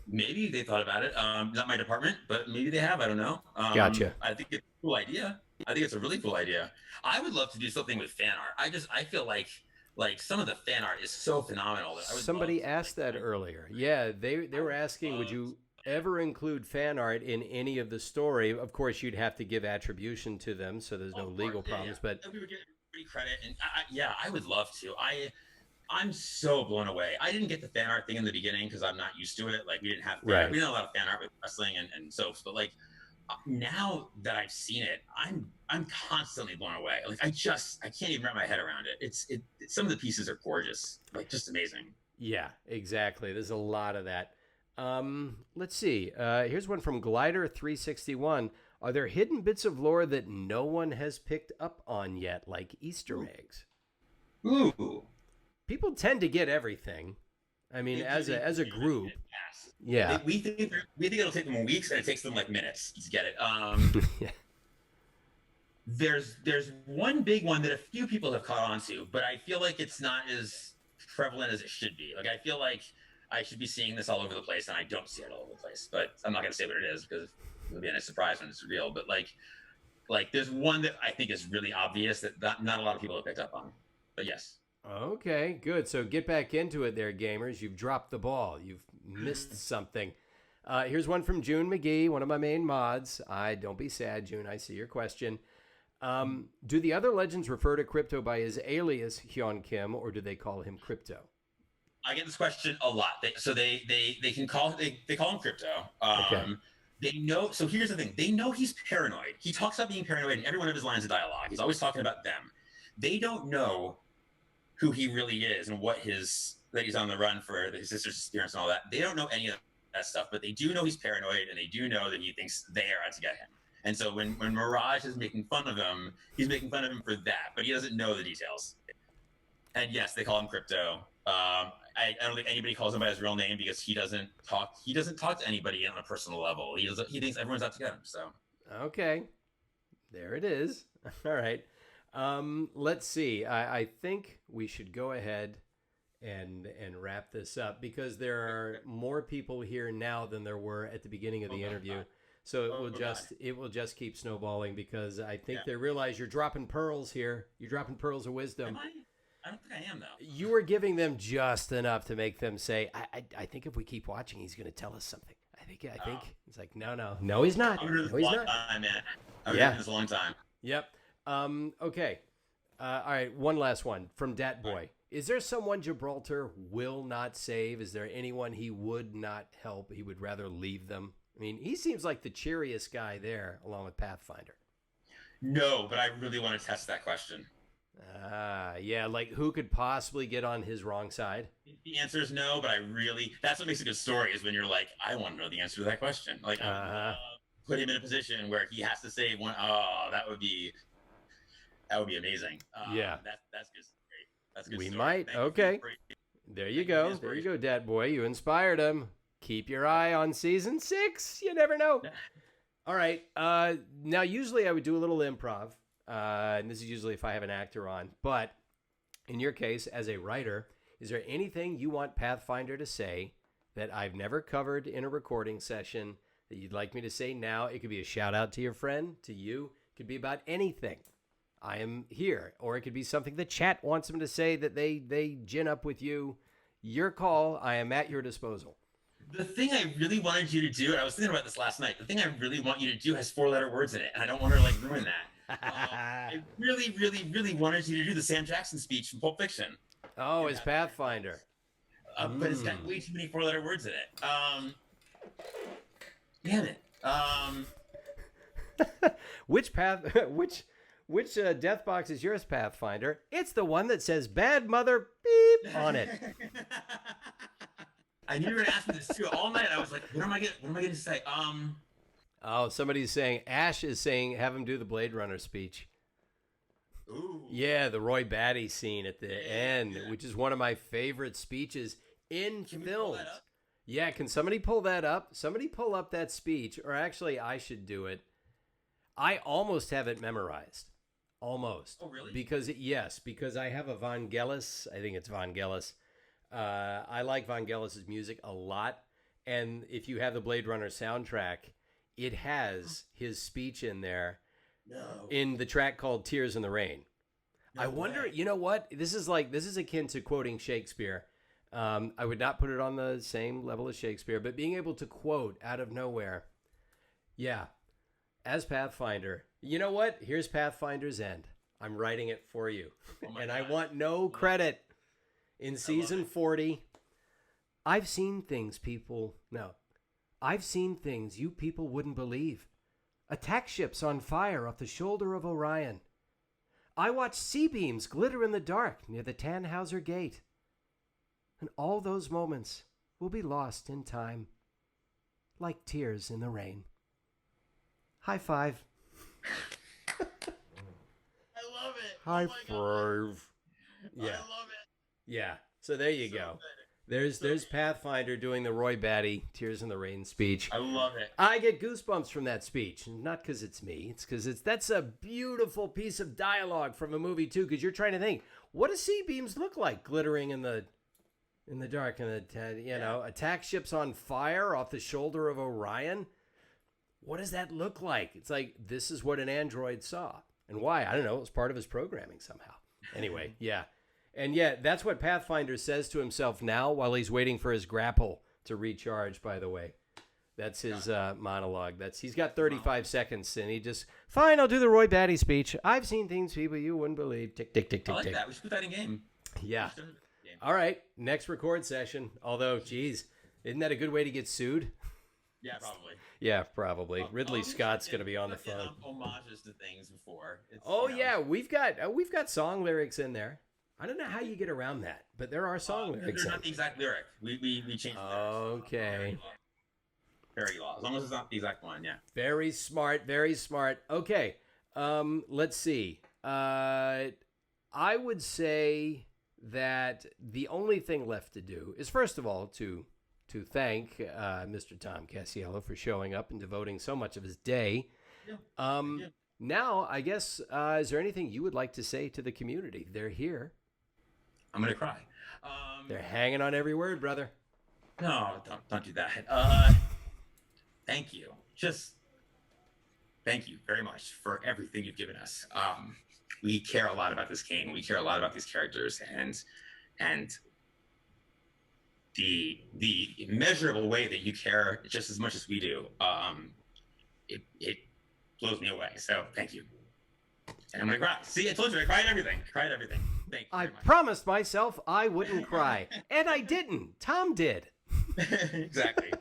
Speaker 2: Maybe they thought about it. Not my department, but maybe they have. I don't know.
Speaker 1: Gotcha.
Speaker 2: I think it's a cool idea. I think it's a really cool idea. I would love to do something with fan art. I feel like some of the fan art is so phenomenal. That
Speaker 1: Somebody asked that earlier. Yeah, they were asking, would you ever include fan art in any of the story? Of course, you'd have to give attribution to them, so there's no legal problems. But
Speaker 2: we would get credit, and I would love to. I'm so blown away. I didn't get the fan art thing in the beginning because I'm not used to it. Like we didn't have we didn't have a lot of fan art with wrestling and soaps, but like now that I've seen it, I'm constantly blown away. Like I can't even wrap my head around it. It's some of the pieces are gorgeous, like just amazing.
Speaker 1: Yeah, exactly. There's a lot of that. Let's see. Here's one from Glider361. Are there hidden bits of lore that no one has picked up on yet, like Easter eggs?
Speaker 2: Ooh.
Speaker 1: People tend to get everything. I mean, as a group. Yeah.
Speaker 2: We think it'll take them weeks, and it takes them like minutes to get it.
Speaker 1: Yeah.
Speaker 2: There's one big one that a few people have caught on to, but I feel like it's not as prevalent as it should be. Like I feel like I should be seeing this all over the place, and I don't see it all over the place. But I'm not gonna say what it is because it'll be a nice surprise when it's real. But like there's one that I think is really obvious that not a lot of people have picked up on. But yes.
Speaker 1: Okay, good. So get back into it there, gamers. You've dropped the ball. You've missed something. Here's one from June McGee, one of my main mods. Don't be sad, June. I see your question. Do the other legends refer to Crypto by his alias Hyun Kim, or do they call him Crypto?
Speaker 2: I get this question a lot. They call him Crypto.
Speaker 1: Okay.
Speaker 2: They know. So here's the thing. They know he's paranoid. He talks about being paranoid in every one of his lines of dialogue. He's always talking about them. They don't know who he really is and that he's on the run for his sister's disappearance and all that. They don't know any of that stuff, but they do know he's paranoid, and they do know that he thinks they are out to get him. And so when Mirage is making fun of him, he's making fun of him for that, but he doesn't know the details. And yes, they call him Crypto. I don't think anybody calls him by his real name because he doesn't talk to anybody on a personal level. He thinks everyone's out to get him. So
Speaker 1: okay, there it is. All right. Let's see. I think we should go ahead and wrap this up because there are more people here now than there were at the beginning of the interview. So it will just keep snowballing because I think they realize you're dropping pearls here. You're dropping pearls of wisdom.
Speaker 2: Am I? I don't think I am, though.
Speaker 1: You are giving them just enough to make them say, I think if we keep watching, he's going to tell us something. I think it's like, no, he's not.
Speaker 2: I'm going to do this a long time, man. I'm going to do this a long time.
Speaker 1: Yep. Okay. All right. One last one from Dat Boy. Right. Is there someone Gibraltar will not save? Is there anyone he would not help? He would rather leave them? I mean, he seems like the cheeriest guy there, along with Pathfinder.
Speaker 2: No, but I really want to test that question.
Speaker 1: Yeah, like who could possibly get on his wrong side?
Speaker 2: The answer is no, but that's what makes a good story is when you're like, I want to know the answer to that question. Like, put him in a position where he has to save one. Oh, that would be amazing.
Speaker 1: Yeah.
Speaker 2: That's good. That's a good
Speaker 1: we
Speaker 2: story.
Speaker 1: Might. Okay. There you go. There you go, Dat Boy. You inspired him. Keep your eye on season 6. You never know. All right. Now, usually I would do a little improv. And this is usually if I have an actor on. But in your case, as a writer, is there anything you want Pathfinder to say that I've never covered in a recording session that you'd like me to say now? It could be a shout out to your friend, to you. It could be about anything. I am here. Or it could be something the chat wants them to say that they gin up with you. Your call. I am at your disposal.
Speaker 2: The thing I really wanted you to do, and I was thinking about this last night, the thing I really want you to do has 4-letter words in it, and I don't want to ruin that. I really, really, really wanted you to do the Sam Jackson speech from Pulp Fiction.
Speaker 1: Oh, it's Pathfinder.
Speaker 2: But it's got way too many 4-letter words in it. Damn it.
Speaker 1: Which death box is yours, Pathfinder? It's the one that says "bad mother" beep on it.
Speaker 2: I knew you were gonna ask me this too all night. I was like, what am I gonna say?
Speaker 1: Oh, somebody's saying Ash is saying have him do the Blade Runner speech.
Speaker 2: Ooh.
Speaker 1: Yeah, the Roy Batty scene at the end, which is one of my favorite speeches in films. Yeah, can somebody pull that up? Somebody pull up that speech, or actually, I should do it. I almost have it memorized. Almost.
Speaker 2: Oh, really?
Speaker 1: Because I have a Vangelis. I think it's Vangelis. I like Vangelis' music a lot. And if you have the Blade Runner soundtrack, it has his speech in there in the track called Tears in the Rain. I wonder, you know what? This is akin to quoting Shakespeare. I would not put it on the same level as Shakespeare, but being able to quote out of nowhere. Yeah. As Pathfinder, you know what? Here's Pathfinder's End. I'm writing it for you. And God. I want no credit. In season 40, I've seen things you people wouldn't believe. Attack ships on fire off the shoulder of Orion. I watched sea beams glitter in the dark near the Tannhauser Gate. And all those moments will be lost in time, like tears in the rain. High five.
Speaker 2: I love it.
Speaker 1: High five. Yeah.
Speaker 2: I love it.
Speaker 1: Yeah. So there you go. There's Pathfinder doing the Roy Batty Tears in the Rain speech.
Speaker 2: I love it.
Speaker 1: I get goosebumps from that speech. Not because it's me. It's because that's a beautiful piece of dialogue from a movie too. Because you're trying to think, what do sea beams look like glittering in the dark, and attack ships on fire off the shoulder of Orion? What does that look like? It's like, this is what an android saw. And why? I don't know. It was part of his programming somehow. Anyway, yeah. And yeah, that's what Pathfinder says to himself now while he's waiting for his grapple to recharge, by the way. That's his monologue. He's got 35 seconds, and he just, fine, I'll do the Roy Batty speech. I've seen things people you wouldn't believe. Tick, tick, tick, tick,
Speaker 2: I like
Speaker 1: tick.
Speaker 2: that. We should put that in game.
Speaker 1: Yeah. All right, next record session. Although, geez, isn't that a good way to get sued?
Speaker 2: Yeah, probably.
Speaker 1: Yeah, probably. Ridley Scott's going to be on the phone.
Speaker 2: Homages to things before.
Speaker 1: Yeah, we've got song lyrics in there. I don't know how you get around that, but there are song lyrics.
Speaker 2: They're not the exact lyric. We changed the lyrics.
Speaker 1: Okay.
Speaker 2: Very law. As long as it's not the exact one, yeah.
Speaker 1: Very smart. Very smart. Okay. Let's see. I would say that the only thing left to do is, first of all, to thank Mr. Tom Casiello for showing up and devoting so much of his day. Yeah. Now, I guess, is there anything you would like to say to the community? They're here.
Speaker 2: I'm going to cry.
Speaker 1: They're hanging on every word, brother.
Speaker 2: No, don't do that. Thank you. Just thank you very much for everything you've given us. We care a lot about this game. We care a lot about these characters, and the immeasurable way that you care just as much as we do. It blows me away. So thank you. And I'm gonna cry. See, I told you, I cried everything. Thank you.
Speaker 1: I promised myself I wouldn't cry, and I didn't. Tom did.
Speaker 2: Exactly.